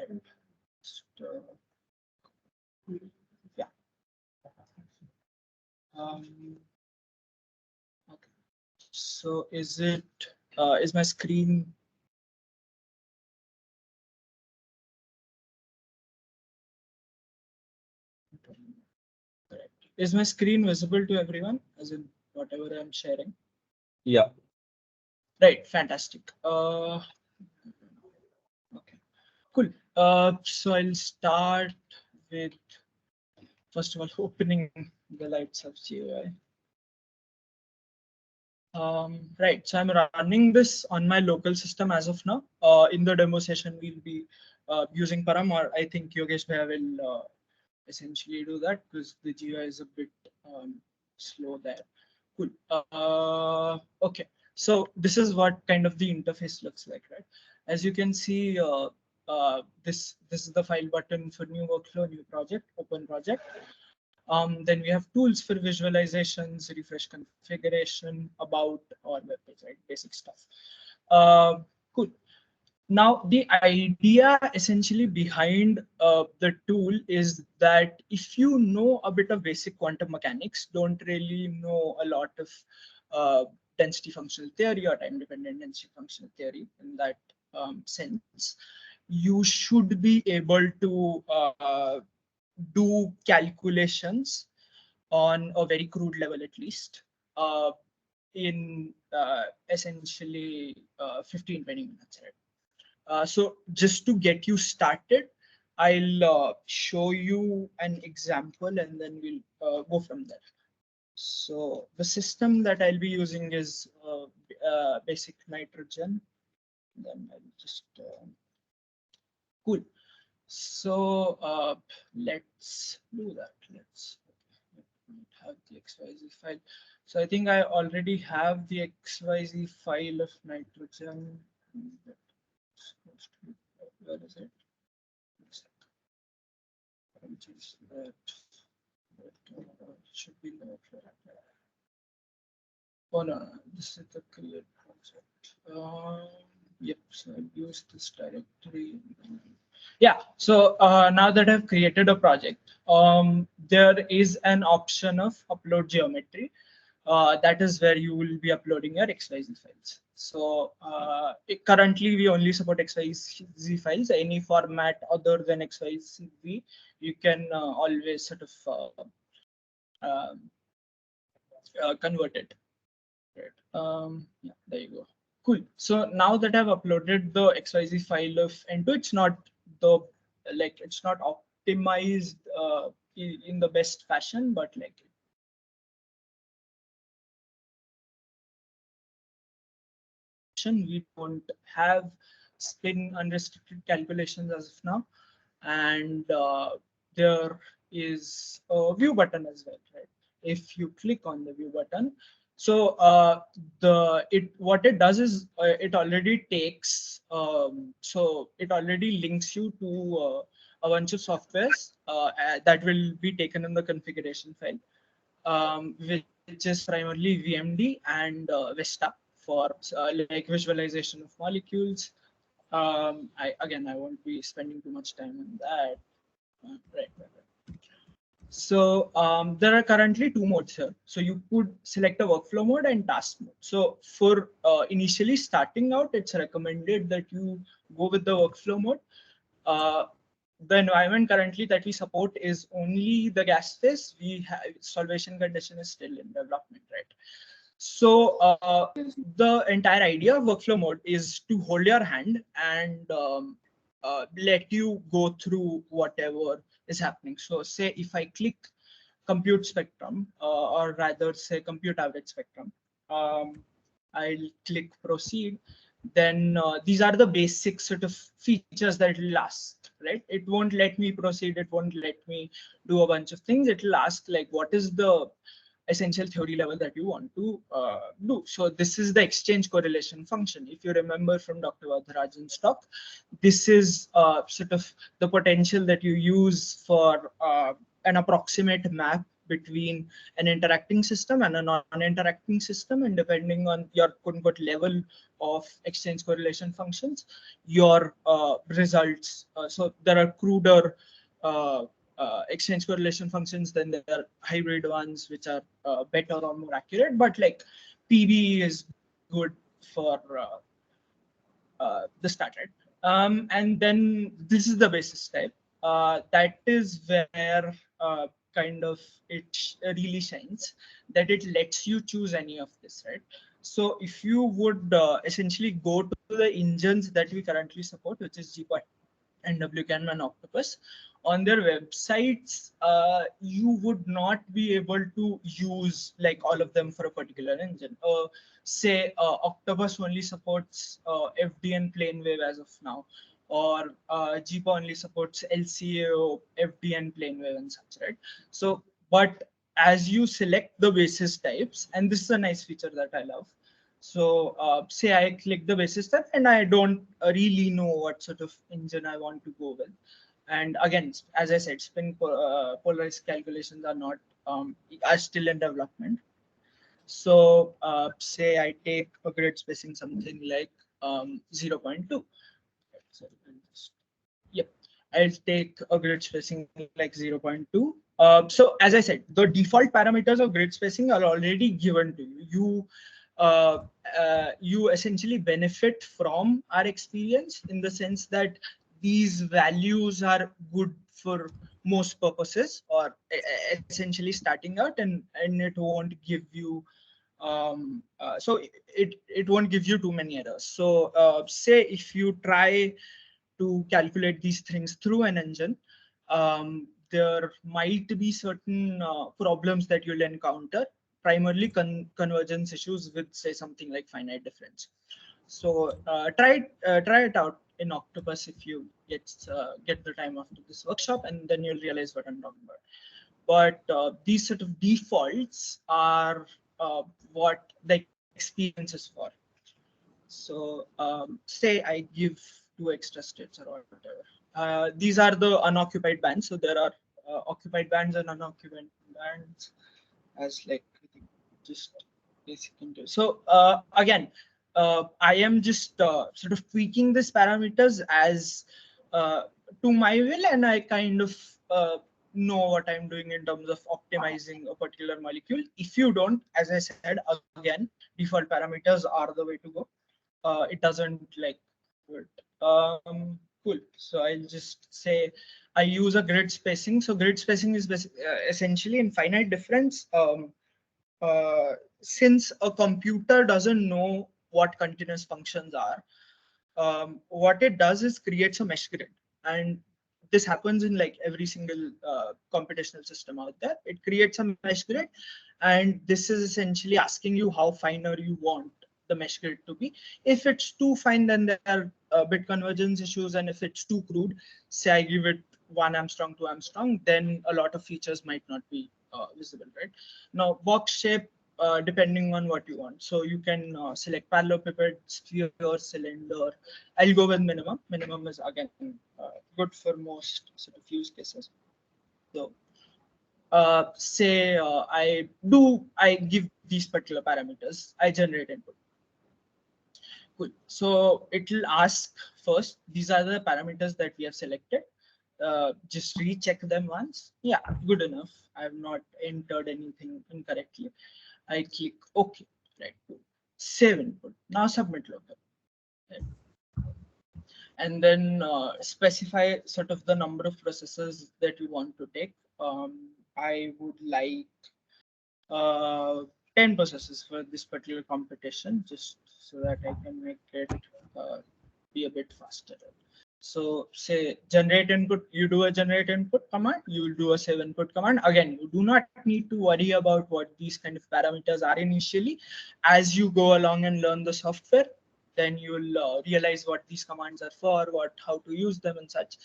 right. Yeah. Okay. So is my screen? Correct. Is my screen visible to everyone, as in whatever I'm sharing? Yeah. Right. Fantastic. Okay. Cool. So I'll start with, first of all, opening the LITESOPH GUI. Right, so I'm running this on my local system as of now. In the demo session, we'll be using Param, or I think Yogesh Bhaiya will essentially do that because the GUI is a bit slow there. Cool. Okay, so this is what kind of the interface looks like, right? As you can see, this is the file button for new workflow, new project, open project. Then we have tools for visualizations, refresh configuration, about or web page, right? Basic stuff. Cool. Now, the idea essentially behind the tool is that if you know a bit of basic quantum mechanics, don't really know a lot of density functional theory or time-dependent density functional theory in that sense, you should be able to do calculations on a very crude level, at least, in essentially 15-20 minutes, right? So just to get you started, I'll show you an example and then we'll go from there. So the system that I'll be using is basic nitrogen. Then I'll just cool. So let's do that. Let's have the XYZ file. So I think I already have the XYZ file of nitrogen. Where is it? Which is that? Should be there. Oh no, this is the create project. Yep, so I'll use this directory. Yeah, so now that I've created a project, there is an option of upload geometry. That is where you will be uploading your XYZ files. So currently we only support XYZ files. Any format other than XYZ, you can always sort of convert it. Right. Yeah, there you go. Cool. So now that I've uploaded the XYZ file of N2, it's not the it's not optimized in the best fashion, but like we don't have spin unrestricted calculations as of now, and there is a view button as well, right? If you click on the view button, so what it does is it already takes so it already links you to a bunch of softwares that will be taken in the configuration file, which is primarily VMD and Vesta for like visualization of molecules. I won't be spending too much time on that. Right. So there are currently two modes here. So you could select a workflow mode and task mode. So for initially starting out, it's recommended that you go with the workflow mode. The environment currently that we support is only the gas phase. We have solvation condition is still in development, right? So the entire idea of workflow mode is to hold your hand and let you go through whatever is happening. So say if I click compute spectrum, or rather say compute average spectrum, I'll click proceed. Then these are the basic sort of features that will ask, right? It won't let me proceed. It won't let me do a bunch of things. It will ask like, what is the essential theory level that you want to do. So this is the exchange correlation function. If you remember from Dr. Vadarajan's talk, this is sort of the potential that you use for an approximate map between an interacting system and a non-interacting system, and depending on your quote-unquote level of exchange correlation functions, your results. So there are cruder exchange correlation functions, then there are hybrid ones which are better or more accurate, but like PB is good for the start, right? And then this is the basis type. That is where kind of it really shines, that it lets you choose any of this, right? So if you would essentially go to the engines that we currently support, which is GPOT and WCAN and Octopus, on their websites, you would not be able to use like all of them for a particular engine. Say Octopus only supports FDN plane wave as of now, or GPA only supports LCAO, FDN plane wave and such, right? So, but as you select the basis types, and this is a nice feature that I love. So say I click the basis type and I don't really know what sort of engine I want to go with. And again, as I said, spin polarized calculations are not are still in development. So say I take a grid spacing something like 0.2. Sorry, yep, I'll take a grid spacing like 0.2. So as I said, the default parameters of grid spacing are already given to you. You essentially benefit from our experience in the sense that these values are good for most purposes, or essentially starting out, and it won't give you so it won't give you too many errors. So say if you try to calculate these things through an engine, there might be certain problems that you'll encounter, primarily convergence issues with, say, something like finite difference. So try it out in Octopus if you get the time after this workshop, and then you'll realize what I'm talking about. But these sort of defaults are what the experience is for. So say I give 2 extra states or whatever. These are the unoccupied bands. So there are occupied bands and unoccupied bands as like just basic into. So again, I am just sort of tweaking these parameters as to my will, and I kind of know what I'm doing in terms of optimizing a particular molecule. If you don't, as I said, again, default parameters are the way to go. It doesn't like good. Cool. So I'll just say I use a grid spacing. So grid spacing is essentially infinite difference. Since a computer doesn't know what continuous functions are, what it does is creates a mesh grid, and this happens in like every single computational system out there. It creates a mesh grid, and this is essentially asking you how finer you want the mesh grid to be. If it's too fine, then there are bit convergence issues, and if it's too crude, say I give it 1 Armstrong, 2 Armstrong, then a lot of features might not be visible, right? Now, box shape, depending on what you want. So you can select parallelepiped, sphere, cylinder. I'll go with minimum. Minimum is again good for most sort of use cases. So say I give these particular parameters, I generate input. Cool. So it will ask first, these are the parameters that we have selected. Just recheck them once. Yeah, good enough. I have not entered anything incorrectly. I click OK. Right. Save input. Now submit local. Right. And then specify sort of the number of processes that you want to take. I would like 10 processes for this particular competition, just so that I can make it be a bit faster. So say generate input, you do a generate input command, you will do a save input command. Again, you do not need to worry about what these kind of parameters are initially. As you go along and learn the software, then you will realize what these commands are for, how to use them and such.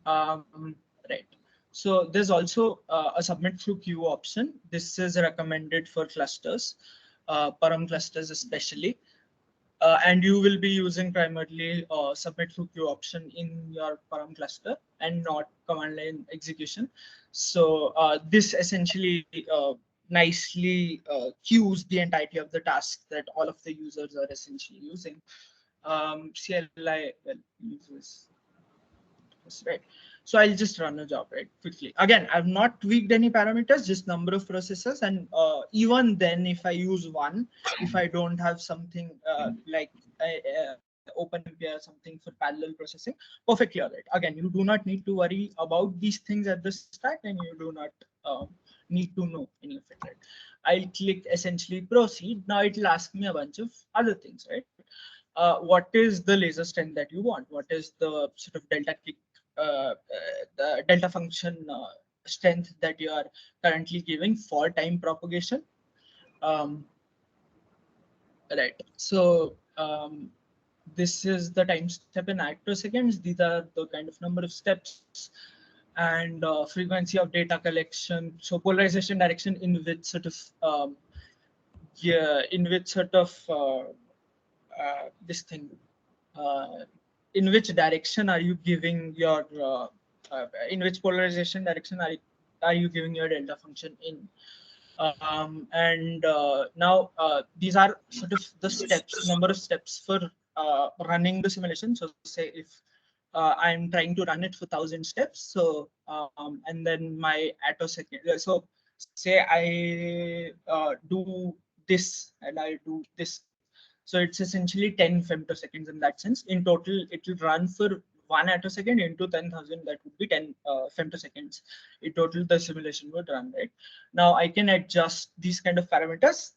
Right. So there's also a submit through queue option. This is recommended for clusters, param clusters especially. And you will be using primarily submit through queue option in your param cluster and not command line execution. So this essentially nicely queues the entirety of the task that all of the users are essentially using. CLI well, uses this, right? So I'll just run a job right quickly. Again, I've not tweaked any parameters, just number of processes. And even then, if I use one, if I don't have something like OpenMP or something for parallel processing, perfectly all right. Again, you do not need to worry about these things at the start, and you do not need to know any of it, right? I'll click essentially proceed. Now it'll ask me a bunch of other things, right? What is the laser strength that you want? What is the sort of delta kick, the delta function strength that you are currently giving for time propagation? Right. So this is the time step in actoseconds. These are the kind of number of steps and frequency of data collection. So polarization direction in which sort of yeah, in which sort of this thing. In which direction are you giving your in which polarization direction are you giving your delta function in? And now these are sort of the steps, number of steps for running the simulation. So say if I'm trying to run it for 1,000 steps, so and then my attosecond. So say I do this and I do this. So it's essentially 10 femtoseconds in that sense. In total, it will run for 1 attosecond into 10,000. That would be 10 femtoseconds. In total, the simulation would run, right? Now I can adjust these kind of parameters.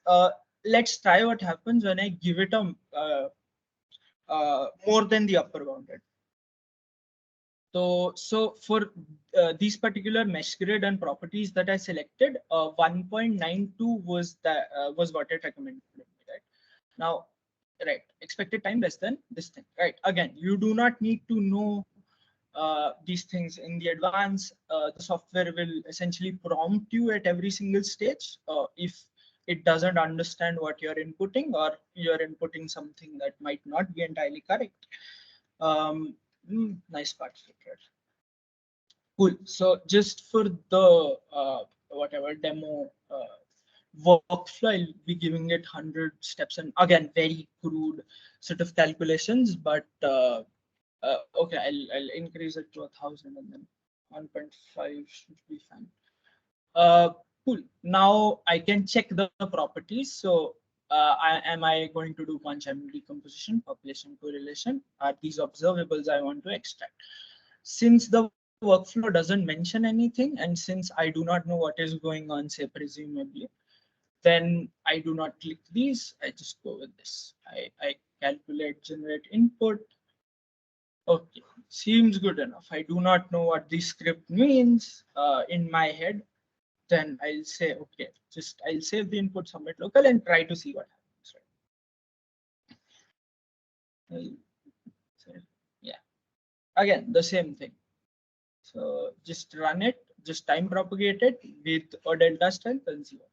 Let's try what happens when I give it a more than the upper bounded. So for these particular mesh grid and properties that I selected, 1.92 was what it recommended, right? Now, right, expected time less than this thing, right? Again, you do not need to know these things in the advance. The software will essentially prompt you at every single stage if it doesn't understand what you're inputting, or you're inputting something that might not be entirely correct. Nice part, right? Cool. So just for the whatever demo workflow, I'll be giving it 100 steps, and again, very crude sort of calculations, but okay, I'll increase it to 1,000, and then 1.5 should be fine. Cool. Now I can check the properties. So am I going to do Panchayam decomposition, population correlation? Are these observables I want to extract? Since the workflow doesn't mention anything, and since I do not know what is going on, say presumably, then I do not click these. I just go with this. I calculate generate input. Okay, seems good enough. I do not know what this script means in my head. Then I'll say, okay, just I'll save the input, submit local, and try to see what happens. Right? Yeah, again, the same thing. So just run it, just time propagate it with a delta strength and see what.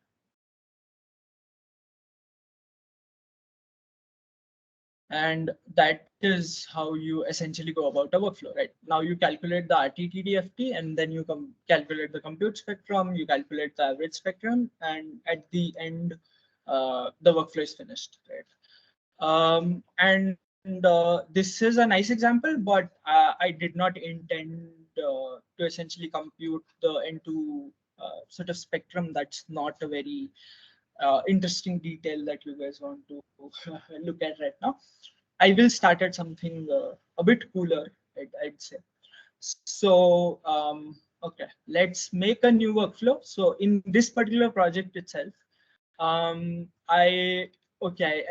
And that is how you essentially go about a workflow, right? Now you calculate the RTTDFT, and then you calculate the compute spectrum, you calculate the average spectrum, and at the end, the workflow is finished, right? And this is a nice example, but I did not intend to essentially compute the N2 sort of spectrum. That's not a very interesting detail that you guys want to look at right now. I will start at something a bit cooler, I'd say. So, okay, let's make a new workflow. So in this particular project itself, I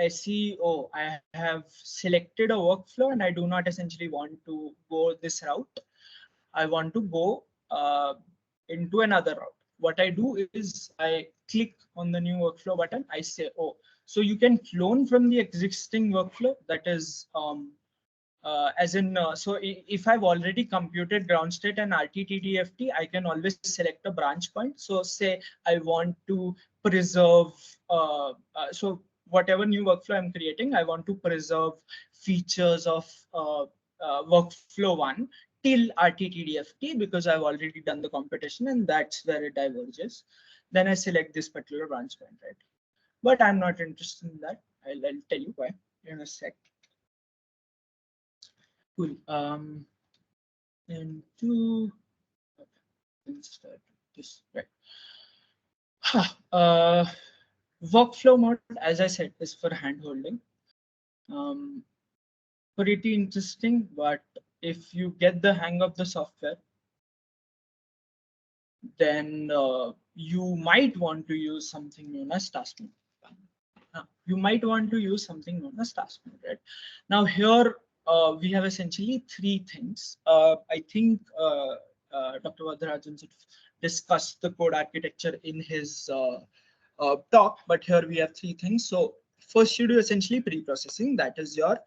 see, oh, I have selected a workflow and I do not essentially want to go this route. I want to go into another route. What I do is I click on the new workflow button. I say, oh, so you can clone from the existing workflow. That is, as in, so if I've already computed ground state and RTTTFT, I can always select a branch point. So say I want to preserve, so whatever new workflow I'm creating, I want to preserve features of workflow one till RTTDFT because I've already done the computation and that's where it diverges. Then I select this particular branch point, right? But I'm not interested in that. I'll tell you why in a sec. Cool. And two instead this right. uh, Workflow mode, as I said, is for hand holding. Pretty interesting, but if you get the hang of the software, then you might want to use something known as task mode. You might want to use something known as task mode, right? Now here we have essentially three things. I think Dr. Vadrajan discussed the code architecture in his talk, but here we have three things. So first you do essentially pre-processing, that is your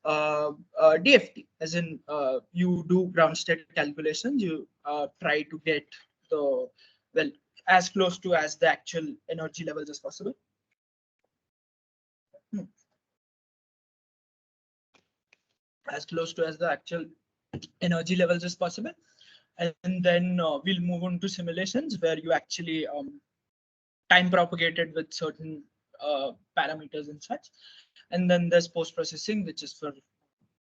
DFT, as in you do ground state calculations, you try to get the, well, as close to as the actual energy levels as possible. As close to as the actual energy levels as possible. And then we'll move on to simulations where you actually time propagated with certain parameters and such. And then there's post-processing, which is for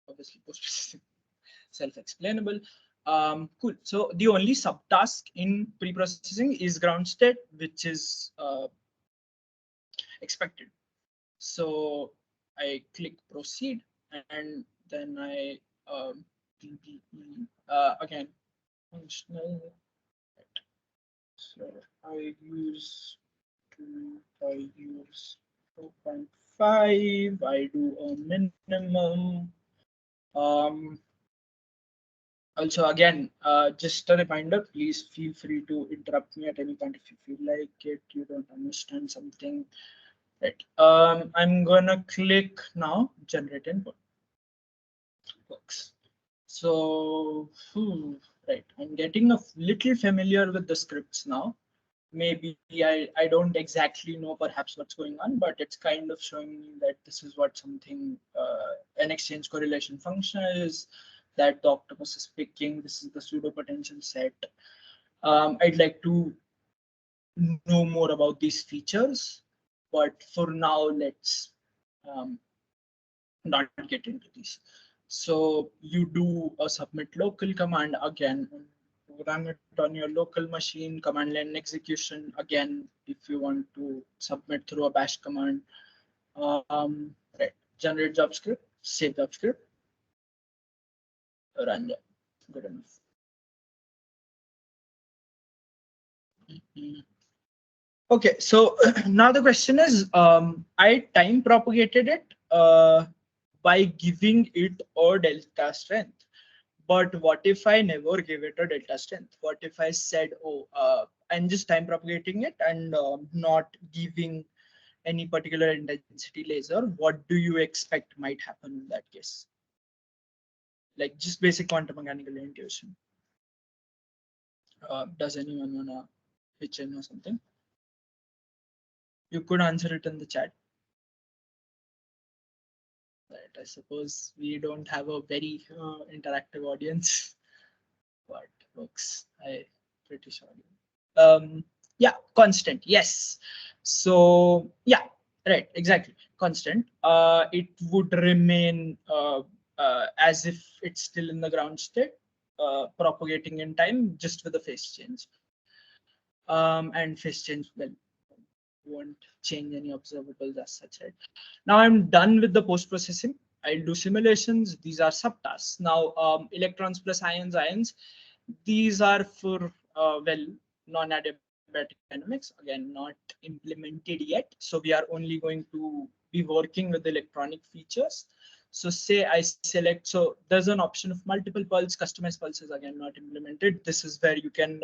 obviously post-processing, self-explainable. Cool. So the only subtask in pre-processing is ground state, which is expected. So I click proceed, and then I again functional. So I use 4.5. I do a minimum. Also, again, just a reminder, please feel free to interrupt me at any point if you feel like it, you don't understand something. Right. I'm gonna click now, generate input. Works. So, right, I'm getting a little familiar with the scripts now. Maybe I don't exactly know perhaps what's going on, but it's kind of showing me that this is what something an exchange correlation function is, that the octopus is picking. This is the pseudo potential set. I'd like to know more about these features, but for now, let's not get into these. So you do a submit local command again, run it on your local machine, command line execution again if you want to submit through a bash command. Right, generate job script, save job script, run it. Good enough. Okay, so now the question is, I time propagated it by giving it a delta strength. But what if I never give it a delta strength? What if I said, oh, I'm just time propagating it and not giving any particular intensity laser? What do you expect might happen in that case? Like just basic quantum mechanical intuition. Does anyone wanna pitch in or something? You could answer it in the chat. Right, I suppose we don't have a very interactive audience, but works. I pretty sure. Yeah, constant. Yes. So yeah, right, exactly. Constant. It would remain as if it's still in the ground state, propagating in time just with a phase change. And phase change, well, won't change any observables as such, right? Now I'm done with the post-processing. I'll do simulations. These are subtasks. Now, electrons plus ions, these are for, well, non-adiabatic dynamics, again, not implemented yet. So we are only going to be working with electronic features. So say I select, so there's an option of multiple pulse, customized pulses, again, not implemented. This is where you can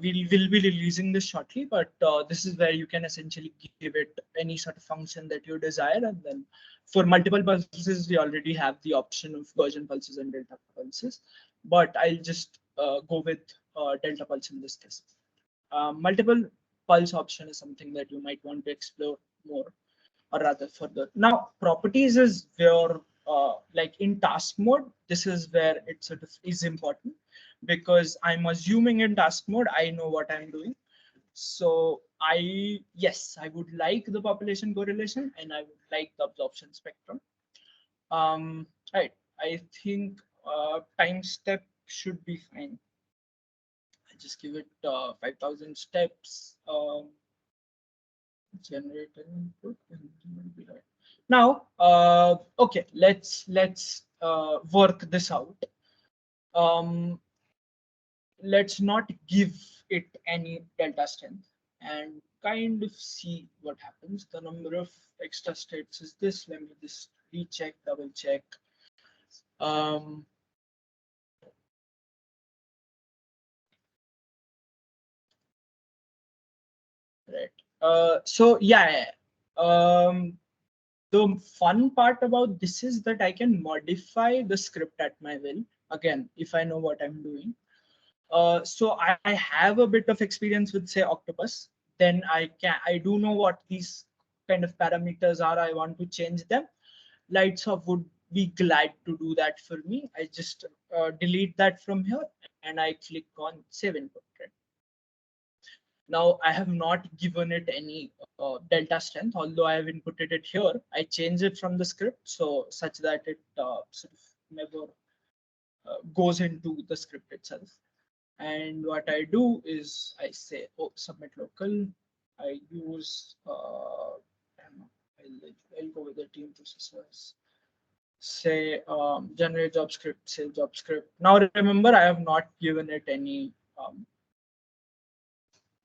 we will be releasing this shortly, but this is where you can essentially give it any sort of function that you desire. And then for multiple pulses, we already have the option of Gaussian pulses and delta pulses, but I'll just go with delta pulse in this case. Multiple pulse option is something that you might want to explore more. or rather for the now properties is where like in task mode, this is where it sort of is important, because I'm assuming in task mode I know what I'm doing. So yes, I would like the population correlation and I would like the absorption spectrum. Right, I think time step should be fine. I just give it 5,000 steps. Generate an input and it will be right. Now, okay, let's work this out. Um, let's not give it any delta strength and kind of see what happens. The number of extra states is this. Let me just recheck, double check. Um, right. So yeah, the fun part about this is that I can modify the script at my will. Again, if I know what I'm doing. So I have a bit of experience with say Octopus. Then I do know what these kind of parameters are. I want to change them. LITESOPH would be glad to do that for me. I just delete that from here and I click on save input. Right? Now I have not given it any delta strength, although I have inputted it here. I change it from the script so such that it sort of never goes into the script itself. And what I do is I say, oh, submit local. I use, I don't know, I'll go with the team processors. Say generate job script, save job script. Now remember, I have not given it any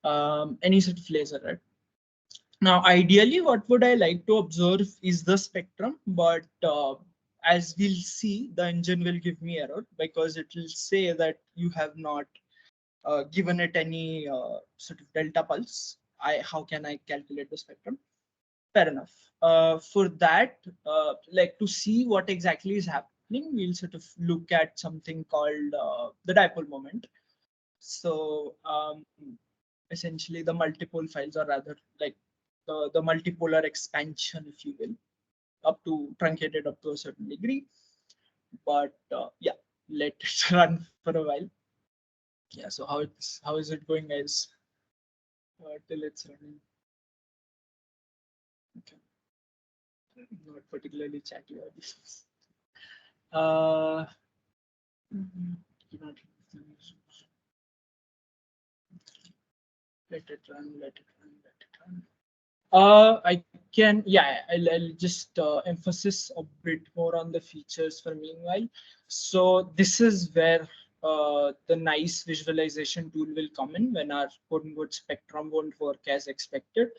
sort of laser, right? Now, ideally, what would I like to observe is the spectrum, but as we'll see, the engine will give me error because it will say that you have not given it any sort of delta pulse. How can I calculate the spectrum? Fair enough. For that, like to see what exactly is happening, we'll sort of look at something called the dipole moment. So essentially the multiple files, or rather like the multipolar expansion, if you will, up to truncated up to a certain degree. But yeah, let it run for a while. Yeah, so how is it going, guys? Till it's running. Okay. Not particularly chatty audience. Uh, let it run, let it run, let it run. I can, yeah, I'll just emphasis a bit more on the features for meanwhile. So this is where the nice visualization tool will come in when our quote unquote spectrum won't work as expected.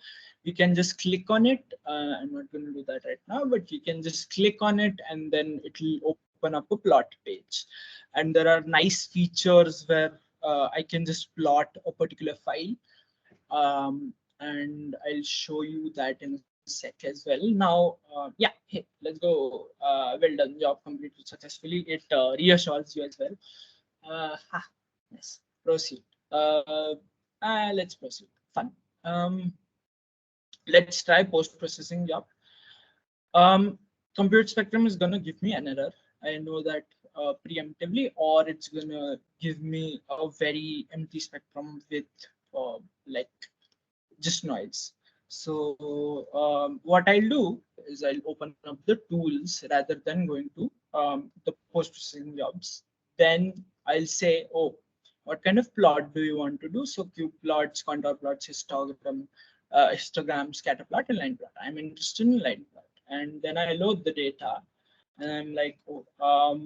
We can just click on it. I'm not going to do that right now, but you can just click on it and then it will open up a plot page. And there are nice features where I can just plot a particular file. And I'll show you that in a sec as well. Now, yeah, hey, let's go. Well done, job completed successfully. It reassures you as well. Yes, proceed. Let's proceed. Fun. Let's try post-processing job. Compute spectrum is gonna give me an error. I know that preemptively, or it's gonna give me a very empty spectrum with like just noise. So what I'll do is I'll open up the tools rather than going to the post-processing jobs. Then I'll say, oh, what kind of plot do you want to do? So cube plots, contour plots, histogram, scatter plot, and line plot. I'm interested in line plot. And then I load the data and I'm like, oh,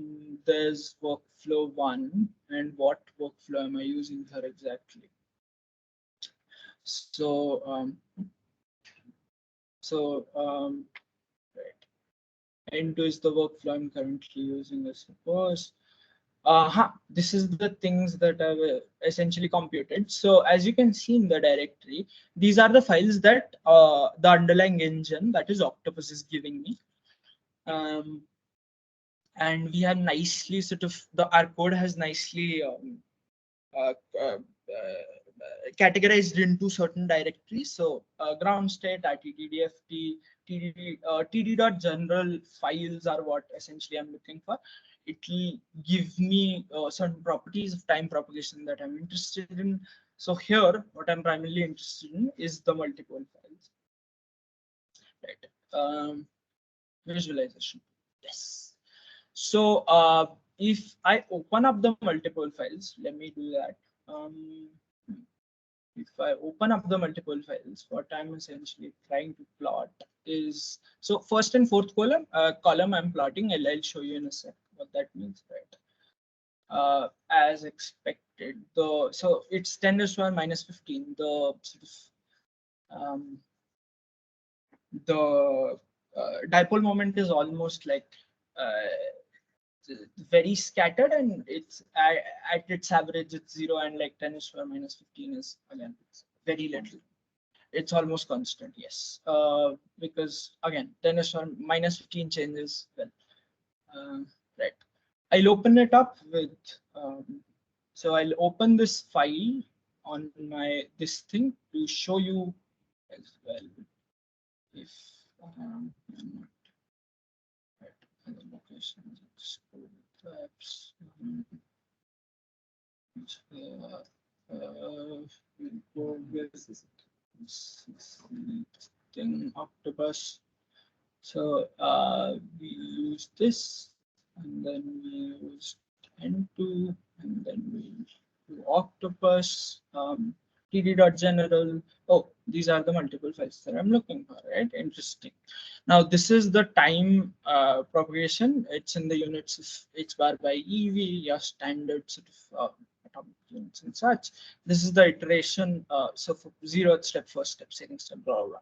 there's workflow one, and what workflow am I using here exactly? So right. Into is the workflow I'm currently using, I suppose. This is the things that I've essentially computed. So as you can see in the directory, these are the files that the underlying engine, that is Octopus, is giving me. And we have nicely sort of our code has nicely uh, uh, categorized into certain directories. So ground state, RTTDFT, td.general files are what essentially I'm looking for. It will give me certain properties of time propagation that I'm interested in. So here, what I'm primarily interested in is the multiple files. Right. Visualization. Yes. So if I open up the multiple files, let me do that. If I open up the multiple files, what I'm essentially trying to plot is, so first and fourth column I'm plotting. I'll show you in a sec what that means, right? As expected, so it's 10 to the power minus 15. The sort of the dipole moment is almost like very scattered, and it's at its average it's 0, and like 10 to the power minus 15 is again it's very little. It's almost constant, yes, because again 10 to the power minus 15 changes well. Right. I'll open it up with so I'll open this file on my this thing to show you as well. If I'm not at other locations, let's go with apps. We'll go with this thing octopus. So we use this, and then we use N2, and then we do octopus, td.general. Oh, these are the multiple files that I'm looking for, right? Interesting. Now this is the time propagation. It's in the units of h bar by ev, your standard sort of atomic units and such. This is the iteration. So for 0th step, first step, second step, blah blah blah.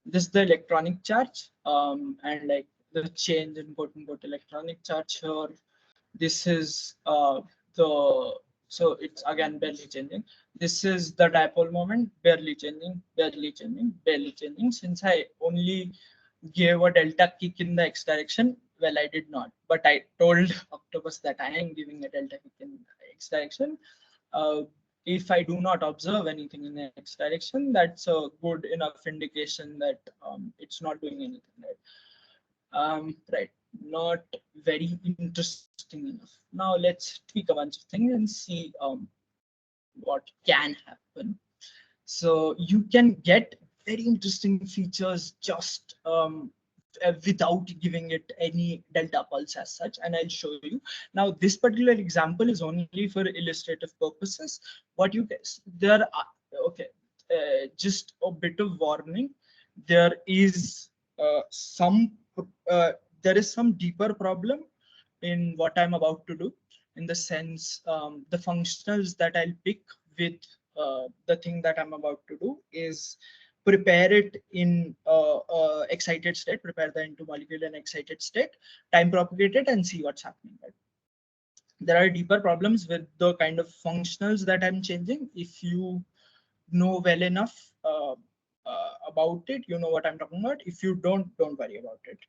This is the electronic charge, and like the change in quote unquote electronic charge here. This is the, so it's again barely changing. This is the dipole moment, barely changing, barely changing, barely changing. Since I only gave a delta kick in the x direction, well, I did not, but I told Octopus that I am giving a delta kick in the x direction. If I do not observe anything in the x direction, that's a good enough indication that it's not doing anything, right? Right, not very interesting enough. Now let's tweak a bunch of things and see what can happen. So you can get very interesting features just without giving it any delta pulse as such, and I'll show you. Now this particular example is only for illustrative purposes. What you guys, there are, okay, just a bit of warning, there is some there is some deeper problem in what I'm about to do, in the sense the functionals that I'll pick with the thing that I'm about to do is prepare it in excited state, prepare the into molecule in excited state, time propagate it, and see what's happening. Right? There are deeper problems with the kind of functionals that I'm changing. If you know well enough about it, you know what I'm talking about. If you don't worry about it.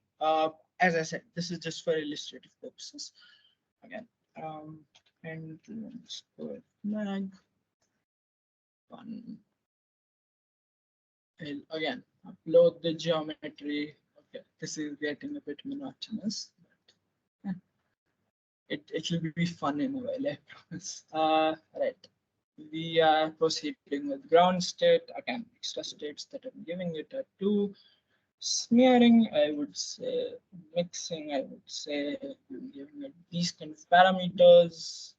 As I said, this is just for illustrative purposes. Again, and let's go with mag. One. I'll again upload the geometry. Okay, this is getting a bit monotonous, but it will be fun in a while, I promise. Right. We are proceeding with ground state. Again, extra states that I'm giving it are 2. Smearing, I would say. Mixing, I would say. I'm giving it these kind of parameters.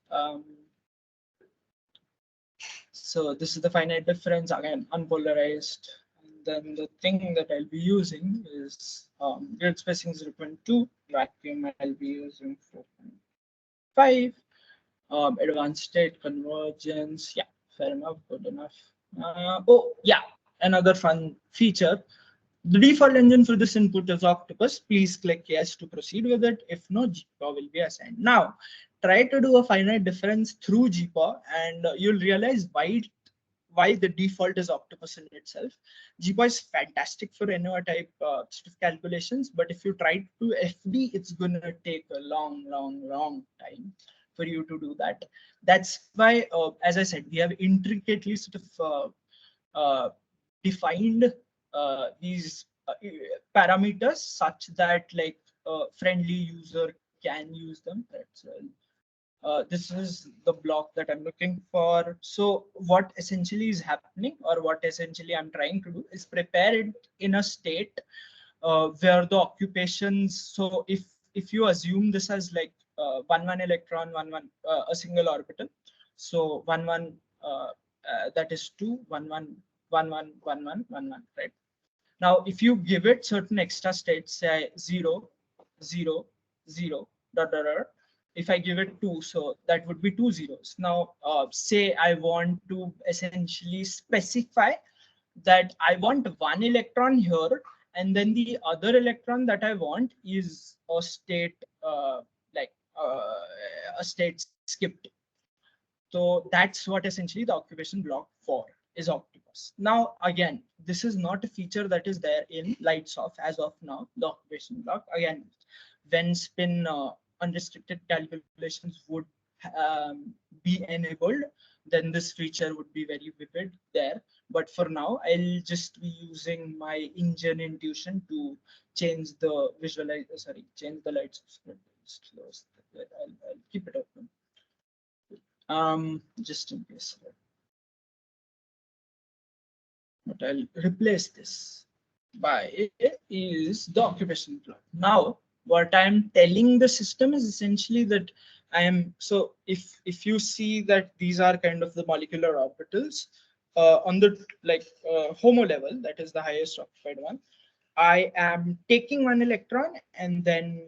So this is the finite difference, again, unpolarized. And then the thing that I'll be using is grid spacing 0.2, vacuum I'll be using 4.5. Advanced state convergence, yeah, fair enough, good enough. Oh yeah, another fun feature. The default engine for this input is Octopus. Please click yes to proceed with it. If no, GPAW will be assigned. Now, try to do a finite difference through GPAW, and you'll realize why the default is Octopus in itself. GPAW is fantastic for NOR type sort of calculations, but if you try to FD, it's going to take a long time. for you to do that. That's why, as I said, we have intricately sort of defined these parameters such that like a friendly user can use them. That's this is the block that I'm looking for. So what essentially is happening, or what essentially I'm trying to do, is prepare it in a state where the occupations. So if you assume this as like one electron, a single orbital. So that is two, one, right? Now, if you give it certain extra states, say 0, 0, 0, dot, dot, dot, if I give it 2, so that would be two zeros. Now, say I want to essentially specify that I want one electron here, and then the other electron that I want is a state like a state skipped. So that's what essentially the occupation block for is Octopus. Now, again, this is not a feature that is there in LITESOPH as of now, the occupation block. Again, when spin unrestricted calculations would be enabled, then this feature would be very vivid there. But for now, I'll just be using my engine intuition to change the change the lights. I'll keep it open. Just in case. But I'll replace this by is the occupation block. Now, what I'm telling the system is essentially that I am, so if you see that these are kind of the molecular orbitals on the like HOMO level, that is the highest occupied one, I am taking one electron and then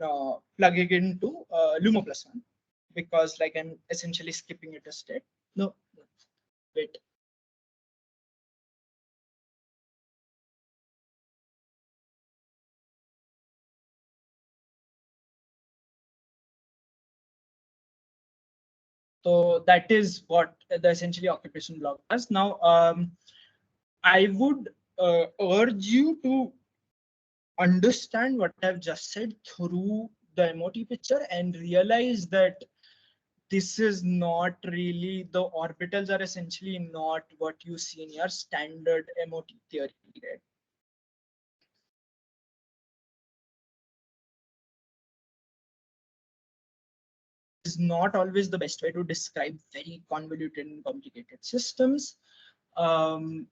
plugging into LUMO plus one, because like I'm essentially skipping it a state. No, wait. So that is what the essentially occupation block does. Now, I would urge you to understand what I've just said through the MOT picture and realize that this is not really, the orbitals are essentially not what you see in your standard MOT theory, right? Is not always the best way to describe very convoluted and complicated systems. Um,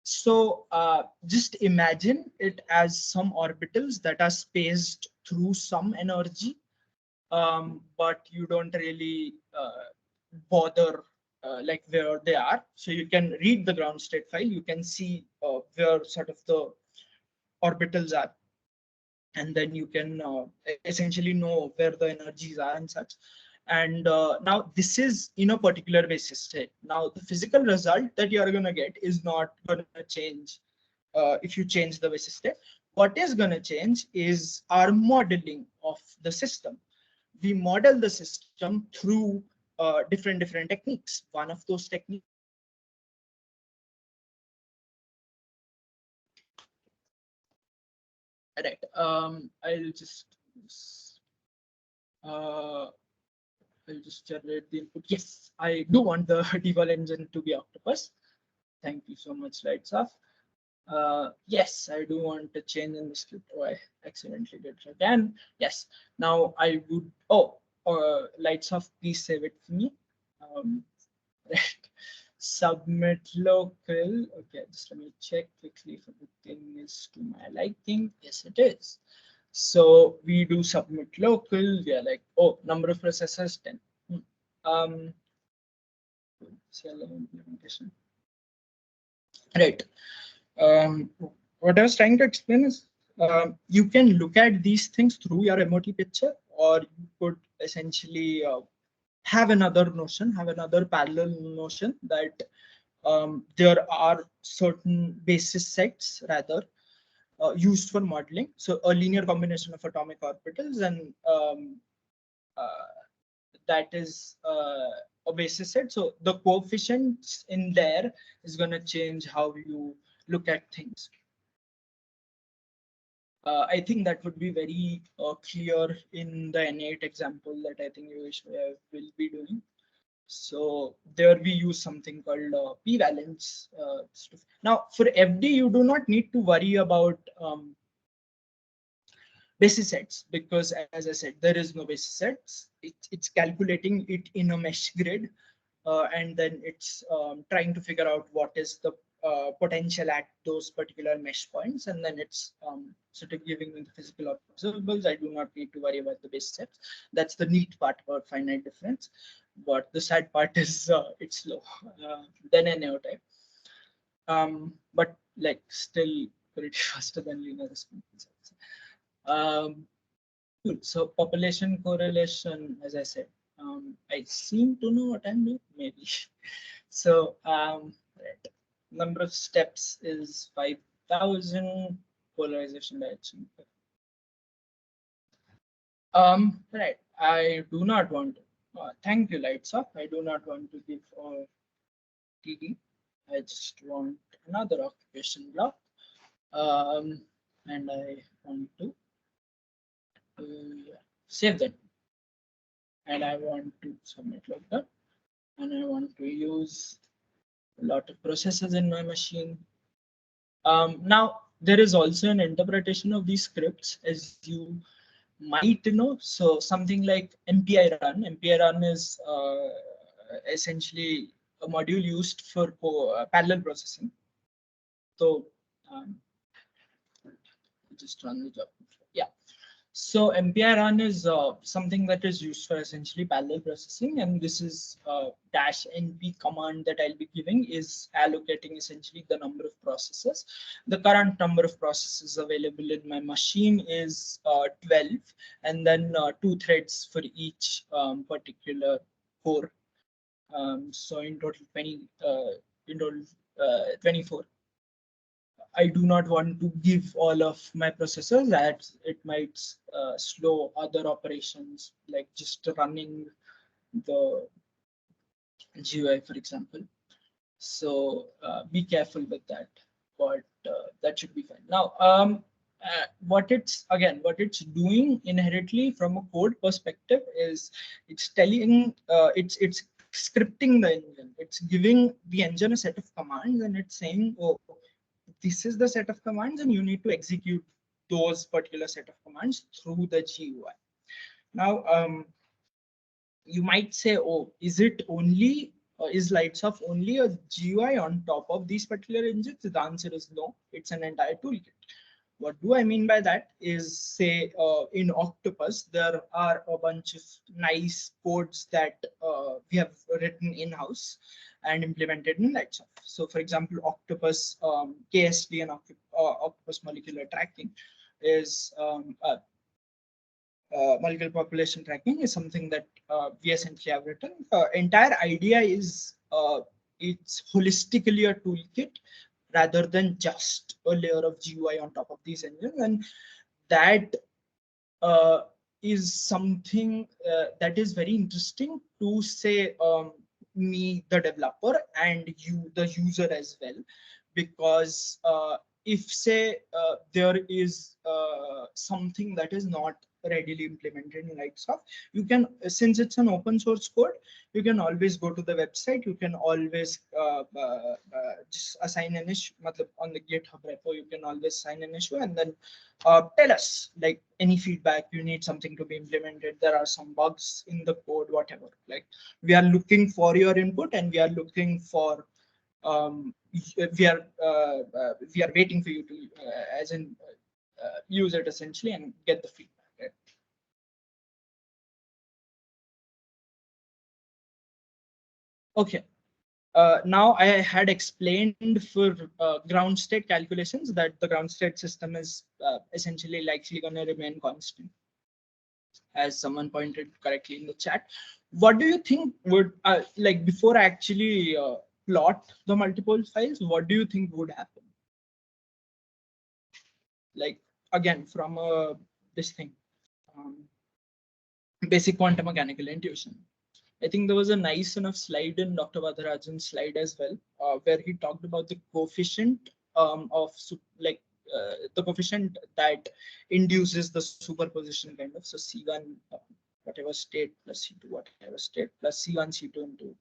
so just imagine it as some orbitals that are spaced through some energy, but you don't really bother like where they are. So you can read the ground state file, you can see where sort of the orbitals are, and then you can essentially know where the energies are and such. And now this is in a particular basis state. Now the physical result that you are going to get is not going to change if you change the basis state. What is going to change is our modeling of the system. We model the system through different techniques. One of those techniques, right? I'll just uh, I'll just generate the input. Yes, I do want the default engine to be Octopus. Thank you so much, LITESOPH. Yes, I do want to change in the script. Oh, I accidentally did it again. Yes, now I would, LITESOPH, please save it for me. Right. Submit local. Okay, just let me check quickly if everything is to my liking. Yes, it is. So we do submit local. We are like, oh, number of processors 10. Um, CLI implementation. Right. What I was trying to explain is you can look at these things through your MOT picture, or you could essentially have another notion, have another parallel notion that there are certain basis sets rather used for modeling. So a linear combination of atomic orbitals, and that is a basis set. So the coefficients in there is going to change how you look at things. I think that would be very clear in the N8 example that I think you will be doing. So there we use something called p-valence stuff. Now for FD, you do not need to worry about basis sets, because as I said, there is no basis sets. It's calculating it in a mesh grid, and then it's trying to figure out what is the potential at those particular mesh points, and then it's sort of giving me the physical observables. I do not need to worry about the basis sets. That's the neat part about finite difference. But the sad part is it's slow than an type. But like still pretty faster than linear response. Good. So population correlation, as I said, I seem to know what I'm doing, maybe. So right. Number of steps is 5,000. Polarization direction. Right. I do not want to. Thank you, LITESOPH. I do not want to give TD. I just want another occupation block. And I want to save that. And I want to submit like that. And I want to use a lot of processes in my machine. Now, there is also an interpretation of these scripts, as you might know. So something like MPI run. MPI run is essentially a module used for parallel processing. So just run the job. Yeah. So MPI run is something that is used for essentially parallel processing, and this is -np command that I'll be giving is allocating essentially the number of processes. The current number of processes available in my machine is 12, and then 2 threads for each particular core. So in total 20, in total 24. I do not want to give all of my processors, that it might slow other operations, like just running the GUI, for example. So be careful with that, but that should be fine. Now, what it's doing inherently from a code perspective is it's telling it's scripting the engine. It's giving the engine a set of commands, and it's saying, oh, this is the set of commands, and you need to execute those particular set of commands through the GUI. Now, you might say, oh, is it only is LITESOPH only a GUI on top of these particular engines? The answer is no. It's an entire toolkit. What do I mean by that is, say, in Octopus, there are a bunch of nice codes that we have written in-house and implemented in LITESOPH. So, for example, Octopus KSD and Octopus molecular tracking is molecular population tracking is something that we essentially have written. Entire idea is it's holistically a toolkit rather than just a layer of GUI on top of these engines, and that is something that is very interesting to say me, the developer, and you, the user, as well, because if say there is something that is not readily implemented in LITESOPH, you can, since it's an open source code, you can always go to the website. You can always just assign an issue. On the GitHub repo, you can always assign an issue, and then tell us like any feedback. You need something to be implemented. There are some bugs in the code, whatever. Like, we are looking for your input, and we are looking for we are waiting for you to as in use it essentially and get the feedback. Right? Okay. Now I had explained for ground state calculations that the ground state system is essentially likely going to remain constant, as someone pointed correctly in the chat. What do you think would like, before I actually plot the multiple files, what do you think would happen? Like, again, from this thing, basic quantum mechanical intuition. I think there was a nice enough slide in Dr. Vatharajan's slide as well, where he talked about the coefficient of like the coefficient that induces the superposition kind of. So C1 whatever state plus C2 whatever state plus C1 C2 into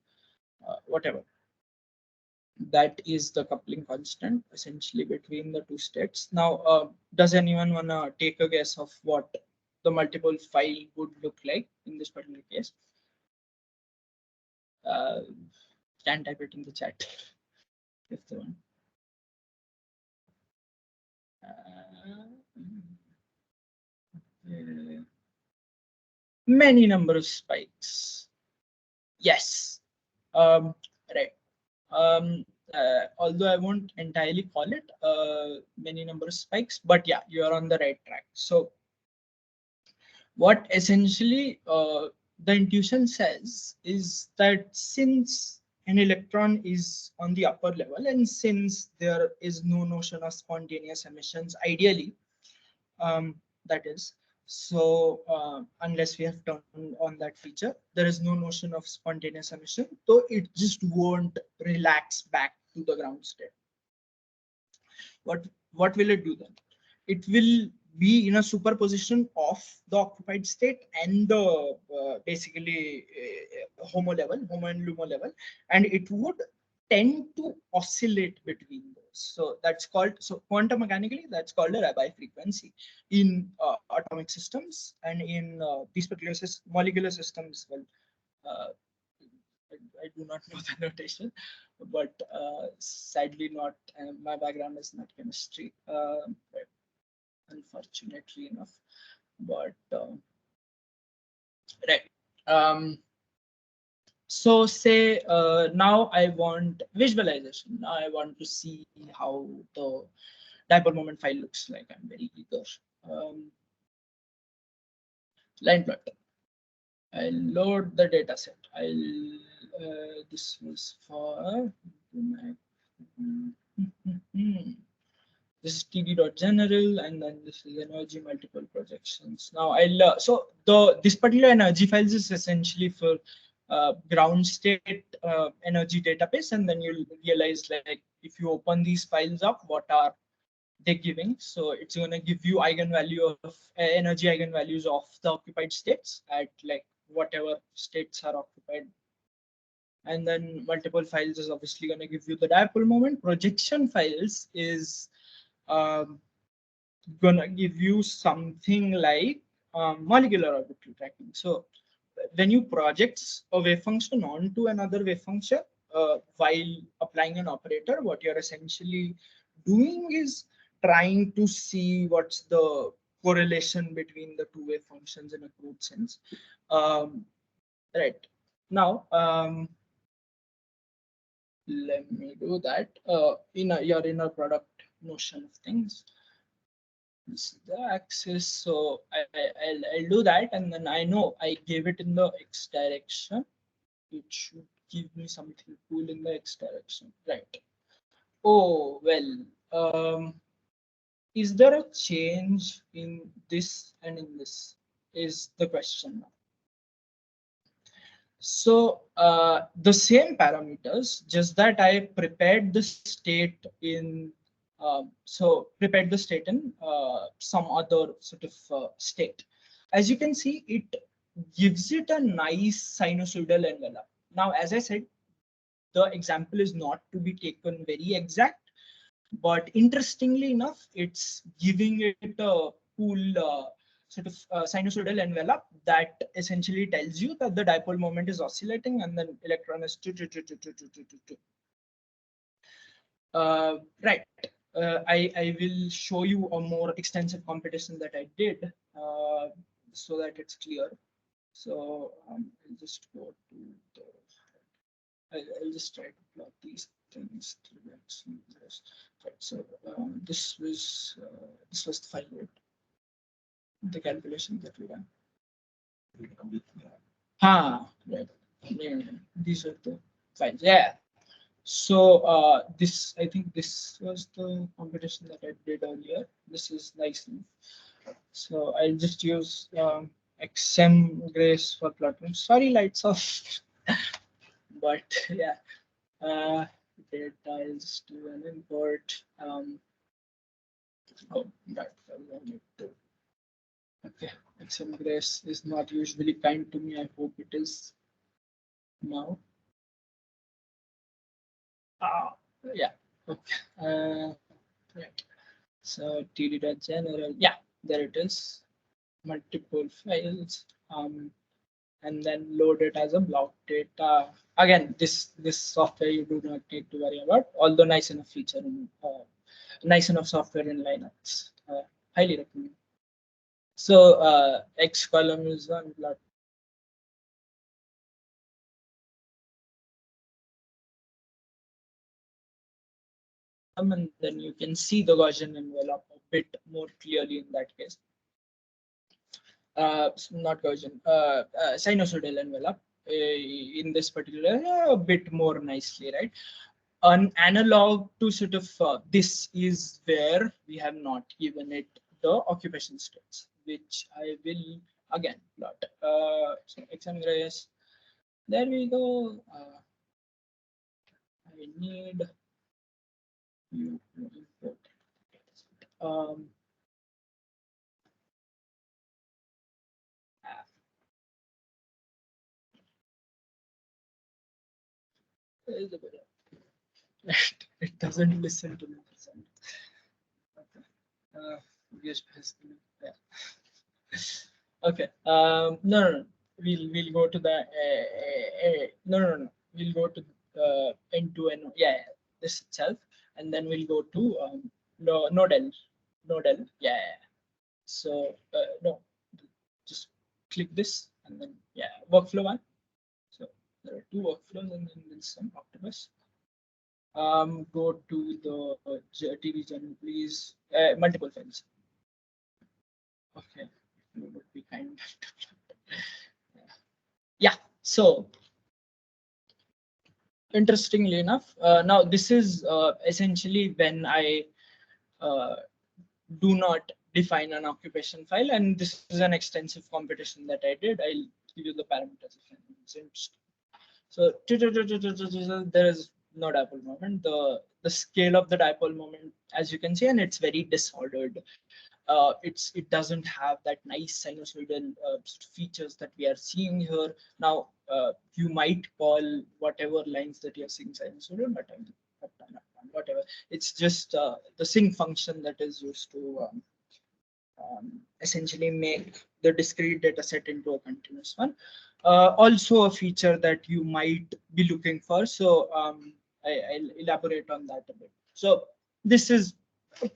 whatever. That is the coupling constant essentially between the two states. Now, does anyone want to take a guess of what the multiple file would look like in this particular case? Can type it in the chat if the one. Many number of spikes. Yes. Right. Although I won't entirely call it many number of spikes, but yeah, you are on the right track. So what essentially the intuition says is that since an electron is on the upper level and since there is no notion of spontaneous emissions ideally, that is, so unless we have turned on that feature, there is no notion of spontaneous emission, so it just won't relax back to the ground state. What will it do then? It will be in a superposition of the occupied state and the basically homo and LUMO level, and it would tend to oscillate between those. So that's called, so quantum mechanically, that's called a Rabi frequency in atomic systems, and in these particular molecular systems. Well, I do not know the notation, but sadly not. My background is not chemistry, unfortunately enough. But right. So say now I want visualization. Now I want to see how the dipole moment file looks like. I'm very eager. Line plot. I'll load the data set. This was for this is td.general, and then this is energy multiple projections. Now I'll so this particular energy files is essentially for ground state energy database, and then you'll realize like if you open these files up, what are they giving? So it's going to give you eigenvalue of energy eigenvalues of the occupied states at like whatever states are occupied, and then multiple files is obviously going to give you the dipole moment. Projection files is gonna give you something like molecular orbital tracking. So when you project a wave function onto another wave function while applying an operator, what you're essentially doing is trying to see what's the correlation between the two wave functions in a crude sense. Right now, let me do that in your inner product notion of things. This is the axis, so I'll do that, and then I know I gave it in the x direction. It should give me something cool in the x direction, right? Oh well, is there a change in this and in this is the question now. So the same parameters, just that I prepared the state in prepared the state in some other sort of state. As you can see, it gives it a nice sinusoidal envelope. Now, as I said, the example is not to be taken very exact, but interestingly enough, it's giving it a cool sort of sinusoidal envelope that essentially tells you that the dipole moment is oscillating and then electron is right. I will show you a more extensive computation that I did so that it's clear. So I'll just go to the. I'll just try to plot these things to the right. So this was the file load, the calculation that we done. Right. Yeah, these are the files. Yeah. So this, I think this was the computation that I did earlier. This is nice. So I'll just use XM Grace for plotting. Sorry, LITESOPH. But yeah, data, I'll just do an import. Oh, that okay. XM Grace is not usually kind to me. I hope it is now. Ah, yeah. Okay. Yeah. So td.general. Yeah, there it is. Multiple files. And then load it as a block data. Again, this software you do not need to worry about. Although nice enough feature in nice enough software in Linux. Highly recommend. So X column is one block. And then you can see the Gaussian envelope a bit more clearly in that case. Not Gaussian, sinusoidal envelope in this particular a bit more nicely, right? An analog to sort of this is where we have not given it the occupation states, which I will again plot. So XM Grace, there we go. I need you to import. Um, it doesn't listen to me. Okay. Yes, yeah. Okay. No, no, no. We'll go to the no, no, no. We'll go to end to end. Yeah, yeah, this itself, and then we'll go to no, nodal, nodal. Yeah, yeah. So no, just click this, and then yeah, workflow one. So there are two workflows, and then there's some octopus. Go to the TV channel, please. Multiple files. Okay, you would be kind. Yeah. So interestingly enough, now this is essentially when I uh, do not define an occupation file, and this is an extensive computation that I did. I'll give you the parameters if it's interesting. So there is no dipole moment. The scale of the dipole moment, as you can see, and it's very disordered. It doesn't have that nice sinusoidal features that we are seeing here. Now, you might call whatever lines that you're seeing sinusoidal, but whatever. It's just the sync function that is used to essentially make the discrete data set into a continuous one. Also a feature that you might be looking for. So I'll elaborate on that a bit. So this is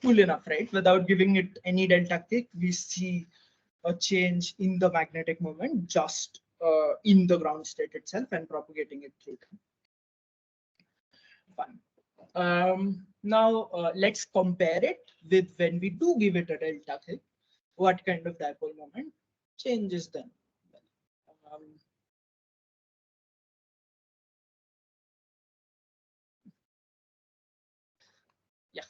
cool enough, right? Without giving it any delta kick, we see a change in the magnetic moment just in the ground state itself and propagating it through time. Fine. Now let's compare it with when we do give it a delta kick. What kind of dipole moment changes then? Um, yeah.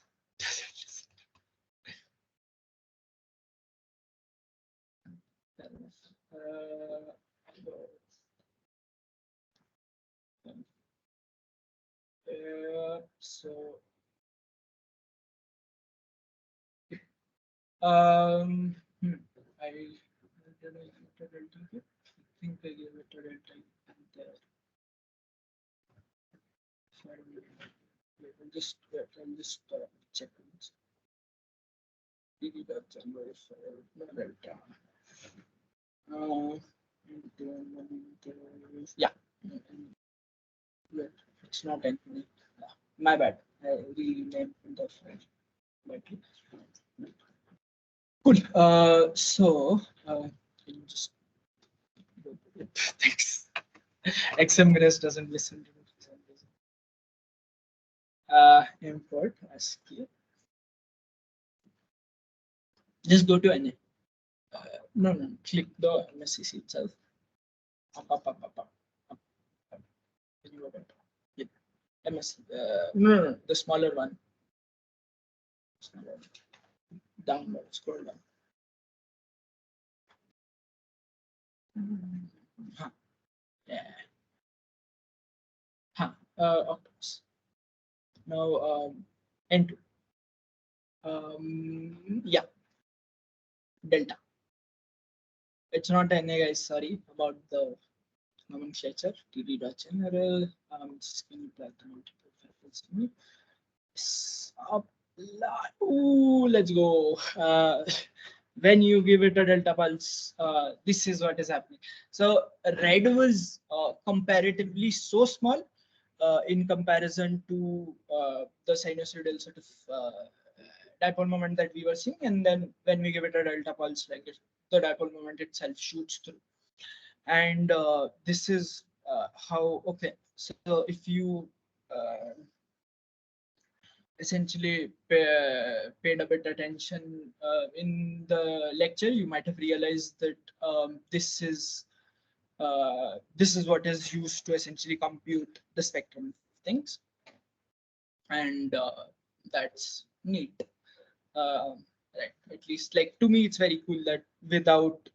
uh, so hmm, I did I give it a delta kick? I think I gave it a delta kick there. Sorry, I'll just check this. No delta. Uh, yeah. Wait, it's not anything. My bad. I renamed the file. Cool. So can you just thanks. XM Grace doesn't listen to me. Import ASCII. Just go to NA. No, no, click the MSCC itself. Up. Can you go back? Yeah. MS. No, no, no, the smaller one. Smaller one. Down, scroll down. Huh. Yeah. Huh. Octopus. Now, N2. Yeah, delta. It's not NA, guys. Sorry about the nomenclature. TD.general. Just going to plug the multiple factors. Ooh, let's go. When you give it a delta pulse, this is what is happening. So red was comparatively so small in comparison to the sinusoidal sort of dipole moment that we were seeing, and then when we give it a delta pulse, like it, the dipole moment itself shoots through, and this is how. Okay, so if you essentially paid a bit attention in the lecture, you might have realized that this is what is used to essentially compute the spectrum of things, and that's neat. Uh, right, at least like to me, it's very cool that without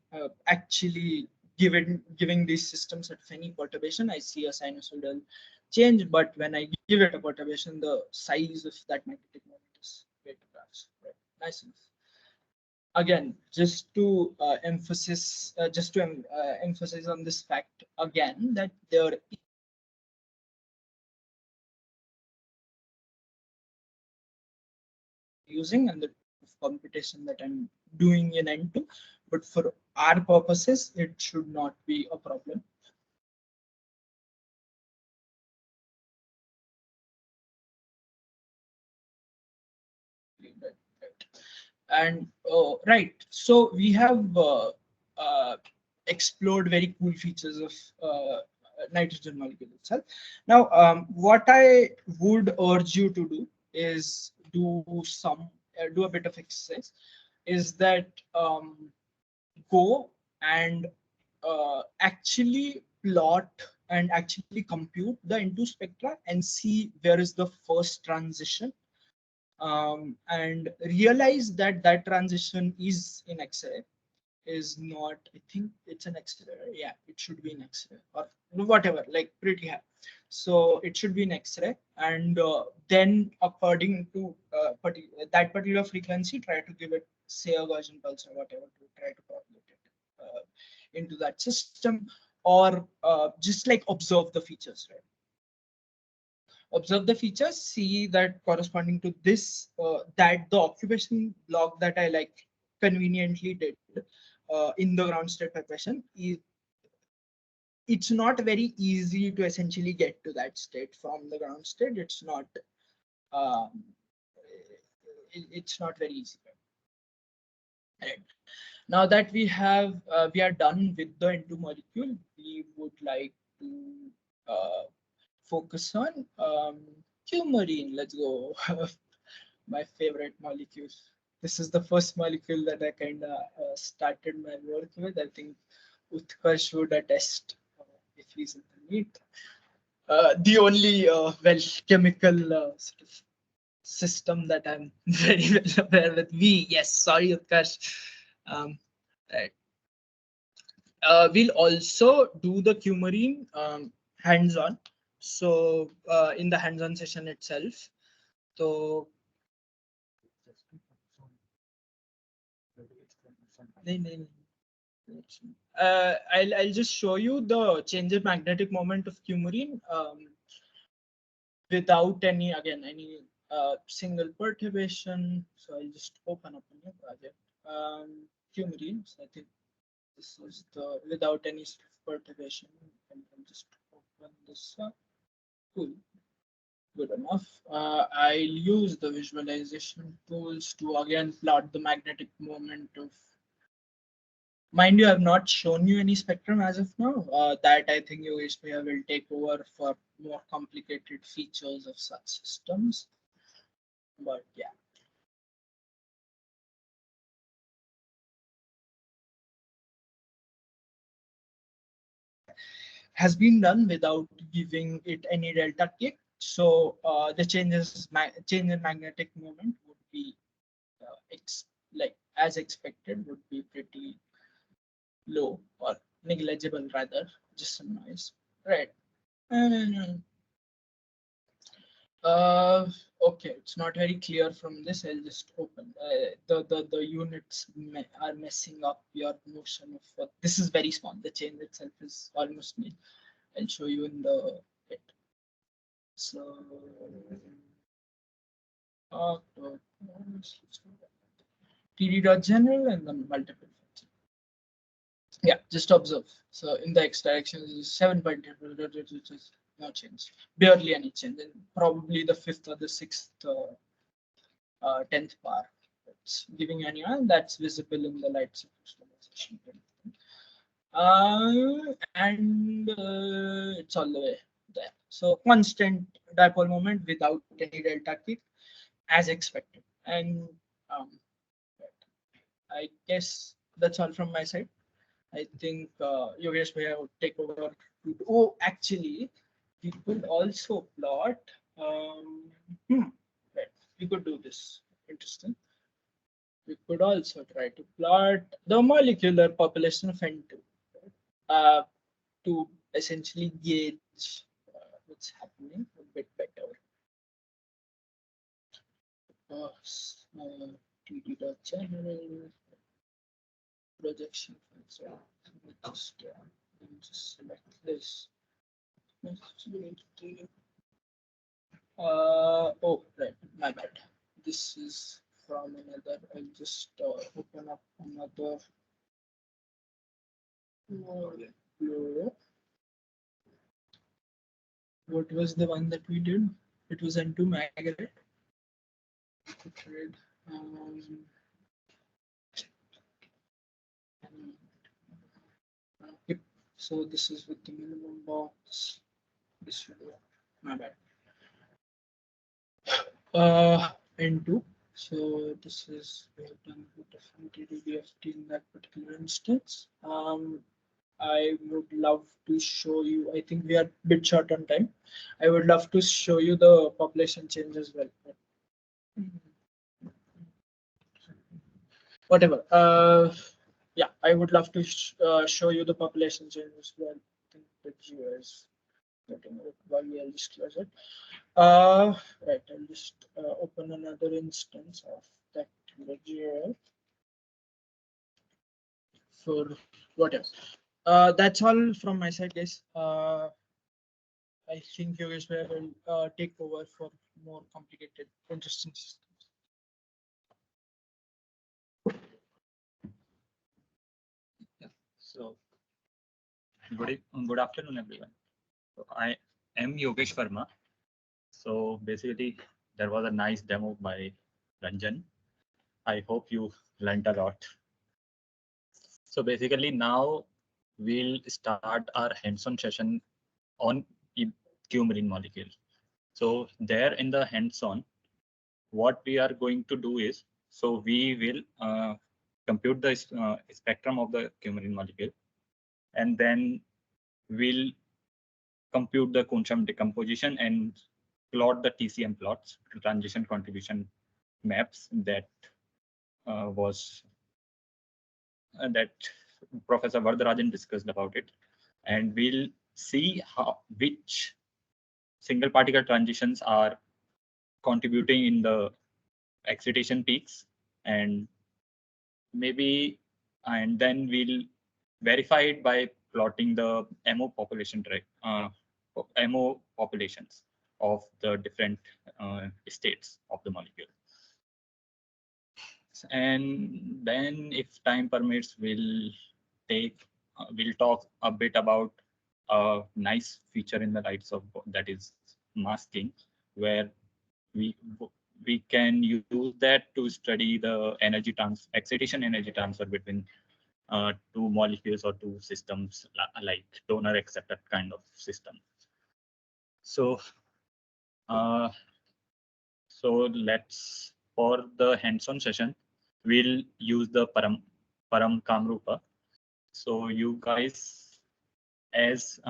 actually giving these systems at any perturbation, I see a sinusoidal change. But when I give it a perturbation, the size of that magnetic moment is way too large. Right? Nice enough. Again, just to emphasize on this fact again, that there using and the computation that I'm doing in N2, but for our purposes, it should not be a problem. And right, so we have explored very cool features of nitrogen molecule itself. Now, what I would urge you to do is do a bit of exercise. Is that go and actually plot and actually compute the N2 spectra and see where is the first transition, and realize that that transition is in X-ray, is not, I think it's an X-ray, yeah, it should be an X-ray or whatever, like pretty high. So it should be an X-ray, and then according to that particular frequency, try to give it, say, a Gaussian pulse or whatever to try to populate it into that system, or just like observe the features, right? Observe the features, see that corresponding to this, that the occupation block that I like conveniently did in the ground state preparation, it's not very easy to essentially get to that state from the ground state. It's not um, it's not very easy. Right. Now that we are done with the N2 molecule, we would like to focus on coumarin. Let's go. My favorite molecule. This is the first molecule that I kind of started my work with. I think Utkarsh would attest if he's in the meet. The only well chemical sort of system that I'm very well aware with. Yes, sorry, Utkarsh. Right. We'll also do the coumarin hands-on. So in the hands-on session itself. So I'll just show you the change in magnetic moment of coumarin without any single perturbation. So I'll just open up a new project. Coumarin. So I think this is the without any sort of perturbation. And I'll just open this up. Cool. Good enough. I'll use the visualization tools to again plot the magnetic moment of. Mind you, I've not shown you any spectrum as of now. That I think Yogesh Bhaiya will take over for more complicated features of such systems. But yeah. Has been done without giving it any delta kick. So the change in magnetic moment would be like as expected, would be pretty low or negligible rather, just some noise, right? And Okay, it's not very clear from this. I'll just open the units are messing up your notion of what this is very small. The change itself is almost nil. I'll show you in the bit. So uh, td.general and then multiple. Yeah, just observe. So in the x direction is 7 point, no change, barely any change, and probably the fifth or the sixth 10th bar. It's giving an and that's visible in the light visualization. And it's all the way there. So constant dipole moment without any delta kick as expected. And um, I guess that's all from my side. I think Yogesh Bhaiya would take over. Oh, actually, we could also plot. Um, right, we could do this. Interesting. We could also try to plot the molecular population of N2 uh, to essentially gauge what's happening a bit better. TD dot general projection. So let me just select this. Oh, right, my bad. This is from another. I'll just open up another. What was the one that we did? It was N2 Margaret. Um, yep. So this is with the minimum box. This should work. My bad. N2. So this is we have done a different DDBFT in that particular instance. I would love to show you. I think we are a bit short on time. I would love to show you the population change as well. Whatever. Yeah, I would love to show you the population change as well. I think the geo is getting it while I'll just close it. Right, I'll just open another instance of that geo for whatever. That's all from my side, guys. I think Yogesh will take over for more complicated, interesting systems. Yeah. So good afternoon, everyone. So I am Yogesh Verma. So basically, there was a nice demo by Ranjan. I hope you learned a lot. So basically, now we'll start our hands-on session on coumarin molecule. So there in the hands-on, what we are going to do is, so we will compute the spectrum of the coumarin molecule, and then we'll compute the Kunshan decomposition and plot the TCM plots, transition contribution maps that was that Professor Vardarajan discussed about it, and we'll see how which single particle transitions are contributing in the excitation peaks, and maybe and then we'll verify it by plotting the MO population MO populations of the different states of the molecule. And then if time permits, we'll talk a bit about a nice feature in the LITESOPH that is masking, where we we can use that to study the excitation energy transfer between two molecules or two systems, like donor acceptor kind of system. So uh, let's, for the hands-on session, we'll use the Param Kamrupa. So you guys, as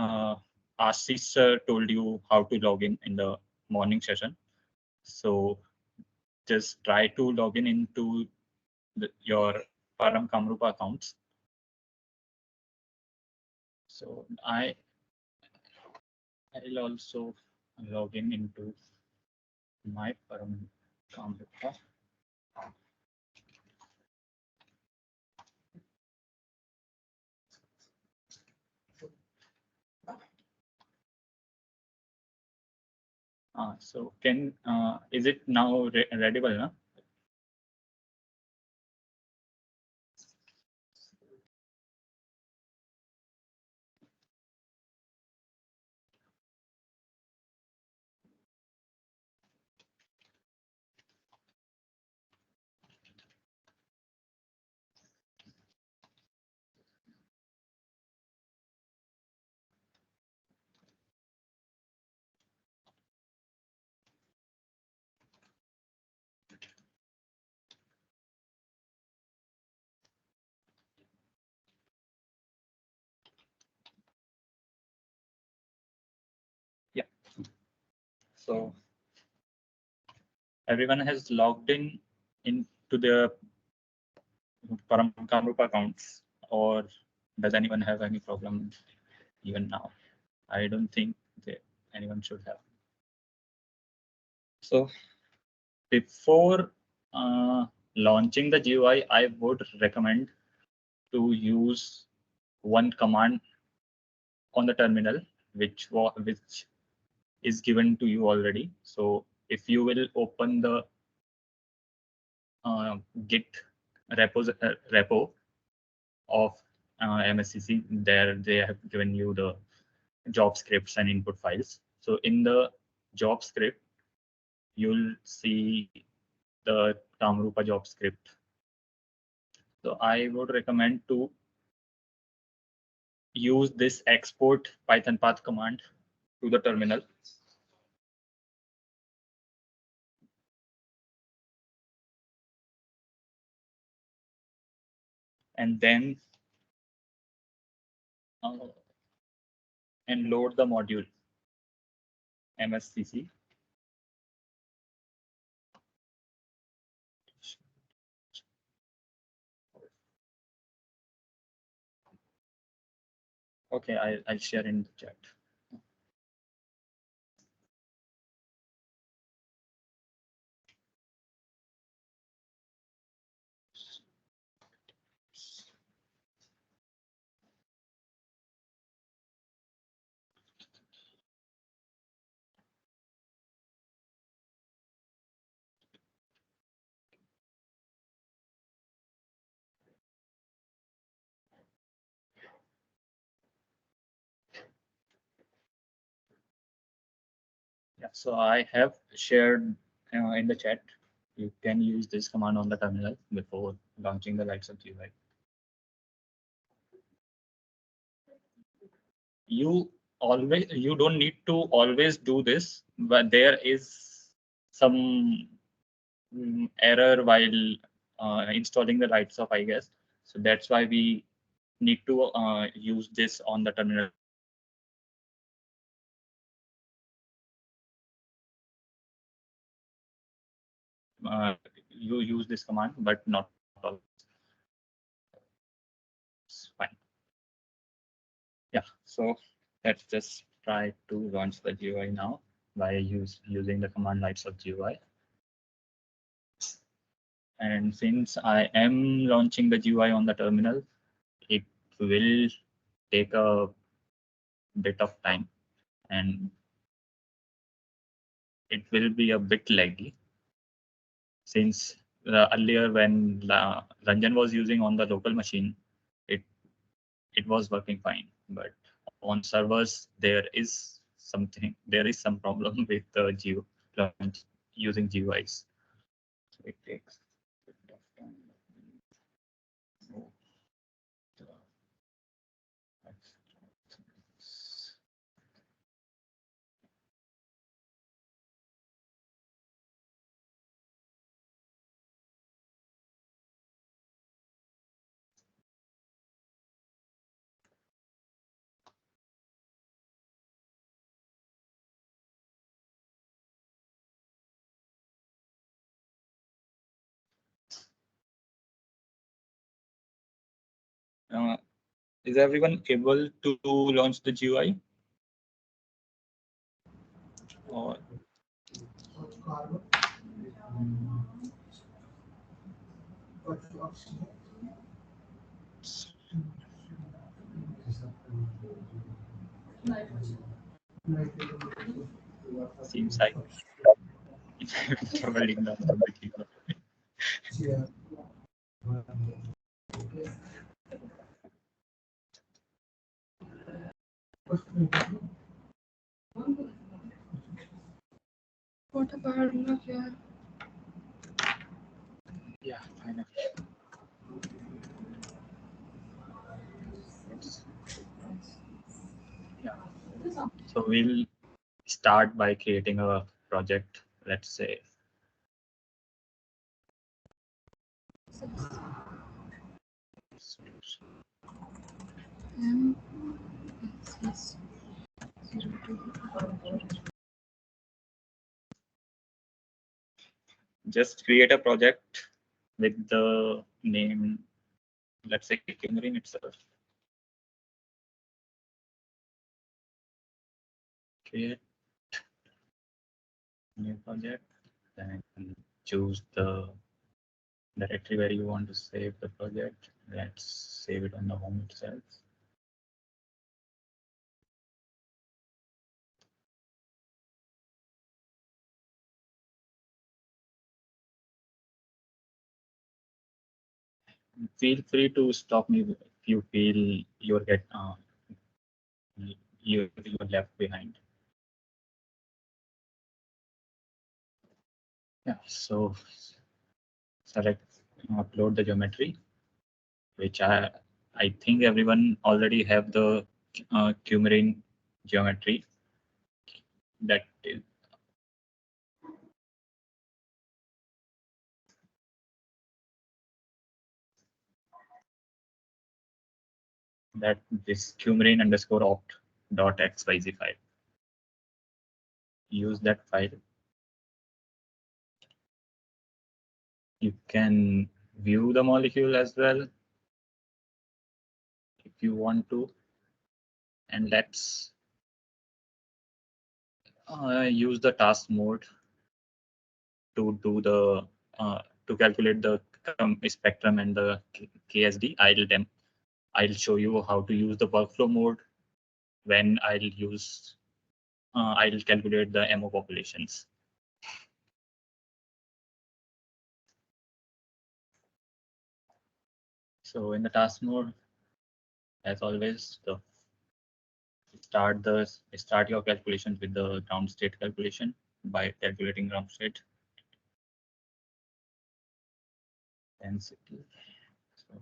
Ashish told you how to log in the morning session. So just try to log in into your Param Kamrupa accounts. So I'll also log in into my Kamrupa. So is it now readable now? Yeah. So everyone has logged in into their Kamrupa accounts, or does anyone have any problem even now? I don't think that anyone should have. So before launching the GUI, I would recommend to use one command on the terminal, which is given to you already. So if you will open the Git repo of MSCC, there they have given you the job scripts and input files. So in the job script, you'll see the Kamrupa job script. So I would recommend to use this export Python path command to the terminal. And then and load the module MSCC. Okay, I'll share in the chat. Yeah, so I have shared in the chat. You can use this command on the terminal before launching the LITESOPH GUI. You don't need to always do this, but there is some error while installing the LITESOPH, I guess. So that's why we need to use this on the terminal. You use this command, but not all. It's fine. Yeah, so let's just try to launch the GUI now by using the command LITESOPH GUI. And since I am launching the GUI on the terminal, it will take a bit of time and it will be a bit laggy. Since earlier when Ranjan was using on the local machine, it was working fine, but on servers there is some problem with the using GUIs. So it takes a bit of time. Oh, is everyone able to launch the GUI? Or Seems like traveling down completely. What about here? Yeah, finally. Yeah. So we'll start by creating a project. Let's say M X 02. just create a project with the name, let's say Kimrin itself. Create new project, then choose the directory where you want to save the project. Let's save it on the home itself. Feel free to stop me if you feel you're left behind. Yeah, so select upload the geometry, which I think everyone already have the Qumrin geometry that is that this Qumrin underscore opt dot xyz file. Use that file. You can view the molecule as well if you want to, and let's use the task mode to do the to calculate the spectrum and the KSD. I'll show you how to use the workflow mode when I'll calculate the MO populations. So in the task mode, as always, start your calculations with the ground state calculation by calculating ground state density. So,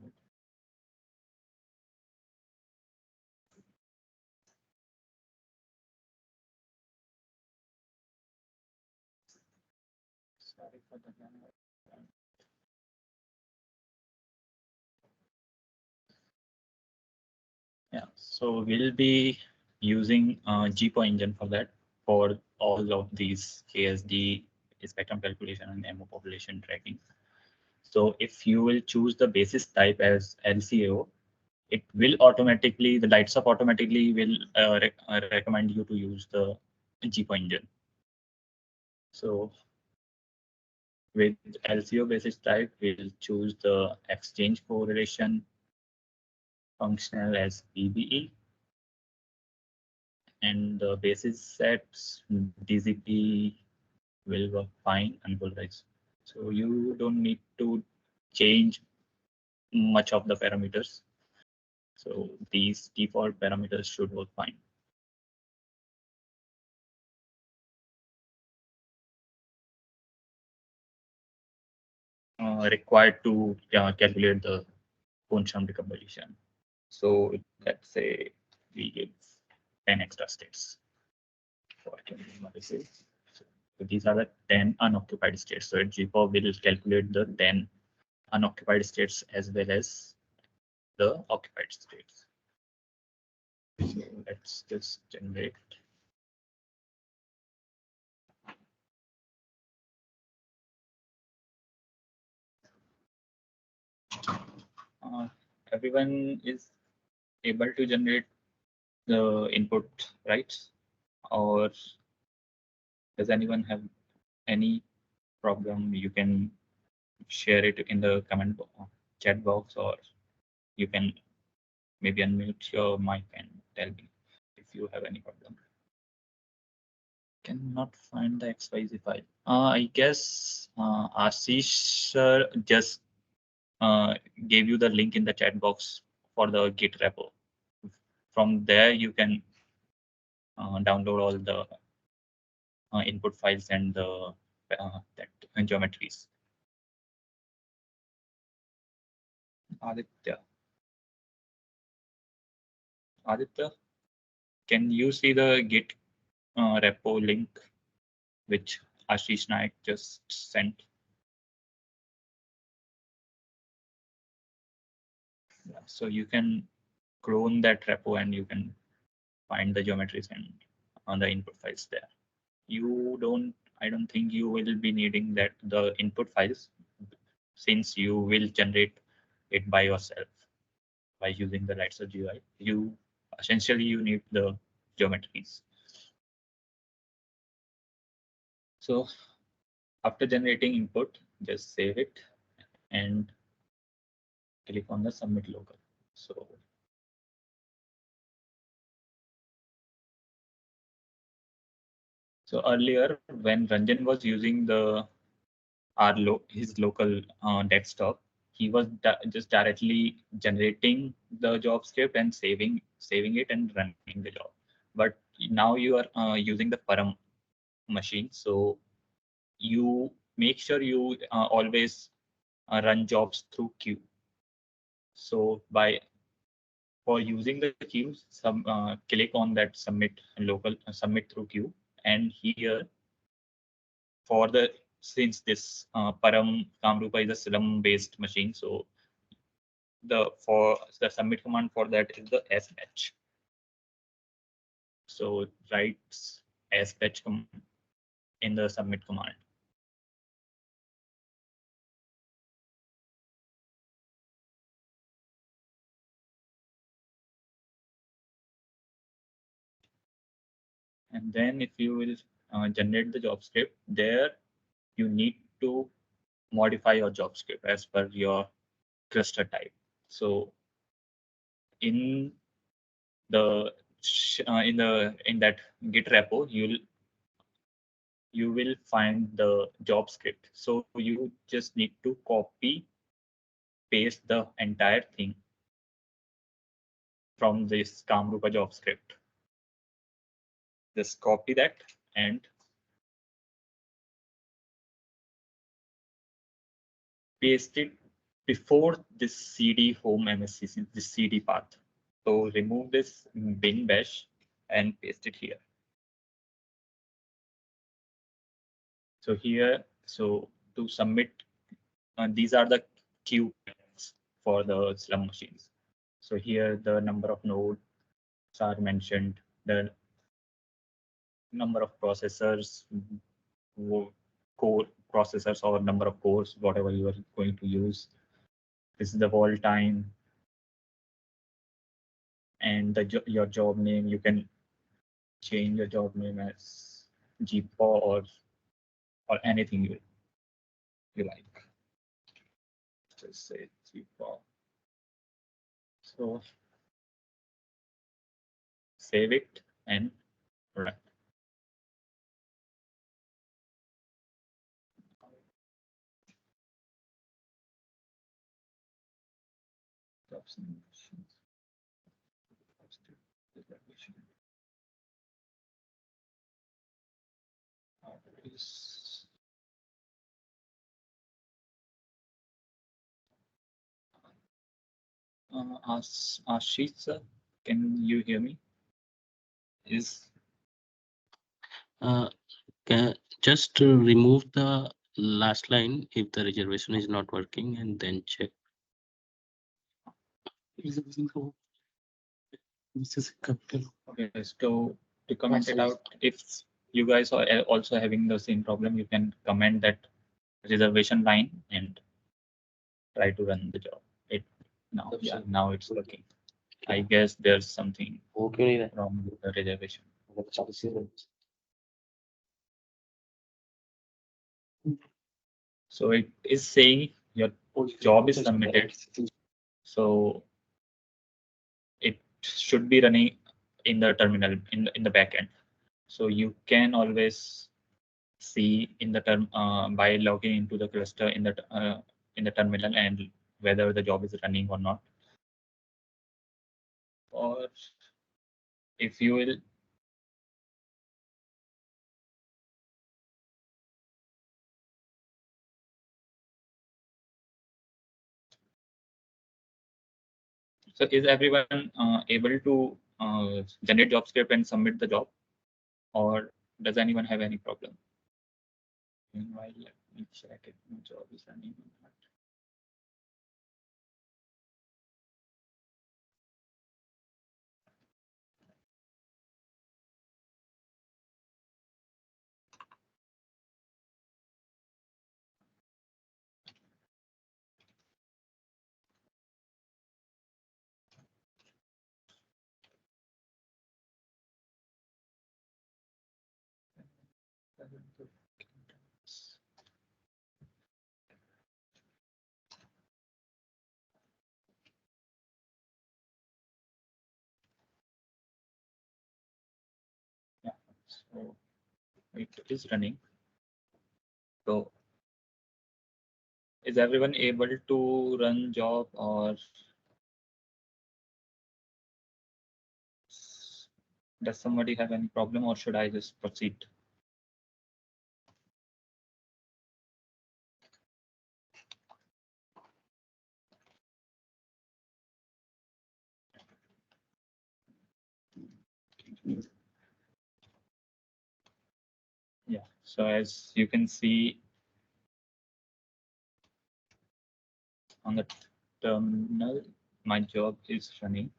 sorry for the yeah, so we'll be using GPO engine for that, for all of these KSD spectrum calculation and MO population tracking. So if you will choose the basis type as LCAO, it will automatically, the LITESOPH automatically will recommend you to use the GPO engine. So with LCO basis type, we'll choose the exchange correlation functional as PBE, and the basis sets DZP will work fine unpolarized. So you don't need to change much of the parameters. So these default parameters should work fine. Required to calculate the Poncham decomposition. So let's say we give 10 extra states for analysis. So these are the 10 unoccupied states. So GPO will calculate the 10 unoccupied states as well as the occupied states. So let's just generate. Everyone is able to generate the input, right? Or does anyone have any problem, you can share it in the chat box, or you can maybe unmute your mic and tell me if you have any problem. Cannot find the XYZ file. I guess Ashish just gave you the link in the chat box for the Git repo. From there, you can download all the input files and the that geometries. Aditya. Aditya, can you see the Git repo link which Ashish Naik just sent? Yeah, so you can clone that repo and you can find the geometries and on the input files there. I don't think you will be needing that the input files, since you will generate it by yourself by using the LITESOPH GUI. You essentially you need the geometries. So after generating input, just save it and click on the submit local. So earlier when Ranjan was using the his local desktop, he was just directly generating the job script and saving it and running the job. But now you are using the Param machine, so you make sure you always run jobs through queue. So for using the queues, click on that submit local submit through queue, and here for the since this Param Kamrupa is a Slum based machine, so for the submit command for that is the sh. So writes sh in the submit command. And then if you will generate the job script, there you need to modify your job script as per your cluster type. So in the in that Git repo, you will find the job script. So you just need to copy paste the entire thing from this Kamrupa job script. Just copy that and paste it before this cd home mscc, this cd path. So remove this bin bash and paste it here. So here, so to submit, these are the queue for the Slum machines. So here the number of nodes are mentioned, the number of processors, core processors or number of cores, whatever you are going to use. This is the wall time and your job name. You can change your job name as GPO or anything you like. Just say GPO. So save it and run. Ashish, sir, can you hear me? Just to remove the last line if the reservation is not working and then check. Okay, so to comment it out, if you guys are also having the same problem, you can comment that reservation line and try to run the job. Now it's working. I guess there's something wrong with the reservation. So it is saying your job is submitted. So it should be running in the terminal in the backend. So you can always see in the term by logging into the cluster in the terminal and whether the job is running or not. Or if you will so is everyone able to generate job script and submit the job, or does anyone have any problem? Meanwhile, let me check if my job is running or not. Yeah, so it is running. So is everyone able to run job, or does somebody have any problem, or should I just proceed? Yeah, so as you can see on the terminal, my job is running.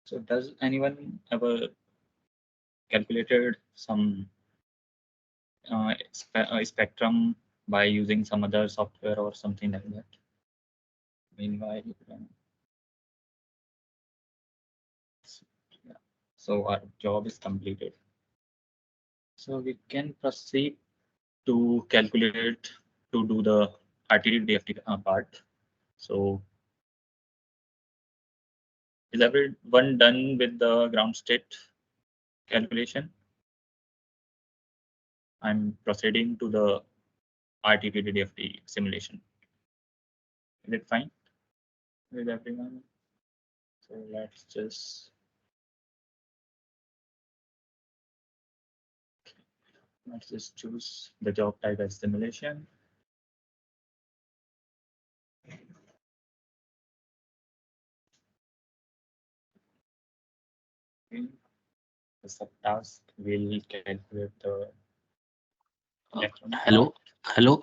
So does anyone ever calculated some spectrum by using some other software or something like that? Meanwhile, yeah. So our job is completed. So we can proceed to calculate to do the RTD DFT part. So is everyone done with the ground state calculation? I'm proceeding to the RTD DFT simulation. Is it fine with everyone? So let's just choose the job type as simulation. Okay. The subtask will calculate the electronic Hello, part. hello.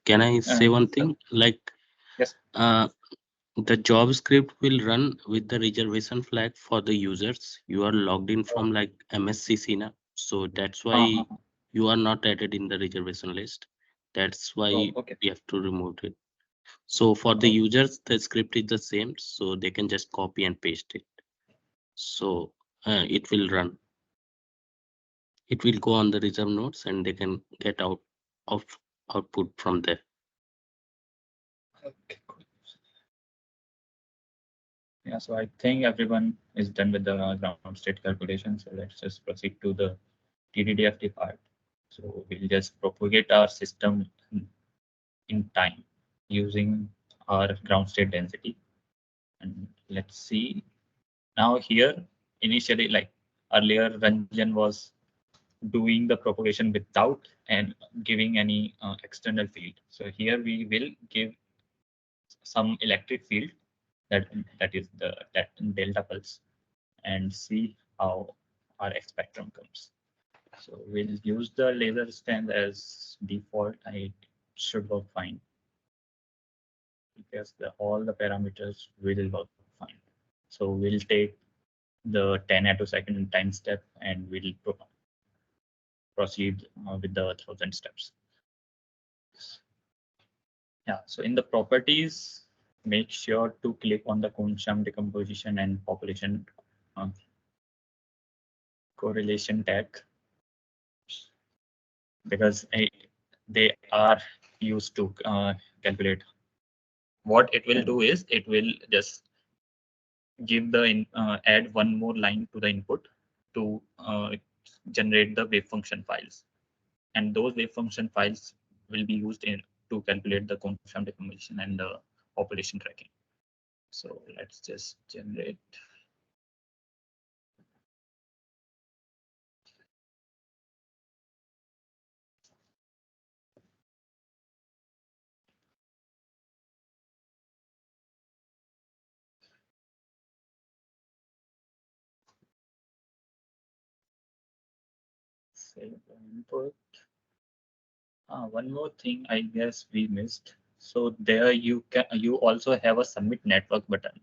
Can I say one thing? Like, Yes. the job script will run with the reservation flag for the users. You are logged in from like MSCC now, so that's why you are not added in the reservation list. That's why Okay. we have to remove it. So for the Oh. users, the script is the same, so they can just copy and paste it. So it will run. It will go on the reserve nodes, and they can get out of output from there. Okay, cool. Yeah, so I think everyone is done with the ground state calculation. So let's just proceed to the TDDFT part. So we'll just propagate our system in time using our ground state density. And let's see now here, initially, like earlier, Ranjan was doing the propagation without and giving any external field. So here we will give some electric field that is that delta pulse and see how our X spectrum comes. So we'll use the laser stand as default. It should work fine because all the parameters will work fine. So we'll take the 10 attosecond time step and we'll proceed with the 1000 steps. Yeah, so in the properties, make sure to click on the Kohn-Sham decomposition and population correlation tag because they are used to calculate. What it will do is it will just give the add one more line to the input to generate the wave function files, and those wave function files will be used to calculate the Kohn-Sham decomposition and the population tracking. So let's just generate. Save the input. One more thing I guess we missed. So there you also have a submit network button.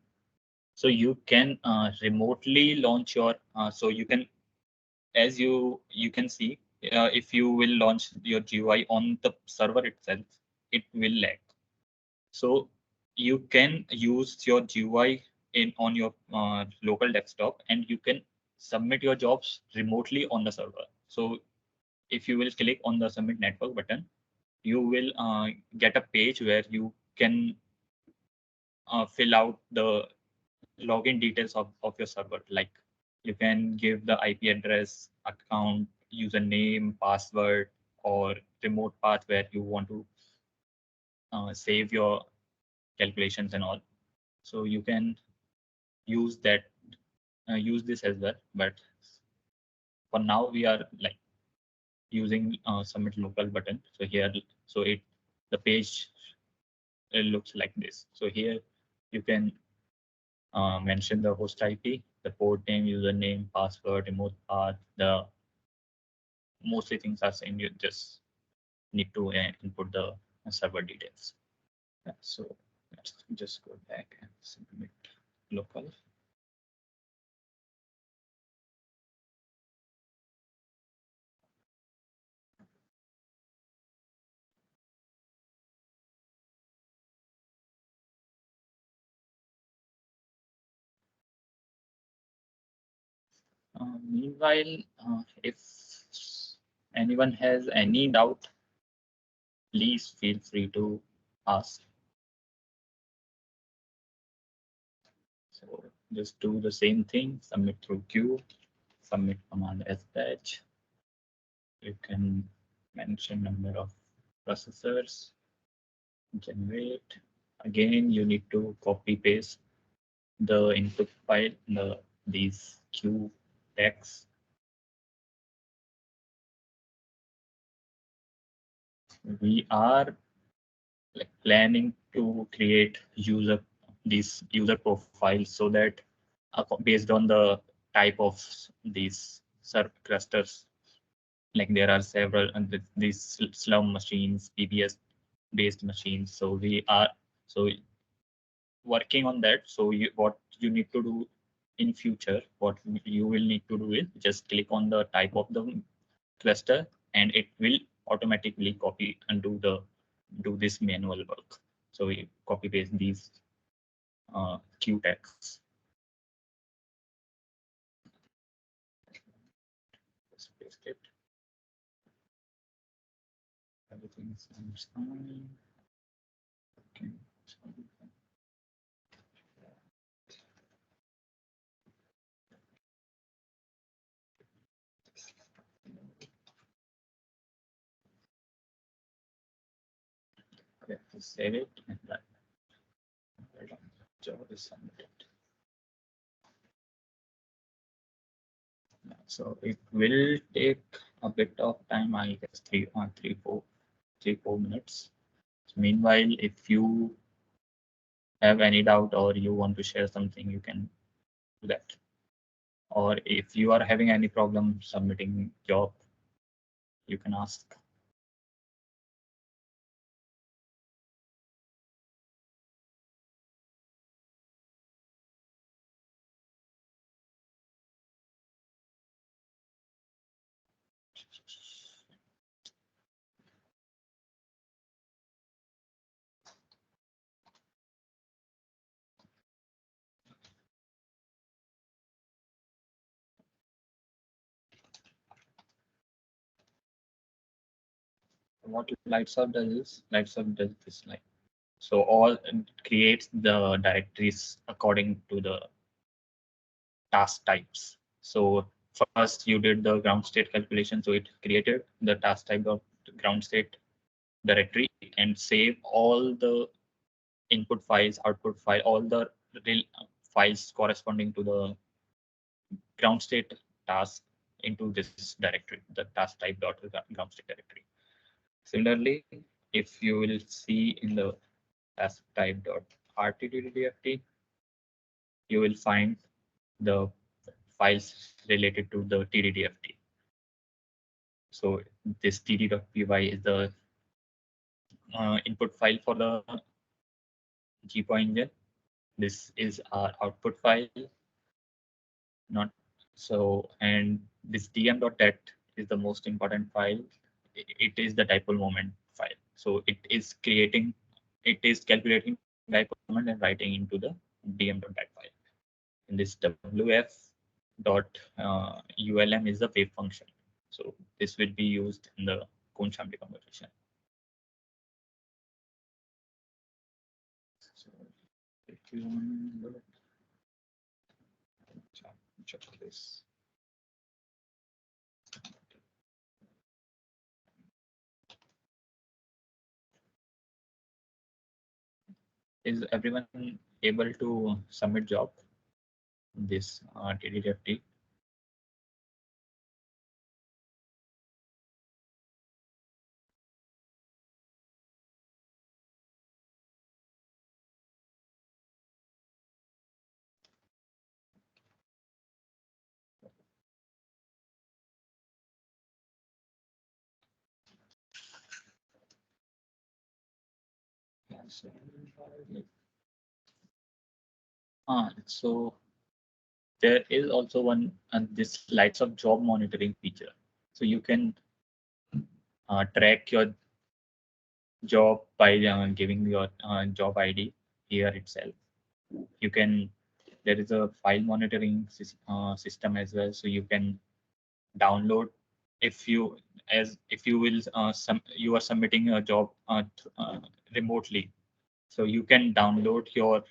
So you can remotely launch your so you can, as you can see, if you will launch your GUI on the server itself, it will lag. So you can use your GUI on your local desktop and you can submit your jobs remotely on the server. So if you will click on the submit network button, you will get a page where you can fill out the login details of your server. Like you can give the IP address, account, username, password, or remote path where you want to save your calculations and all. So you can use that, use this as well. But for now, we are like using submit local button. So here, so the page looks like this. So here you can mention the host IP, the port name, username, password, remote path. The mostly things are same. You just need to input the server details. Yeah, so let's just go back and submit local. Meanwhile, if anyone has any doubt, please feel free to ask. So just do the same thing, submit through queue, submit command as batch. You can mention number of processors, generate. Again, you need to copy paste the input file, these queue tags. We are like planning to create these user profiles so that based on the type of these clusters, like there are several and these slum machines, PBS based machines. So we are so working on that. So what you need to do in future, what you will need to do is just click on the type of the cluster and it will automatically copy and do this manual work. So we copy paste these Q tags. Just paste it. Everything seems fine. Okay. Okay, save it and run. Job is submitted. So it will take a bit of time, I guess 3-4 minutes. Meanwhile, if you have any doubt or you want to share something, you can do that. Or if you are having any problem submitting job, you can ask. What LITESOPH does is LITESOPH does this like so all it creates the directories according to the task types. So first you did the ground state calculation, so it created the task type of ground state directory and save all the input files, output file, all the real files corresponding to the ground state task into this directory, the task type dot ground state directory. Similarly, if you will see in the task type dot rtddft, you will find the files related to the tddft. So this td.py is the input file for the GPO engine. This is our output file. Not so, and this dm.dat is the most important file. It is the dipole moment file. So it is calculating dipole moment and writing into the dm.dat file. And this wf dot ulm is the wave function. So this will be used in the Cohn-Shamli conversion. So if you want check this. Is everyone able to submit job in this TDDFT? So there is also one this LITESOPH job monitoring feature. So you can track your job by giving your job ID here itself. You can there is a file monitoring system as well, so you can download if you if you will you are submitting a job remotely, so you can download your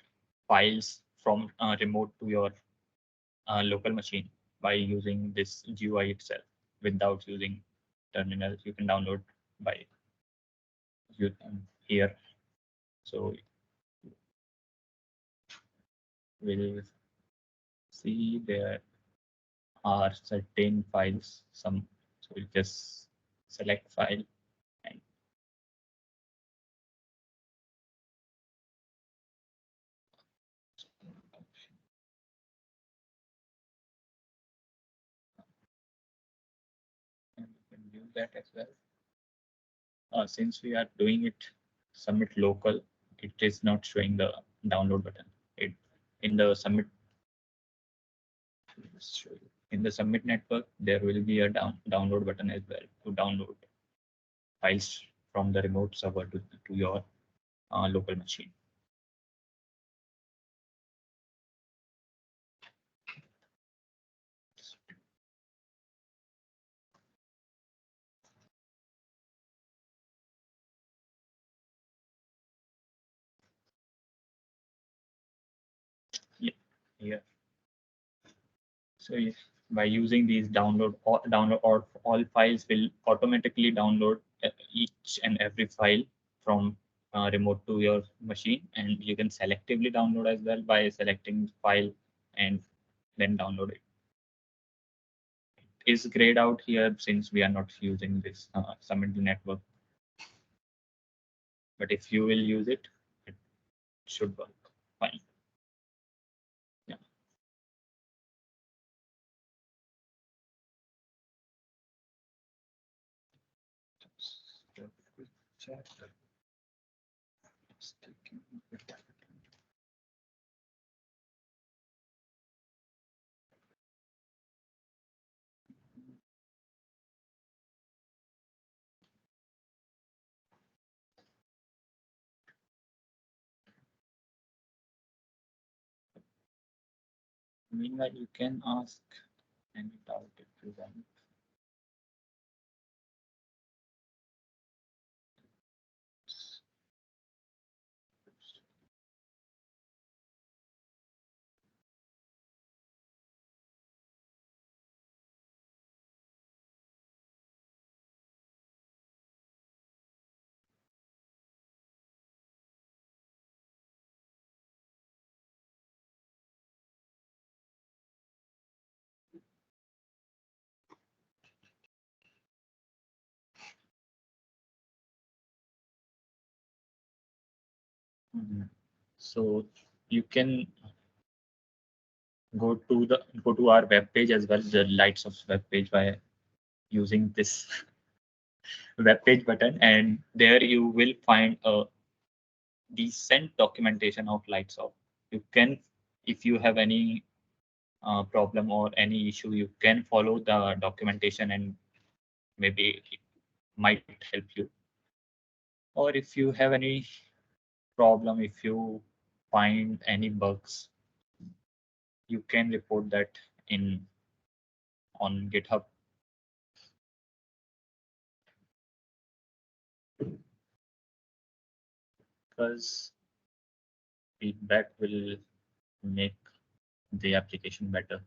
files from remote to your local machine by using this GUI itself without using terminal. You can download by here. So we'll see there are certain files. So we just select file and we can view that as well. Since we are doing it submit local, it is not showing the download button. It in the submit in the submit network, there will be a download button as well to download files from the remote server to your local machine. Yeah, yeah. So yes, by using these download or all files will automatically download each and every file from remote to your machine, and you can selectively download as well by selecting file and then download it. is grayed out here since we are not using this submittal network. But if you will use it, it should work fine. Yeah. Just a quick check. It's taking a bit of time. Meanwhile, you can ask any doubt if you want. So you can go to our web page as well, the LITESOPH web page, by using this web page button, and there you will find a decent documentation of LITESOPH. You can, if you have any problem or any issue, you can follow the documentation and maybe it might help you. Or if you have any problem, if you find any bugs, you can report that in on GitHub. Because feedback will make the application better.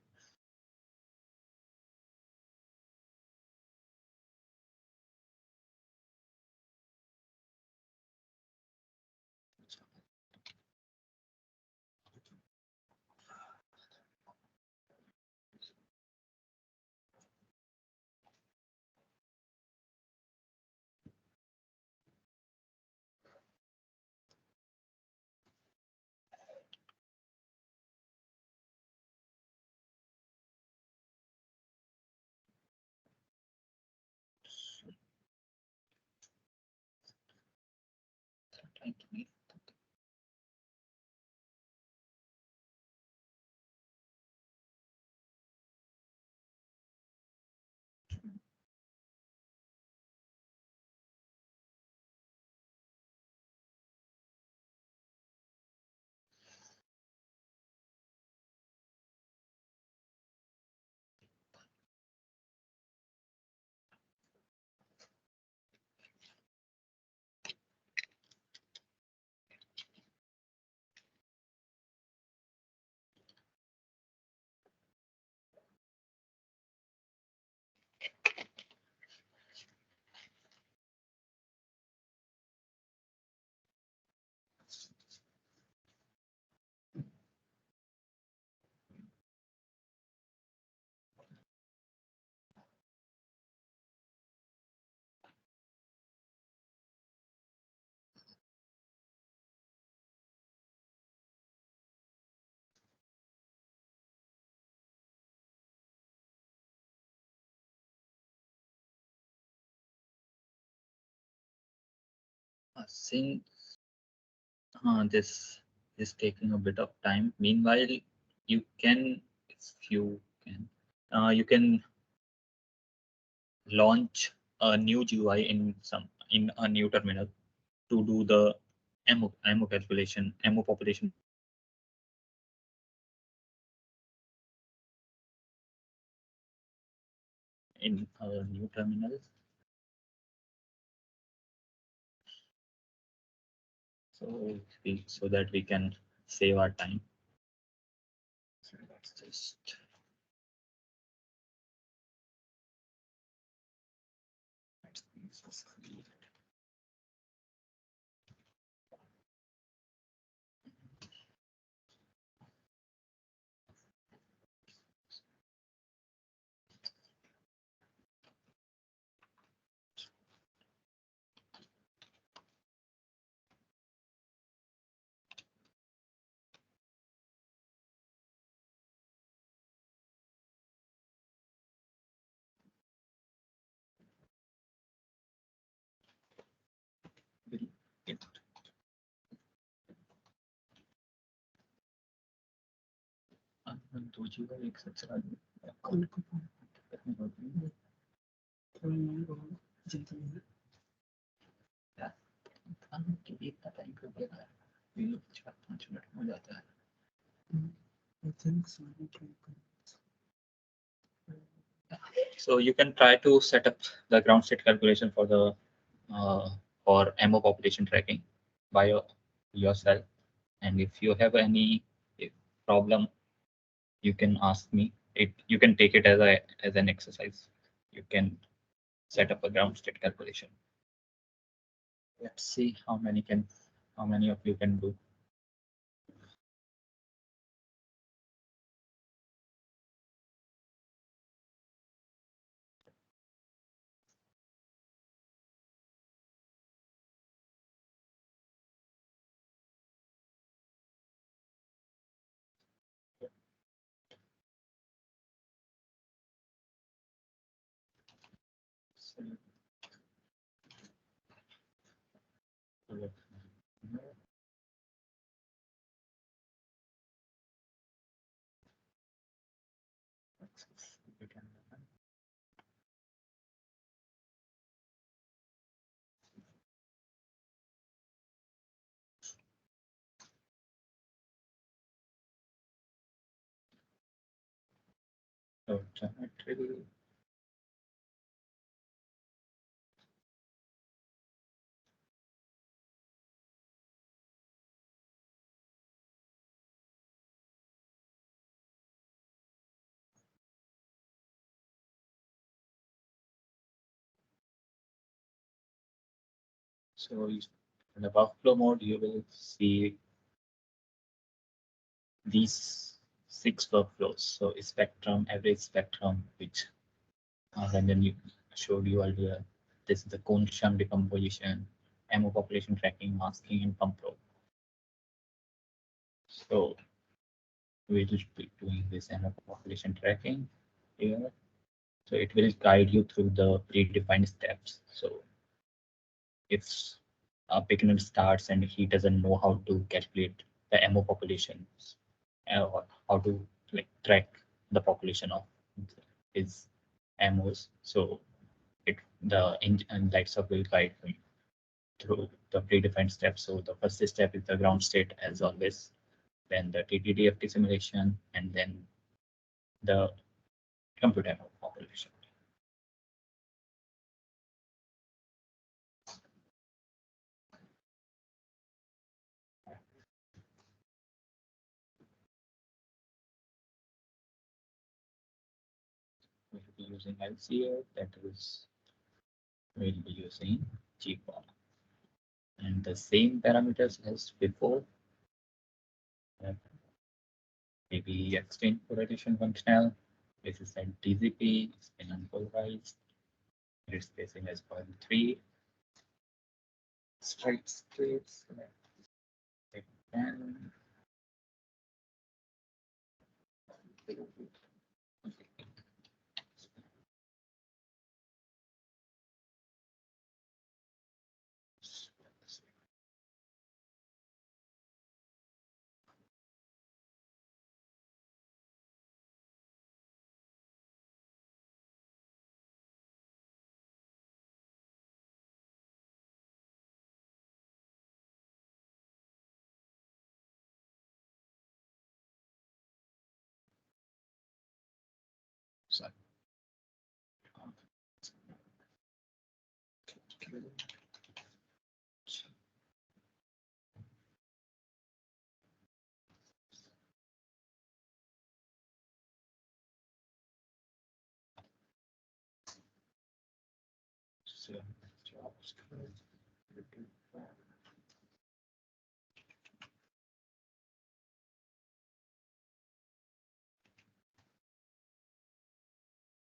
Since this is taking a bit of time, meanwhile, you can, if you can launch a new GUI in a new terminal to do the ammo calculation, ammo population in a new terminal. So that we can save our time. So let's just दो जीवन एक साथ चला दूं। इतना time क्यों ले रहा है? ये लोग 4-5 मिनट हो जाता है। So you can try to set up the ground state calculation for the for MO population tracking by yourself. And if you have any problem, you can ask me. You can take it as an exercise. You can set up a ground state calculation. Let's see how many of you can do. So geometry. So in the workflow mode, you will see these 6 workflows. So spectrum, average spectrum, which Ranjan you showed you earlier. This is the cone shun decomposition, MO population tracking, masking, and pump probe. So we will be doing this MO population tracking here. So it will guide you through the predefined steps. So if a beginner starts and he doesn't know how to calculate the MO populations or how to like track the population of his MOs, so the LITESOPH will guide him through the predefined steps. So the first step is the ground state as always, then the TDDFT simulation, and then the computer MO population. We'll be using LCA, that is, we'll be using GPOM. And the same parameters as before. Maybe extend correlation functional. This is at DZP, spin unpolarized. Grid spacing as 0.3. Straight states. And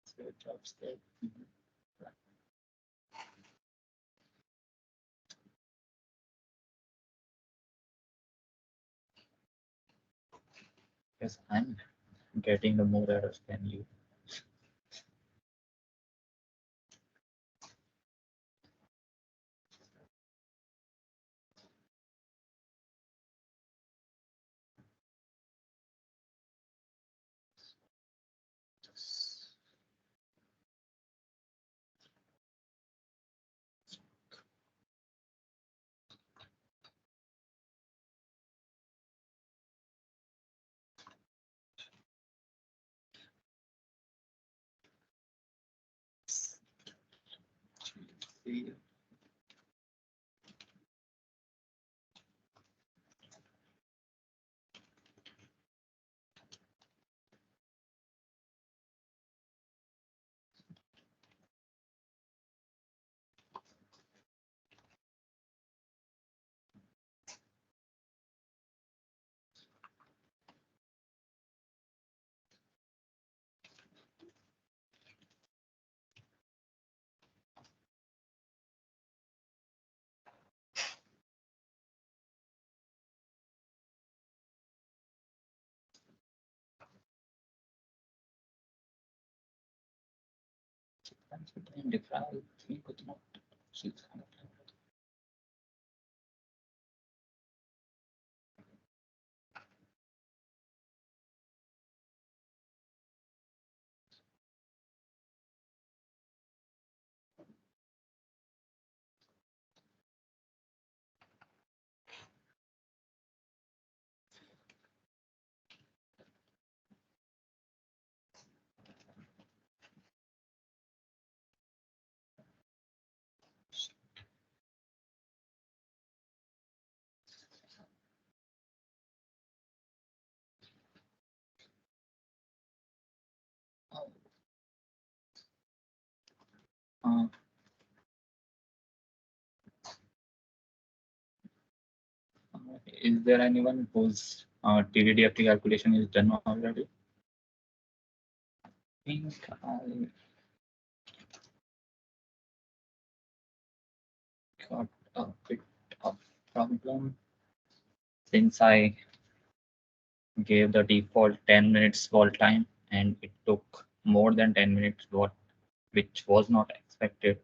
so job state. Yes, I'm getting the more errors than you. see. Uh, is there anyone whose TDDFT calculation is done already? I think I got a bit of problem since I gave the default 10 minutes wall time and it took more than 10 minutes, which was not expected.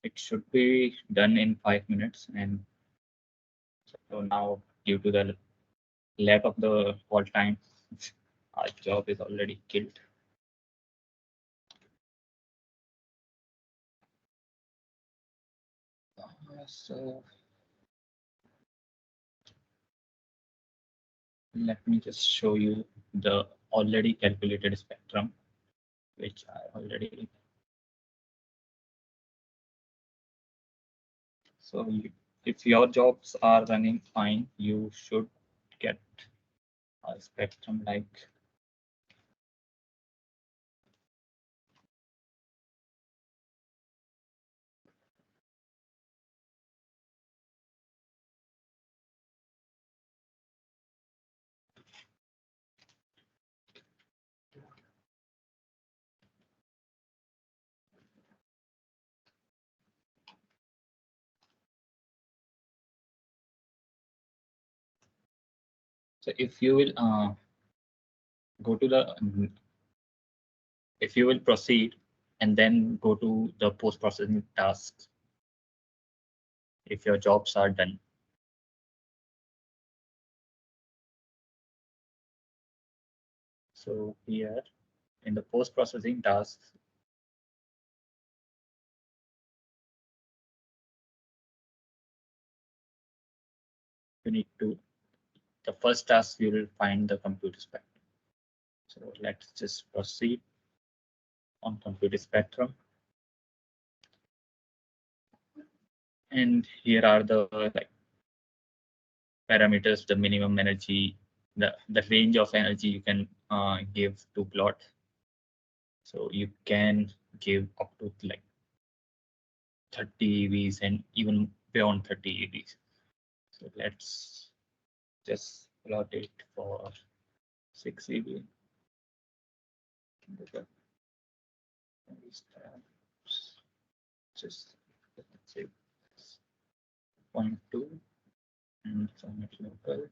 It should be done in 5 minutes, and so now due to the lack of the wall time, our job is already killed. So let me just show you the already calculated spectrum, which I already. So if your jobs are running fine, you should get a spectrum like so if you will go to the if you will proceed and then go to the post-processing tasks if your jobs are done. So here in the post-processing tasks, you need to, the first task you will find the computer spectrum. So let's just proceed on computer spectrum. And here are the like parameters, the minimum energy, the range of energy you can give to plot. So you can give up to like 30 EVs and even beyond 30 EVs. So let's just plot it for 6 EV. Just let's say 0.2 and submit local.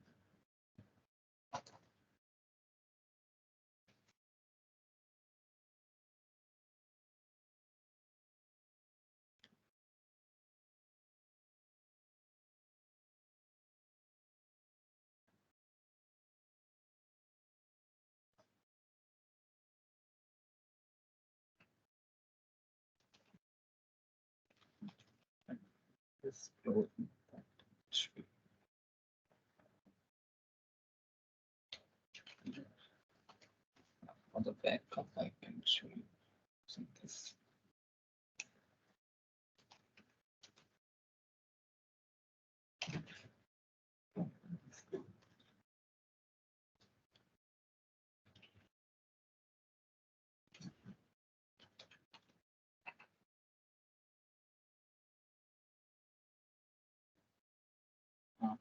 Just close that. Should be. On the backup, I can show you some this.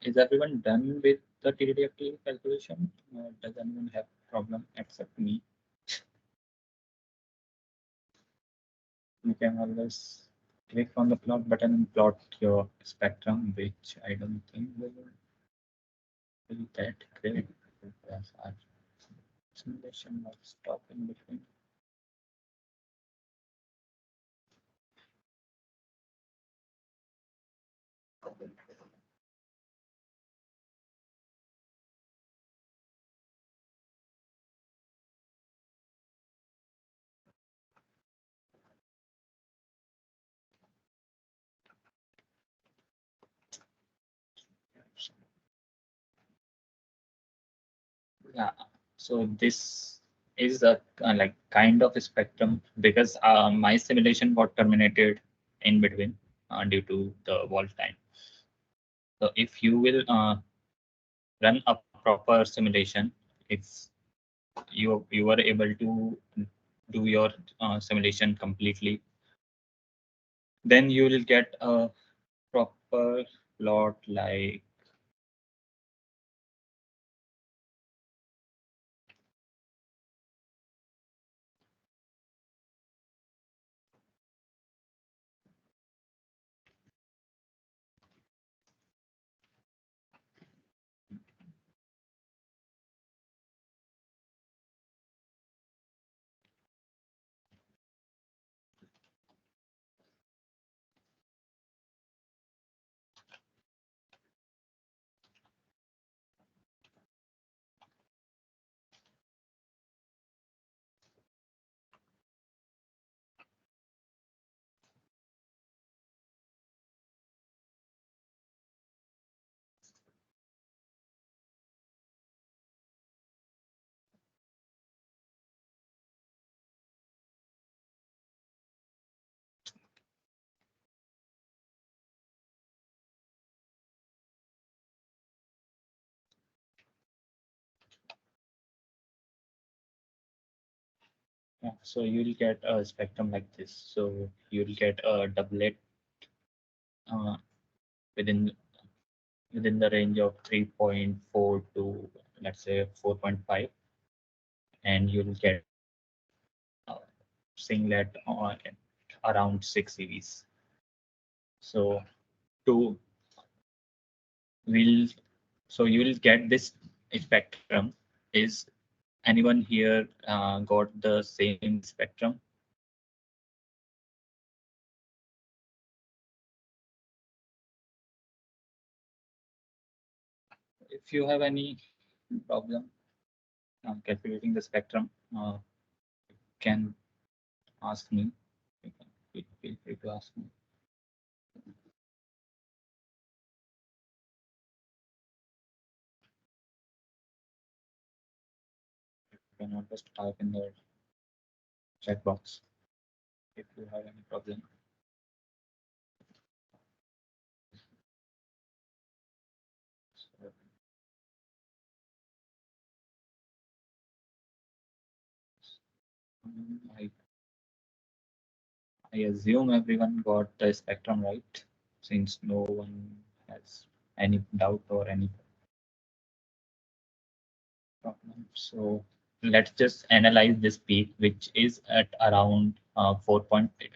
Is everyone done with the TDDFT calculation? Does anyone have problem except me? You can always click on the plot button and plot your spectrum, which I don't think will be that great because our simulation might stop in between. Yeah, so this is a like kind of a spectrum because my simulation got terminated in between due to the wall time. So if you will run a proper simulation, if you are able to do your simulation completely, then you will get a proper plot like yeah, so you'll get a spectrum like this. So you'll get a doublet uh, within within the range of 3.4 to let's say 4.5, and you'll get uh, singlet on around 6 EVs. So to will so you will get this spectrum. Is anyone here got the same spectrum? If you have any problem calculating the spectrum, can ask me. You can feel free to ask me. You can always type in the chat box if you have any problem. So, I assume everyone got the spectrum right, since no one has any doubt or any problem. So let's just analyze this peak, which is at around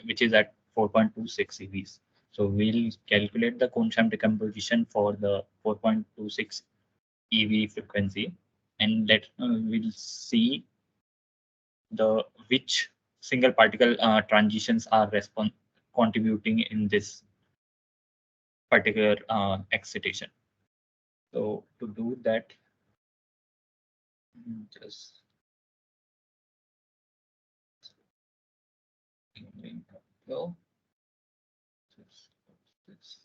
which is at 4.26 EVs. So we'll calculate the Kohn-Sham decomposition for the 4.26 EV frequency, and we'll see the which single particle transitions are contributing in this particular excitation. So to do that, just go. This.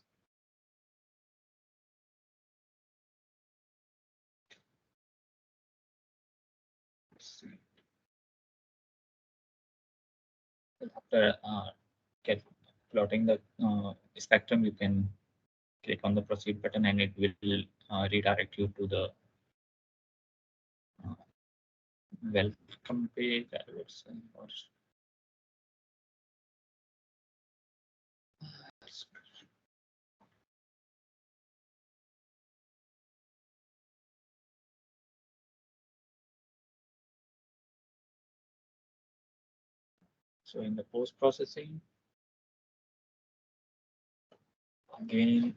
After plotting the spectrum, you can click on the proceed button and it will redirect you to the uh, welcome page, I would say, or So in the post processing, again,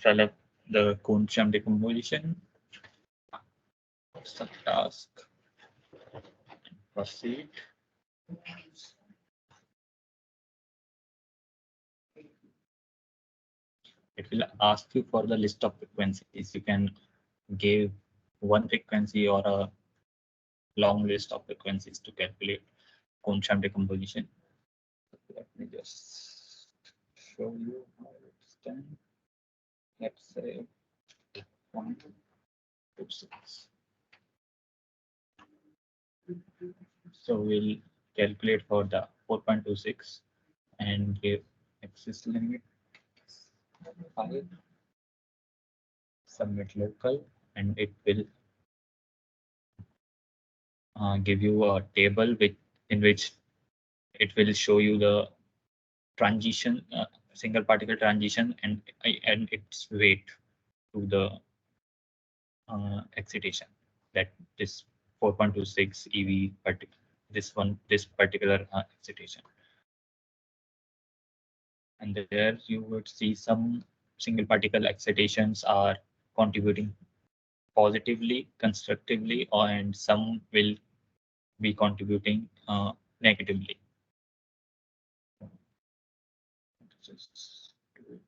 select the Kuncham decomposition, subtask, proceed. It will ask you for the list of frequencies. You can give one frequency or a long list of frequencies to calculate Kuncham decomposition. Let me just show you how it's done. Let's say 126. So we'll calculate for the 4.26 and give axis limit 5, submit local, and it will give you a table in which it will show you the transition, single particle transition, and its weight to the excitation, that this 4.26 EV this particular excitation. And there you would see some single particle excitations are contributing positively, constructively, and some will be contributing negatively. Just do it.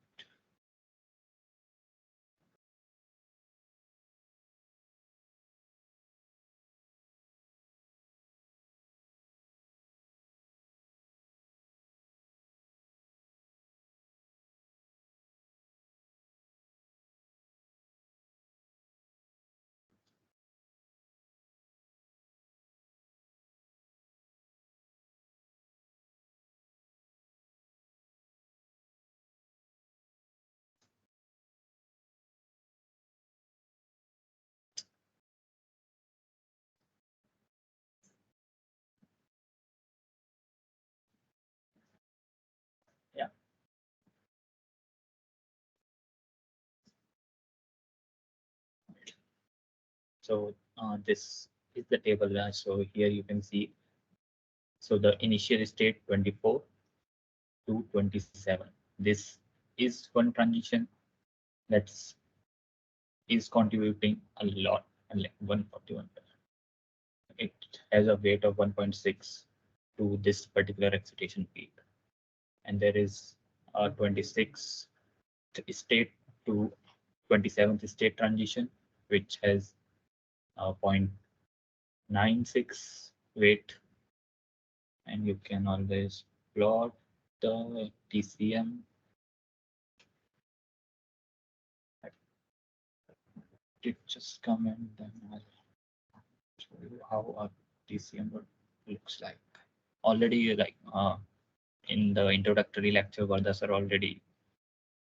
Yeah. So this is the table. So here you can see. So the initial state 24 to 27. This is one transition that's is contributing a lot, like 141. It has a weight of 1.6 to this particular excitation peak. And there is a 26th state to 27th state transition, which has a 0.96 weight. And you can always plot the TCM. It just come and then I'll show you how a TCM looks like. Already, like in the introductory lecture, Varda sir already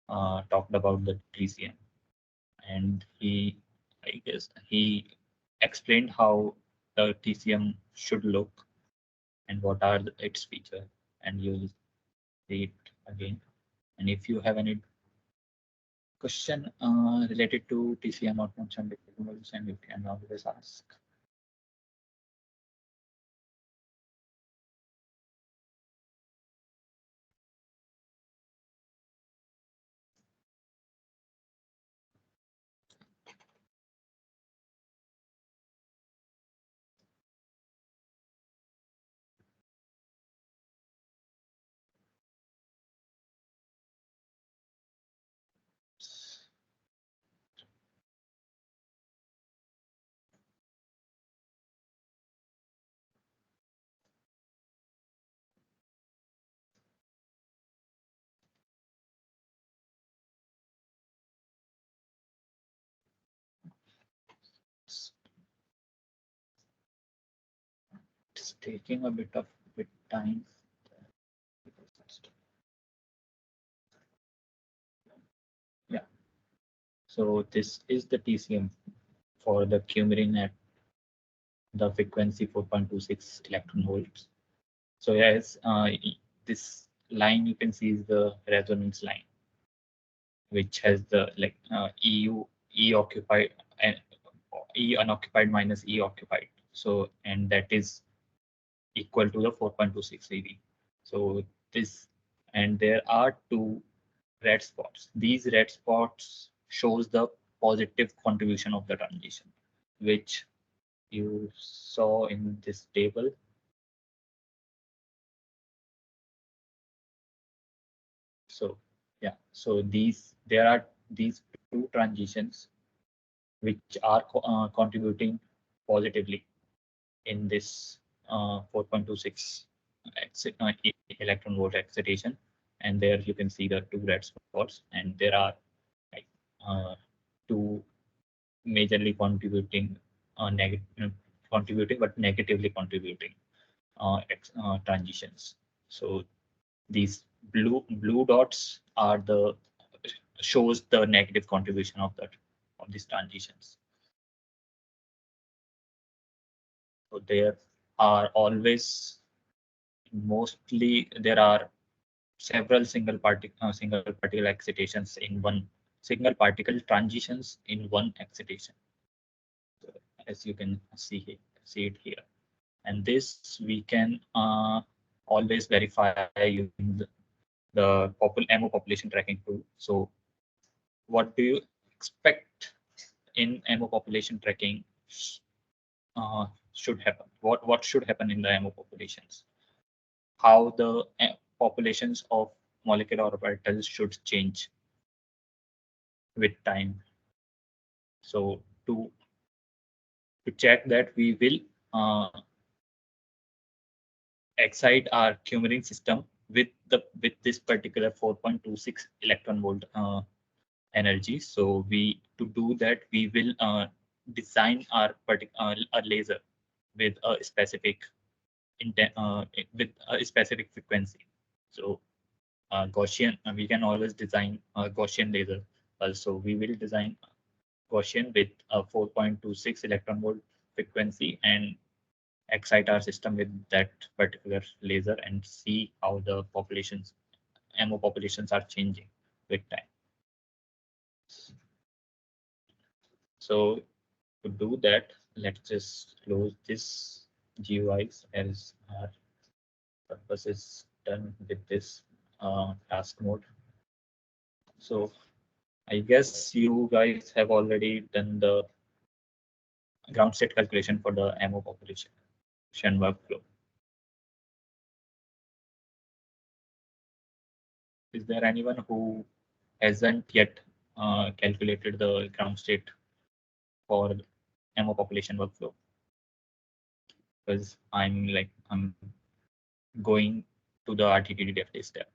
talked about the TCM, and I guess he explained how the TCM should look and what are its features, and you'll see it again. And if you have any question related to TCM or function decomposition, you can always ask. It's taking a bit time. Yeah. So this is the TCM for the coumarin at the frequency 4.26 electron volts. So yes, this line you can see is the resonance line, which has the like E occupied E unoccupied minus E occupied. So, and that is equal to the 4.26 eV. So this, and there are two red spots. These red spots shows the positive contribution of the transition, which you saw in this table. So yeah, so there are these two transitions which are contributing positively in this 4.26 electron volt excitation, and there you can see the two red spots, and there are like two majorly contributing but negatively contributing transitions. So these blue dots are the shows the negative contribution of these transitions. So there are always mostly there are several single particle excitations in one single particle transitions in one excitation. So as you can see it here, and this we can always verify using the MO population tracking tool. So what do you expect in MO population tracking should happen? What should happen in the MO populations? How the populations of molecular orbitals should change with time. So to check that, we will excite our Coumarin system with this particular 4.26 electron volt energy. So to do that, we will design our a laser with a specific with a specific frequency. So Gaussian, we can always design a Gaussian laser. Also, we will design Gaussian with a 4.26 electron volt frequency and excite our system with that particular laser and see how the MO populations are changing with time. So to do that, let's just close this GUIs as our purpose is done with this task mode. So I guess you guys have already done the ground state calculation for the MO population workflow. Is there anyone who hasn't yet calculated the ground state for MO population workflow? Because I'm going to the RTTD DevTest step,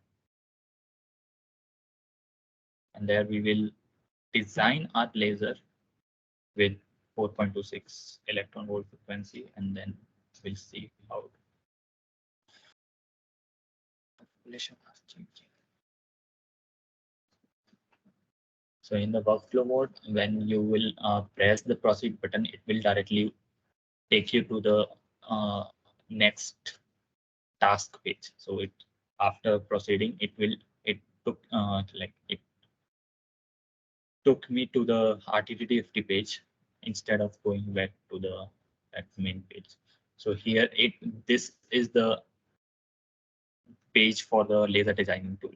and there we will design our laser with 4.26 electron volt frequency, and then we'll see how population is changing. So in the workflow mode, when you will press the proceed button, it will directly take you to the next task page. So after proceeding, it took me to the RTTD50 page instead of going back to that main page. So here this is the page for the laser designing tool.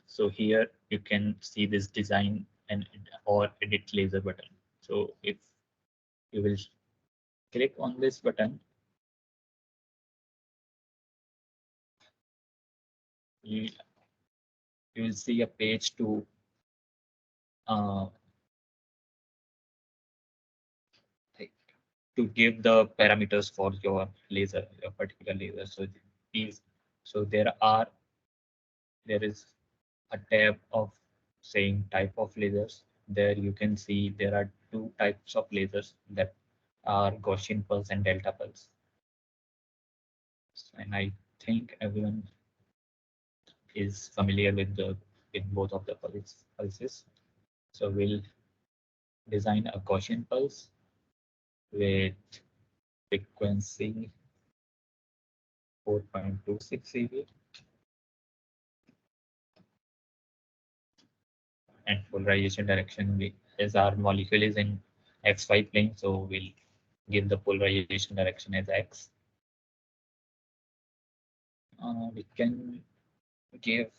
So here you can see this design and or edit laser button. So if you will click on this button, you will see a page uh, to give the parameters for your laser, your particular laser. So there is a tab of saying type of lasers. There you can see there are two types of lasers that are Gaussian pulse and delta pulse. And I think everyone is familiar with both of the pulses. So we'll design a Gaussian pulse with frequency 4.26 eV and polarization direction as our molecule is in XY plane, so we'll give the polarization direction as X. We can give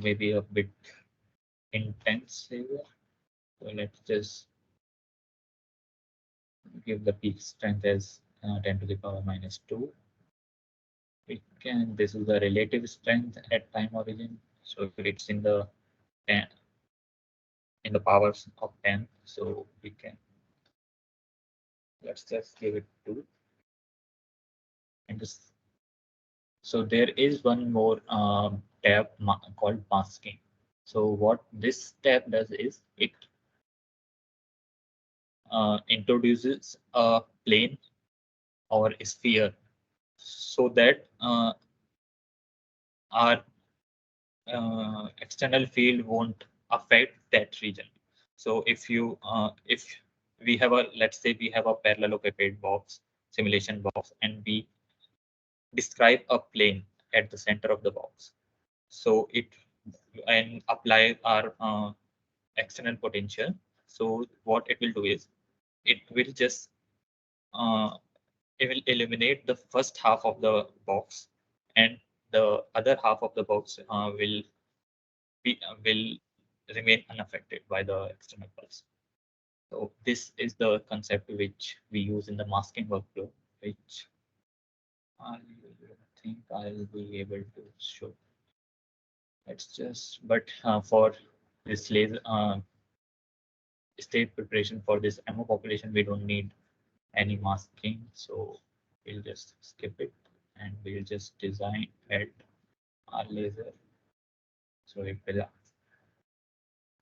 maybe a bit intense laser. So let's just give the peak strength as 10 to the power minus 2. This is the relative strength at time origin. So if it's in the 10, in the powers of 10, so we can, let's just give it 2. And this, so there is one more tab called masking. So what this tab does is it introduces a plane or a sphere so that our external field won't affect that region. So if we have a, let's say we have a parallelepiped box, simulation box, and we describe a plane at the center of the box. So it and apply our external potential. So what it will do is it will just uh, it will eliminate the first half of the box, and the other half of the box will remain unaffected by the external pulse. So this is the concept which we use in the masking workflow, which I think I'll be able to show. Let's just, but for this laser state preparation for this ammo population, we don't need any masking, so we'll just skip it and we'll just design at our laser. So it will,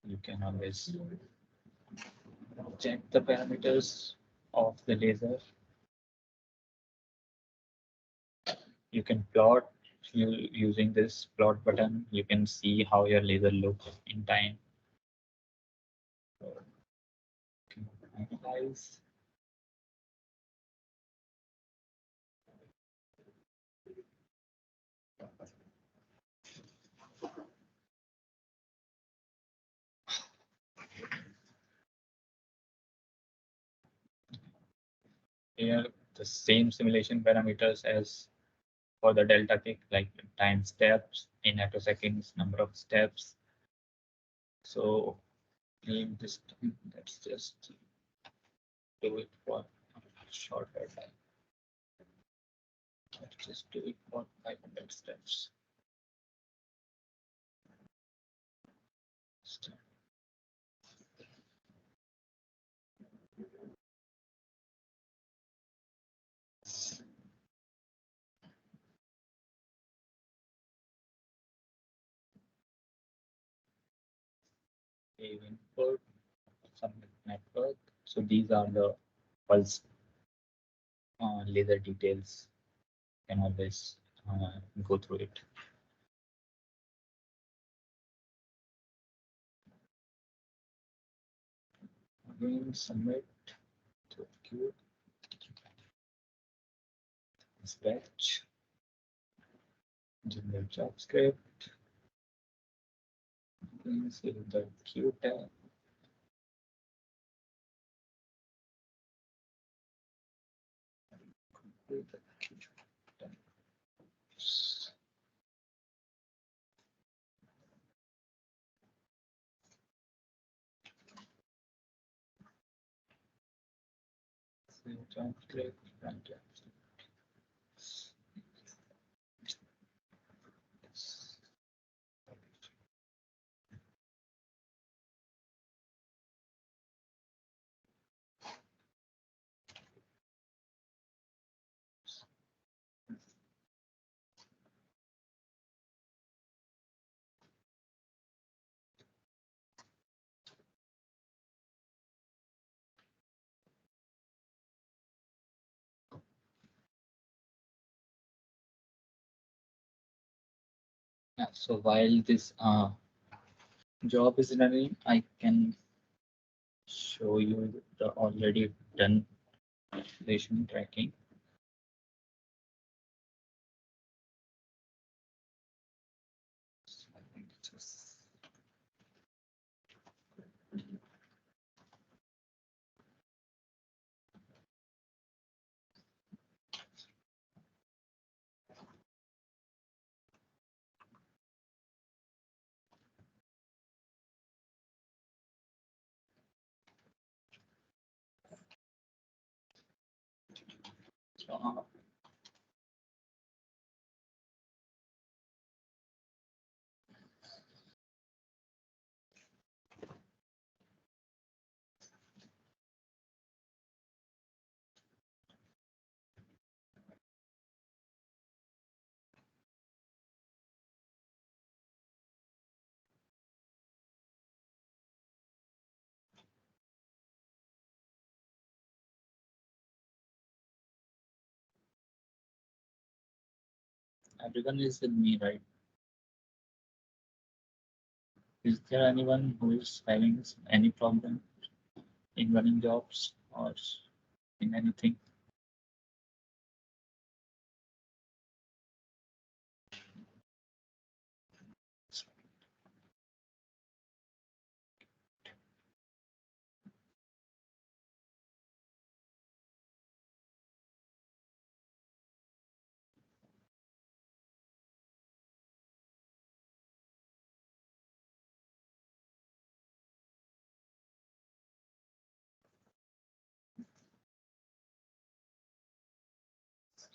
you can always check the parameters of the laser. You can plot using this plot button. You can see how your laser looks in time. So, analyze. Here, the same simulation parameters as for the delta kick, like time steps in attoseconds, number of steps. So leave this time. Let's just do it for a shorter time. Let's just do it for 500 steps. Save input, submit network. So these are the pulse laser details. You can always go through it. Again, submit to queue. Dispatch. Generate JavaScript. Save the queue tab. Complete the queue tab. Save JavaScript. Run JavaScript. Yeah, so while this job is running, I can show you the already done installation tracking. Everyone is with me, right? Is there anyone who is having any problem in running jobs or in anything?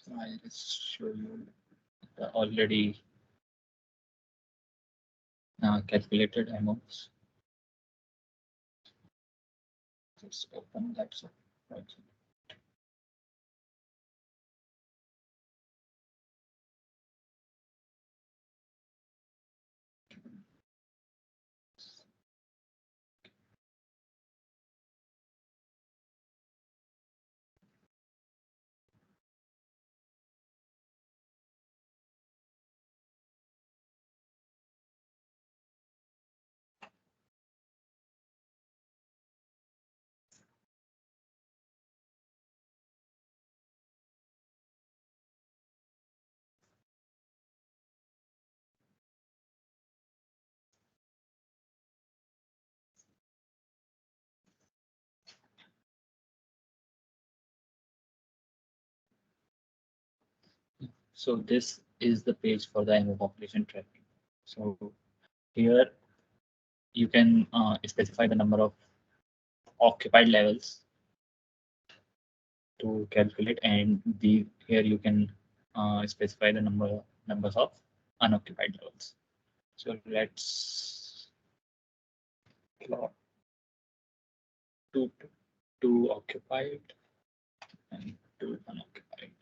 I'll just show you the already calculated amounts. Just open that. So, right. So this is the page for the ammo population tracking. So here you can specify the number of occupied levels to calculate, and here you can specify the numbers of unoccupied levels. So let's plot two occupied and two unoccupied.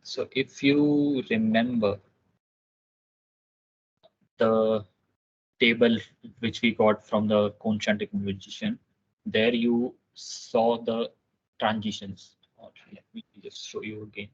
So if you remember the table which we got from the Conscientific musician, there you saw the transitions. Let me just show you again.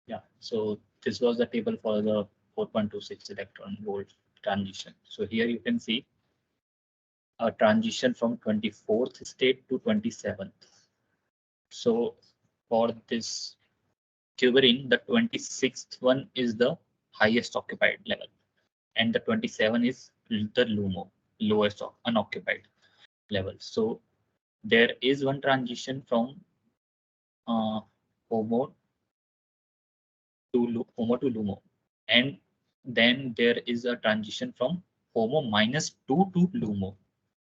Yeah, so this was the table for the 4.26 electron volt transition. So here you can see a transition from 24th state to 27th. So for this cuberine, the 26th one is the highest occupied level, and the 27 is the LUMO, lowest unoccupied level. So there is one transition from HOMO to LUMO, and then there is a transition from HOMO -2 to LUMO,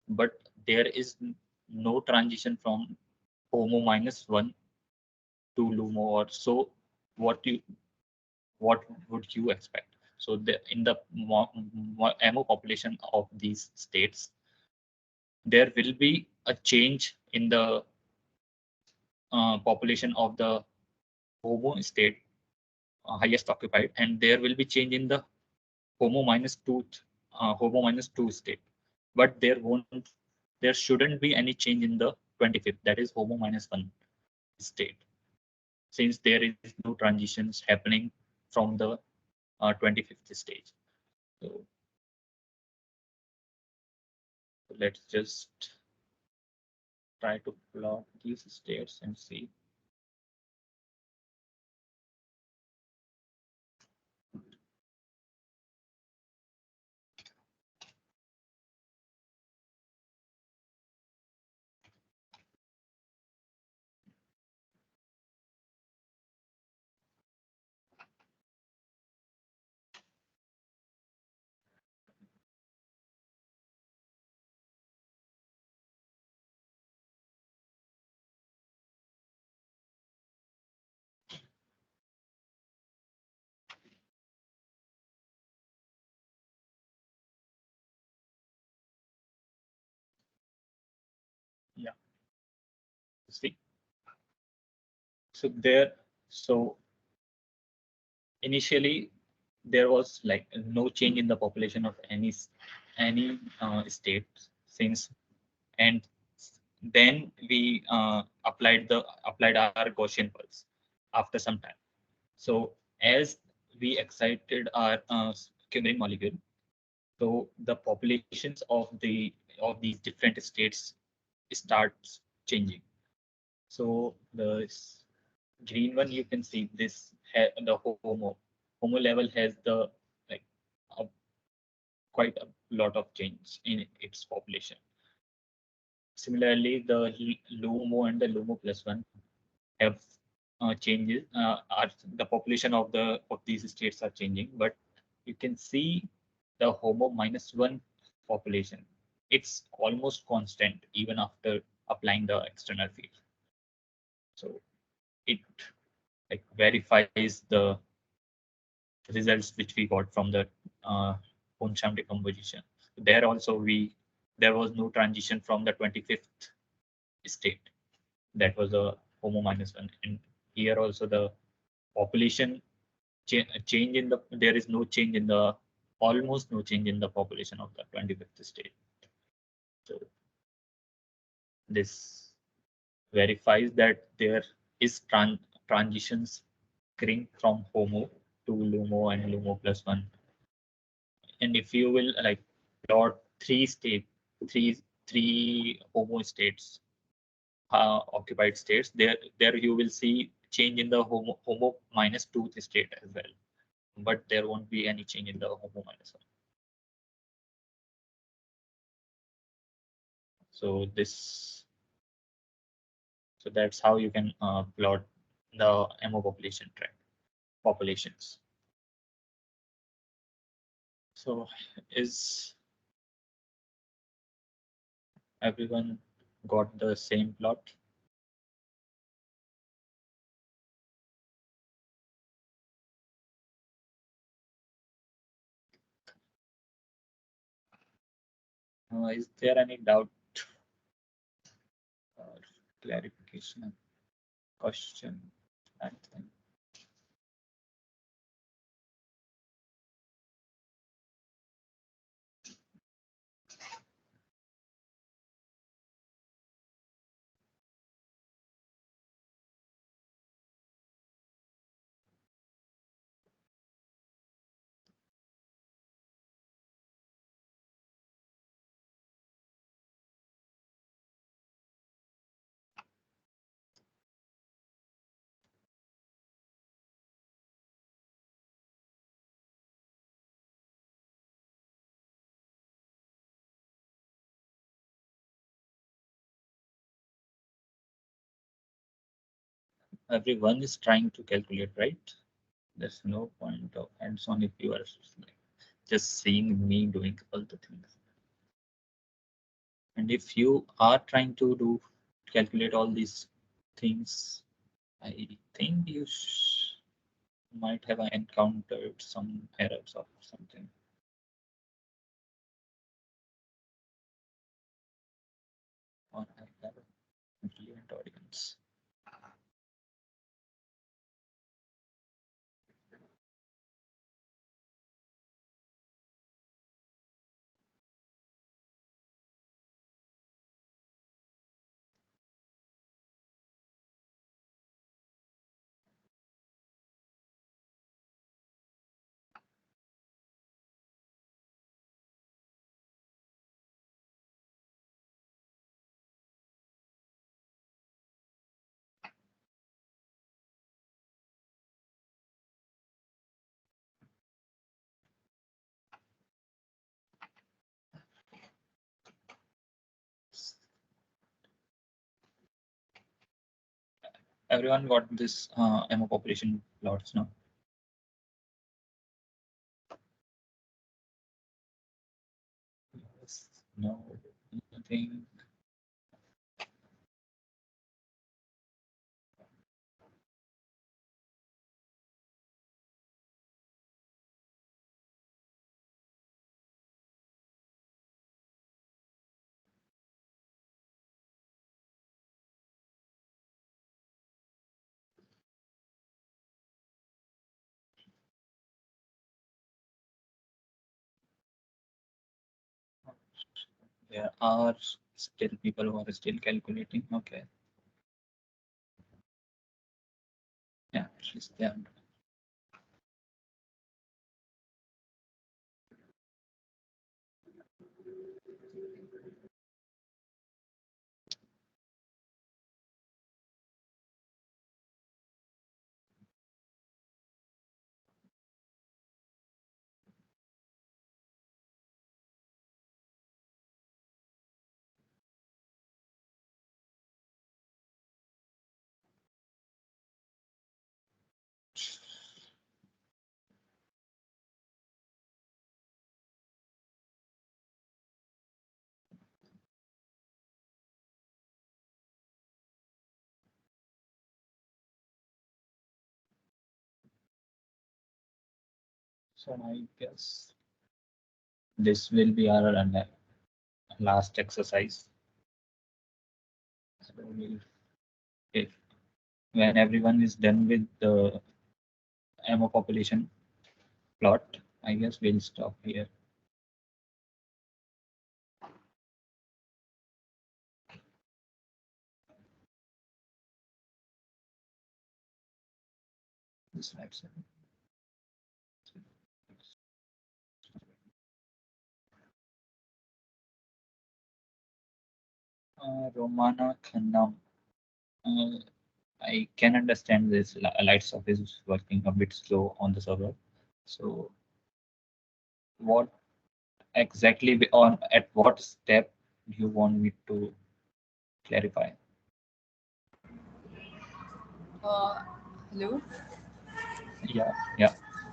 but there is no transition from HOMO -1 to LUMO. Or so what would you expect? So in the ammo population of these states, there will be a change in the population of the HOMO state, highest occupied, and there will be change in the HOMO -2 state, but there shouldn't be any change in the 25th, that is HOMO -1 state, since there is no transitions happening from the 25th stage. So let's just try to plot these states and see. Yeah, see. So there, so initially there was like no change in the population of any state since, and then we applied our Gaussian pulse after some time. So as we excited our cumin molecule, so the populations of these different states starts changing. So the green one, you can see this the homo level has the like a, quite a lot of change in its population. Similarly, the LUMO and the LUMO plus one have changes. Are the population of these states are changing, but you can see the homo minus one population. It's almost constant even after applying the external field. So it like verifies the results which we got from the Poncham decomposition. There also there was no transition from the 25th state. That was a homo minus one. And here also the population change in there is no change in the almost no change in the population of the 25th state. So this verifies that there is transitions occurring from homo to lumo and lumo plus one. And if you will like plot three three homo states, occupied states, there you will see change in the homo minus two state as well, but there won't be any change in the homo minus one. So that's how you can plot the MO population trend populations. So is everyone got the same plot? Is there any doubt or clarification question? I think. Everyone is trying to calculate, right? There's no point of hands-on if you are just seeing me doing all the things. And if you are trying to calculate all these things, I think you might have encountered some errors or something. Or I have a brilliant audience. everyone got this MO population plots now? Yes, no, nothing. There are still people who are still calculating. Okay. Yeah, at least they are. So I guess this will be our last exercise. So if when everyone is done with the MO population plot, I guess we'll stop here. This slide. Romana Khanam. I can understand this LITESOPH is working a bit slow on the server. So what exactly on at what step do you want me to clarify? Hello. Yeah.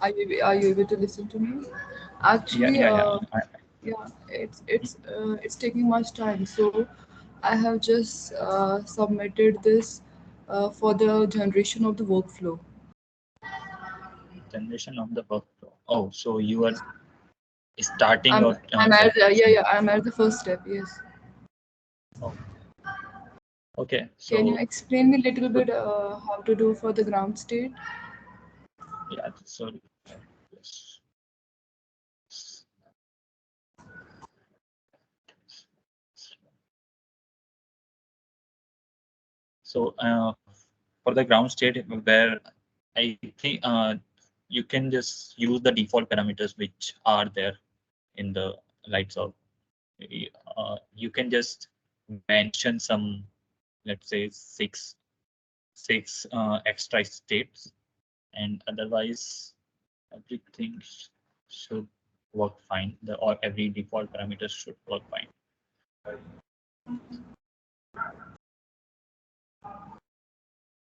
Are you able to listen to me? Actually, Yeah. yeah, it's taking much time. So I have just submitted this for the generation of the workflow. Generation of the workflow. Oh, so you are starting I'm your I'm at calculation. I'm at the first step. Yes. Oh, okay. Can you So explain me a little good. bit how to do for the ground state? Yeah. So yes. So for the ground state, where I think you can just use the default parameters which are there in the lights out. You can just mention some, let's say six extra states, and otherwise everything should work fine. The or every default parameter should work fine.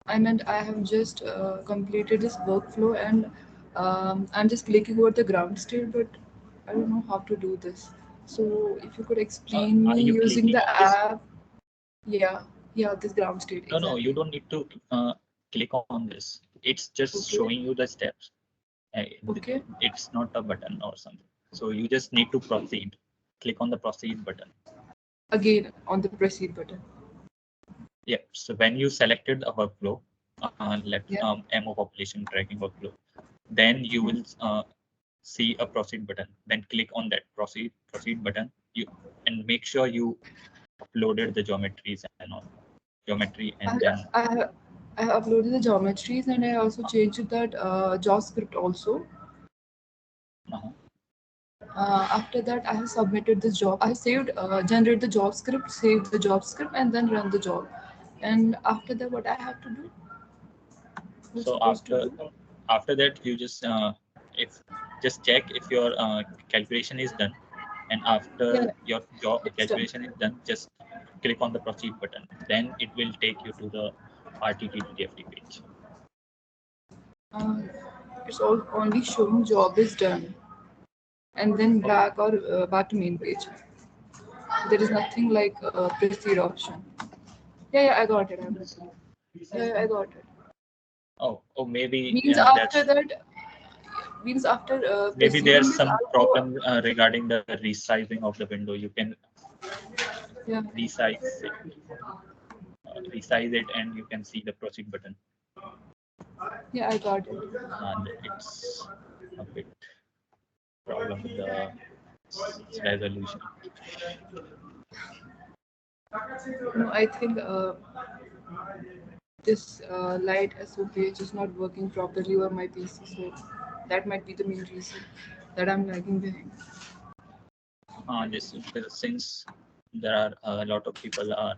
I meant I have just completed this workflow and I'm just clicking over the ground state, but I don't know how to do this. So if you could explain Are me you using clicking the on this? app, yeah, yeah, this ground state No, you exactly. don't need to click on this. It's just Okay, showing you the steps. Uh, okay. It's not a button or something. So you just need to proceed. Click on the proceed button. Again on the proceed button. Yeah. So when you selected a workflow, let Yeah. MO population tracking workflow, then you Mhm. will see a proceed button. Then click on that proceed button. You and make sure you uploaded the geometries and all geometry, I, and then I, have, I have uploaded the geometries and I also changed that JavaScript also. uh, After that, I have submitted this job. I have saved, generate the job script, save the job script, and then run the job. And after that, what I have to do? What's so supposed to do? after that you just if just check if your calculation is done, and Yeah, after your job it's done. calculation is done, just click on the proceed button. Then it will take you to the RTTTFT page. It's all only showing job is done, and then Okay. back or back to main page. There is nothing like proceed option. Yeah, I got it. I got it. Yeah, I got it. Oh, maybe Means after that, means after maybe proceeding there's this, some I'll go. problem regarding the resizing of the window. You can Yeah, resize it, and you can see the proceed button. yeah, I got it. And it's a bit problem with the resolution. No, I think this LITESOPH is not working properly on my PC, so that might be the main reason that I'm lagging behind. This since there are a lot of people are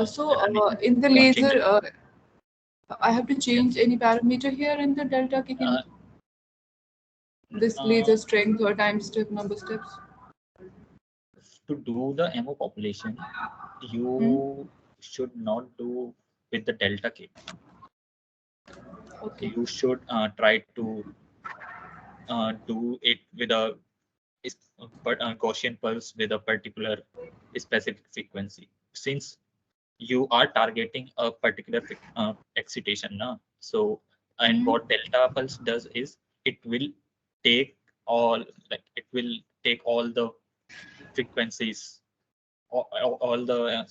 So running, in the watching laser, the I have to change any parameter here in the delta kicking this laser strength or time step number steps. to do the ammo population. You should not do with the delta K. Okay. You should try to do it with a Gaussian pulse with a particular specific frequency. Since you are targeting a particular excitation now, so and what delta pulse does is it will take all it will take all the frequencies, all the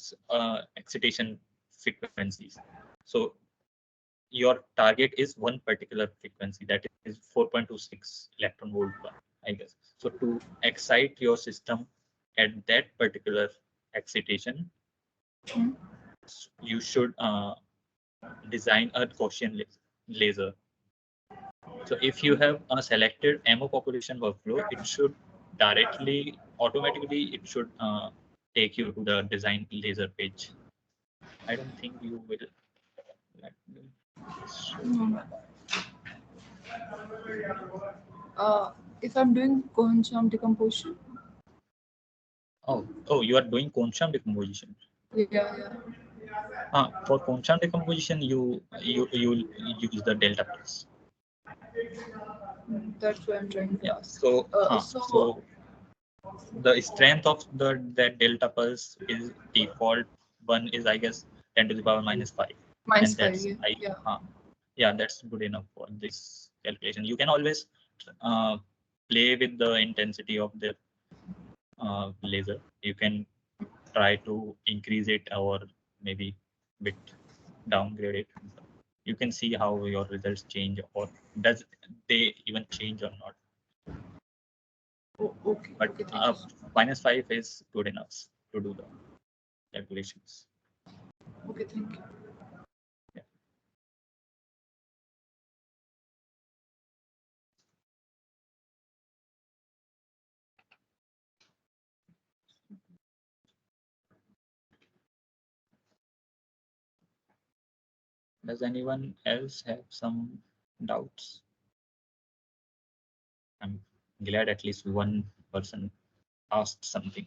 excitation frequencies. So your target is one particular frequency, that is 4.26 electron volt per, I guess. So to excite your system at that particular excitation, you should design a Gaussian laser. So if you have a selected ammo population workflow, it should automatically, it should take you to the design laser page. I don't think you will. Let me show you. If I'm doing Cohencham decomposition, Oh, you are doing Kohn-Sham decomposition. yeah. For Kohn-Sham decomposition, you use the delta pulse. That's what I'm trying to Yeah. ask. So the strength of that delta pulse is default one is, I guess, 10 to the power minus 5, minus and 5, that's yeah. yeah, that's good enough for this calculation. You can always uh, play with the intensity of the laser. You can try to increase it or maybe bit downgrade it. You can see how your results change, or does they even change or not. Oh, okay. But Okay, thank you. minus 5 is good enough to do the calculations. Okay, thank you. Yeah. Does anyone else have some doubts? I'm glad at least one person asked something.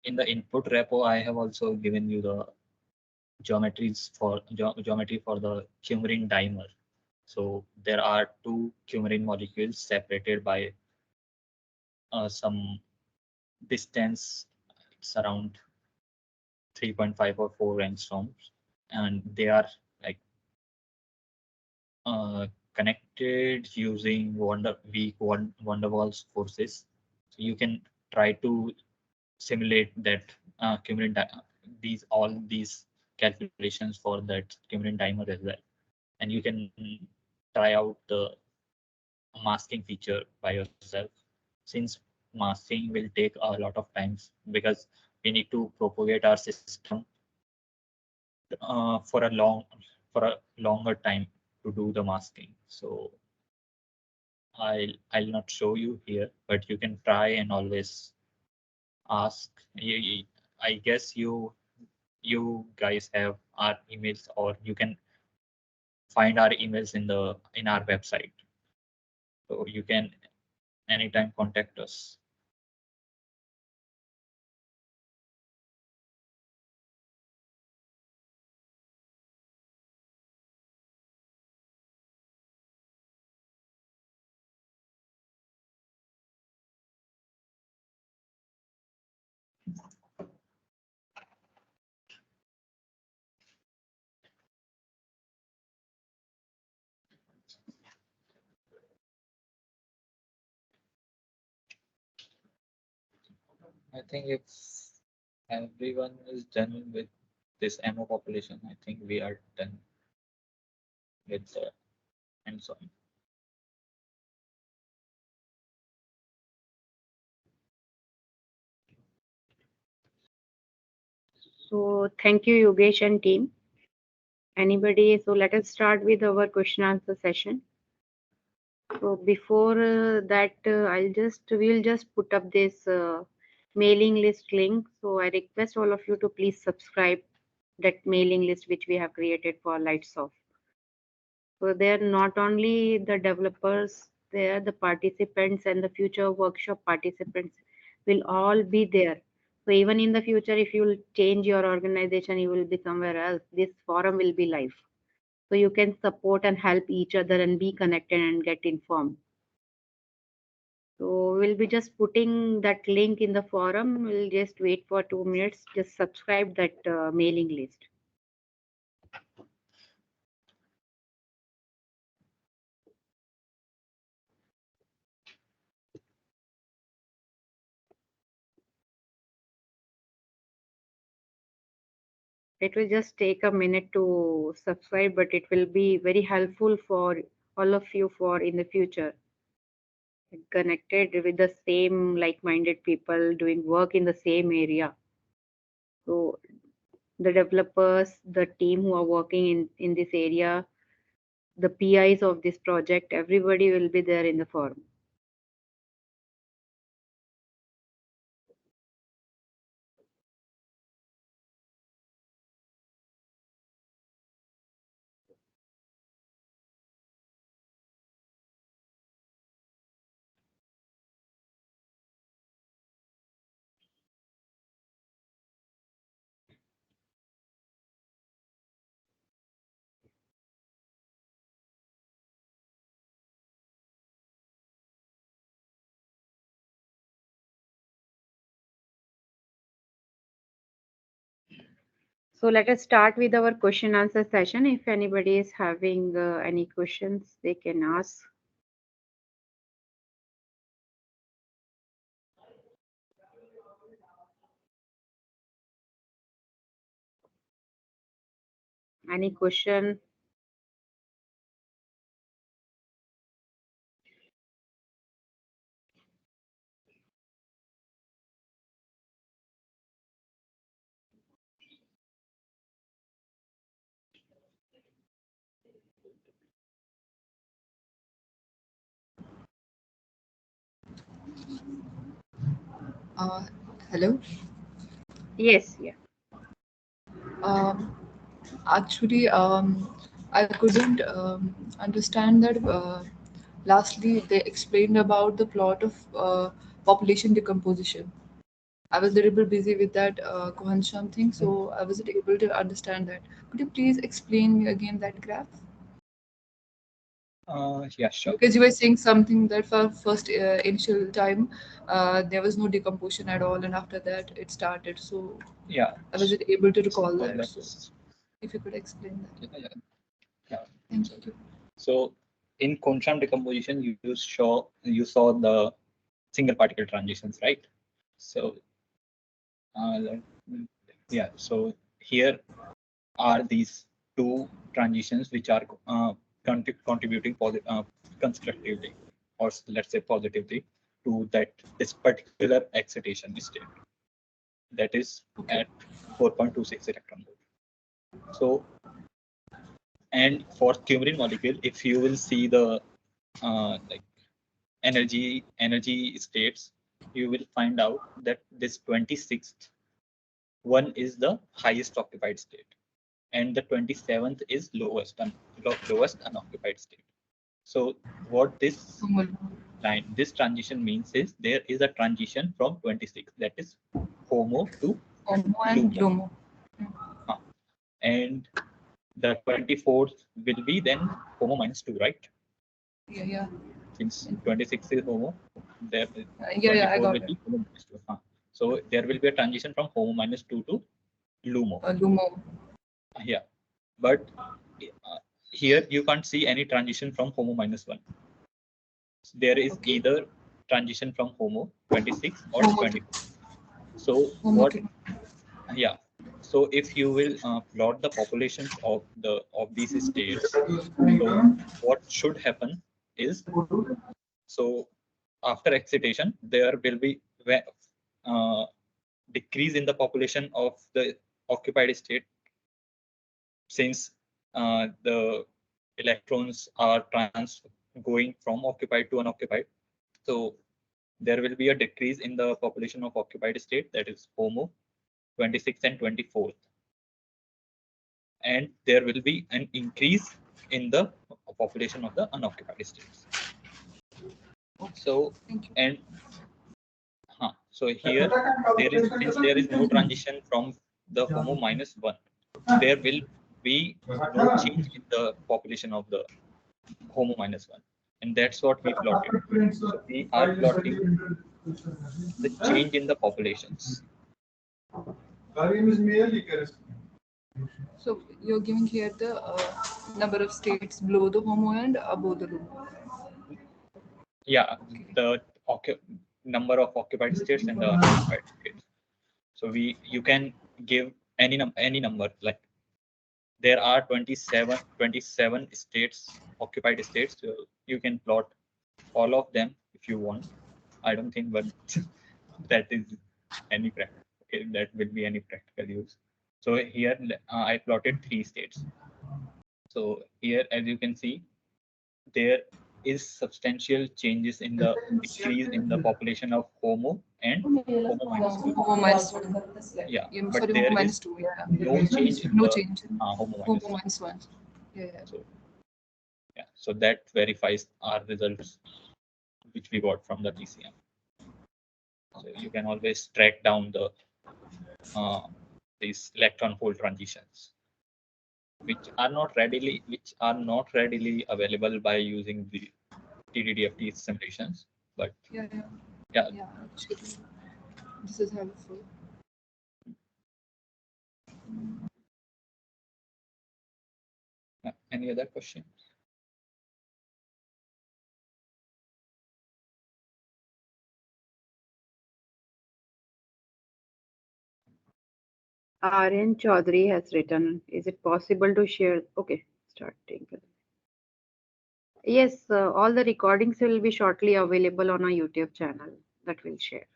In the input repo, I have also given you the geometries for geometry for the coumarin dimer. So there are two coumarin molecules separated by some distance. It's around 3.5 or 4 angstroms, and they are like uh, connected using weak van der Waals forces. So you can try to simulate that all these calculations for that coumarin dimer as well, and you can try out the masking feature by yourself, since masking will take a lot of times because we need to propagate our system for a longer time to do the masking. So I'll not show you here, but you can try and always ask. I guess you guys have our emails, or you can find our emails in our website. So you can anytime contact us. I think if everyone is done with this ammo population, I think we are done with the hands-on. So thank you, Yogesh and team. Anybody? So let us start with our question answer session. So before that, we'll just put up this mailing list link. So I request all of you to please subscribe that mailing list which we have created for LITESOPH. So they're not only the developers, they're the participants and the future workshop participants will all be there. So even in the future, if you will change your organization, you will be somewhere else. This forum will be live. So you can support and help each other and be connected and get informed. So we'll be just putting that link in the forum. We'll just wait for 2 minutes. Just subscribe that mailing list. It will just take a minute to subscribe, but it will be very helpful for all of you for in the future. Connected with the same like-minded people doing work in the same area. So the developers, the team who are working in this area, the PIs of this project, everybody will be there in the forum. So let us start with our question answer session. If anybody is having any questions, they can ask. Any question? Hello. Yes, yeah. Um, Actually, I couldn't understand that. Lastly, they explained about the plot of population decomposition. I was a little bit busy with that Kohansham thing, so I wasn't able to understand that. Could you please explain me again that graph? Yeah, sure. Because you were saying something that for first initial time there was no decomposition at all, and after that it started. So Yeah, I wasn't able to recall so that. So let's if you could explain that. yeah. Thank you. So in quantum decomposition, you saw the single particle transitions, right? So yeah, so here are these two transitions which are contributing constructively. or let's say positively, to this particular excitation state that is at 4.26 electron volt. So, and for coumarin molecule, if you will see the like energy states, you will find out that this 26th one is the highest occupied state, and the 27th is lowest unoccupied state. So what this this transition means is there is a transition from 26, that is HOMO to LUMO. And the 24th will be then HOMO minus 2, right? Yeah. Since 26 is HOMO, there Yeah, I got will it. be HOMO minus 2. So there will be a transition from HOMO minus 2 to LUMO. LUMO. Yeah, but here you can't see any transition from HOMO minus 1. There is either transition from HOMO 26 or 24. So what? Yeah. So if you will plot the populations of these states, so what should happen is, so after excitation there will be decrease in the population of the occupied state, since the electrons are going from occupied to unoccupied. So there will be a decrease in the population of occupied state, that is HOMO 26 and 24th. And there will be an increase in the population of the unoccupied states. So, and so here since there is no transition from the HOMO minus 1, there will be no change in the population of the HOMO minus 1. And that's what we plotted. So we are plotting the change in the populations. So you're giving here the number of states below the HOMO and above the LUMO. Yeah, the number of occupied states and the unoccupied states. So you can give any number, like there are 27 states, occupied states. So you can plot all of them if you want. I don't think, but that is any practical. Okay, that will be any practical use. So here I plotted 3 states. So here, as you can see, there is substantial changes in the decrease in the population of HOMO and HOMO minus 2. HOMO minus 1. Yeah, but sorry, there is 2, yeah. no change in No the change. HOMO HOMO minus 1. minus 1. Yeah. So that verifies our results which we got from the TCM. So you can always track down the these electron hole transitions, which are not readily available by using the TDDFT simulations. But Yeah. Actually, this is helpful. Any other questions? Aryan Chaudhary has written, is it possible to share? Okay, starting. Yes, all the recordings will be shortly available on our YouTube channel that we'll share.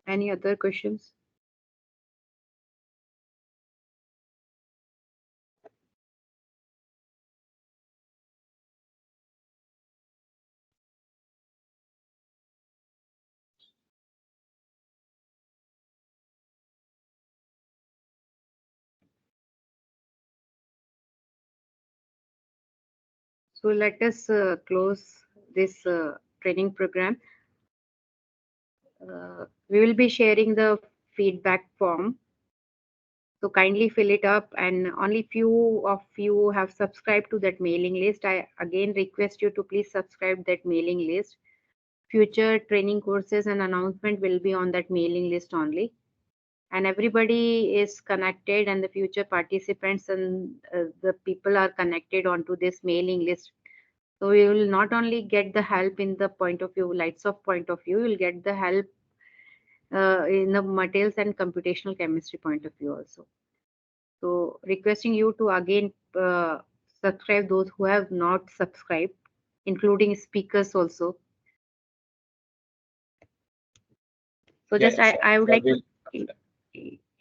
Any other questions? So let us close this training program. We will be sharing the feedback form. So kindly fill it up, and only few of you have subscribed to that mailing list. I again request you to please subscribe that mailing list. Future training courses and announcement will be on that mailing list only. and everybody is connected, and the future participants and the people are connected onto this mailing list. So you will not only get the help in the point of view, LITESOPH point of view, you will get the help in the materials and computational chemistry point of view also. So requesting you to again subscribe those who have not subscribed, including speakers also. So just I would like to,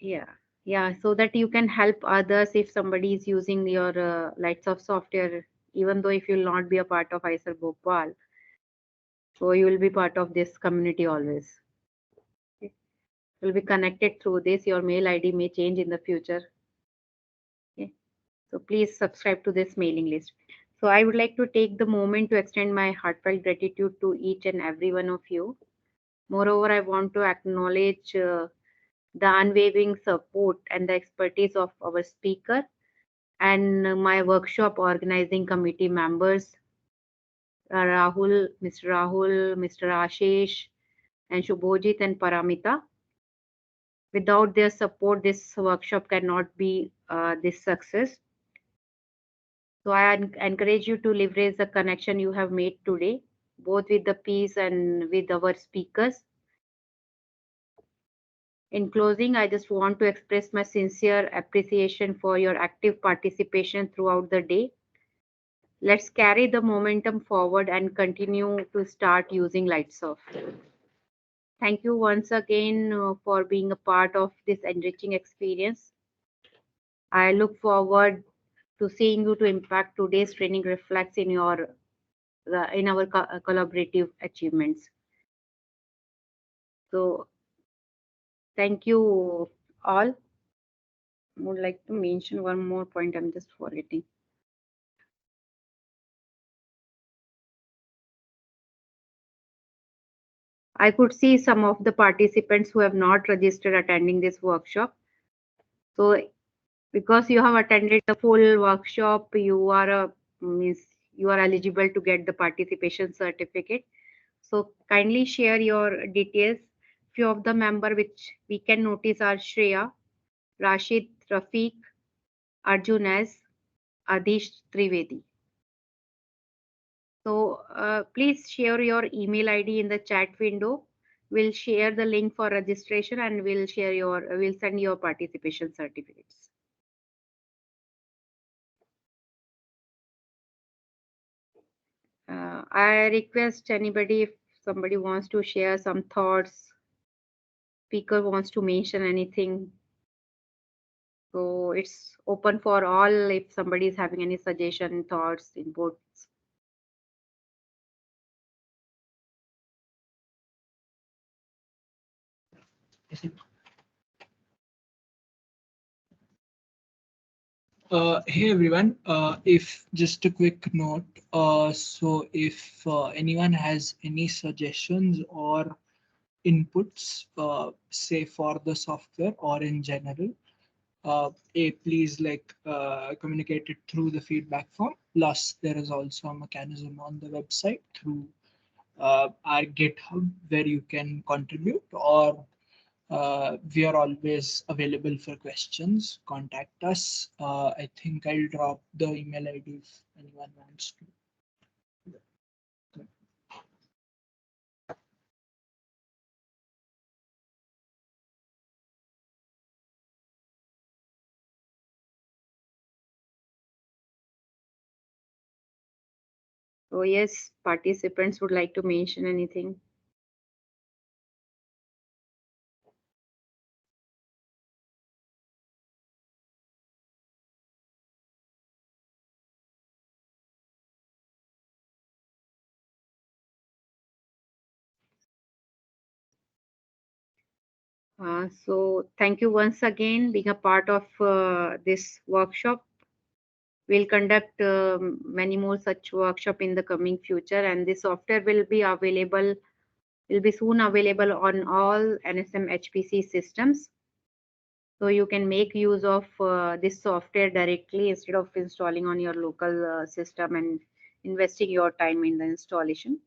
yeah, so that you can help others if somebody is using your LITESOPH software, even though if you will not be a part of ISER Bhopal, so you will be part of this community always. Okay. Will be connected through this. Your mail ID may change in the future. Okay. So please subscribe to this mailing list. So I would like to take the moment to extend my heartfelt gratitude to each and every one of you. Moreover, I want to acknowledge the unwavering support and the expertise of our speaker and my workshop organizing committee members, Mr. Rahul, Mr. Ashish, and Shubhojit and Paramita. Without their support, this workshop cannot be this success. So I encourage you to leverage the connection you have made today, both with the piece and with our speakers. In closing, I just want to express my sincere appreciation for your active participation throughout the day. Let's carry the momentum forward and continue to start using LITESOPH. Thank you once again for being a part of this enriching experience. I look forward to seeing you to impact today's training reflects in your in our collaborative achievements. So thank you all. Would like to mention one more point. I'm just forgetting. I could see some of the participants who have not registered attending this workshop. So because you have attended the full workshop, you are you are eligible to get the participation certificate. So kindly share your details. Few of the member which we can notice are Shreya, Rashid, Rafiq, Arjun S, Adish Trivedi. So please share your email ID in the chat window. We'll share the link for registration and we'll send your participation certificates. I request anybody, if somebody wants to share some thoughts, speaker wants to mention anything. So it's open for all if somebody is having any suggestion, thoughts, inputs. Hey everyone, if just a quick note, so if anyone has any suggestions or inputs, say for the software or in general, please communicate it through the feedback form. Plus, there is also a mechanism on the website through our GitHub where you can contribute, or we are always available for questions. Contact us. I think I'll drop the email ID if anyone wants to. So yes, participants would like to mention anything. So thank you once again being a part of this workshop. We'll conduct many more such workshop in the coming future, and this software will be soon available on all NSM HPC systems. So you can make use of this software directly instead of installing on your local system and investing your time in the installation.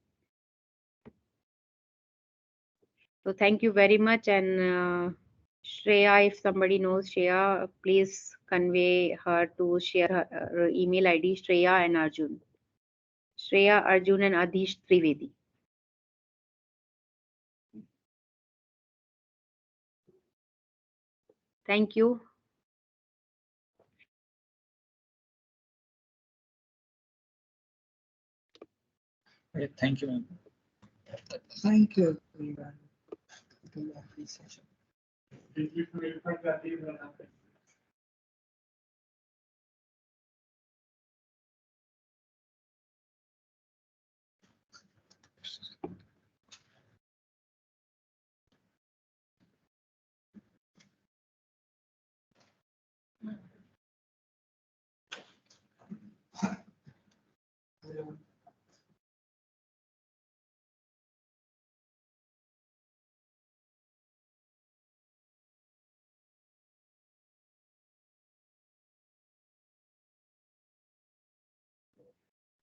So thank you very much, and Shreya, if somebody knows Shreya, please convey her to share her email ID, Shreya and Arjun. Shreya, Arjun and Adish Trivedi. Thank you. Okay, thank you, ma'am. Thank you, everyone. To the session.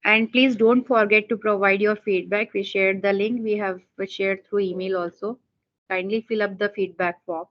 And please don't forget to provide your feedback. We shared the link we have shared through email also. Kindly fill up the feedback form.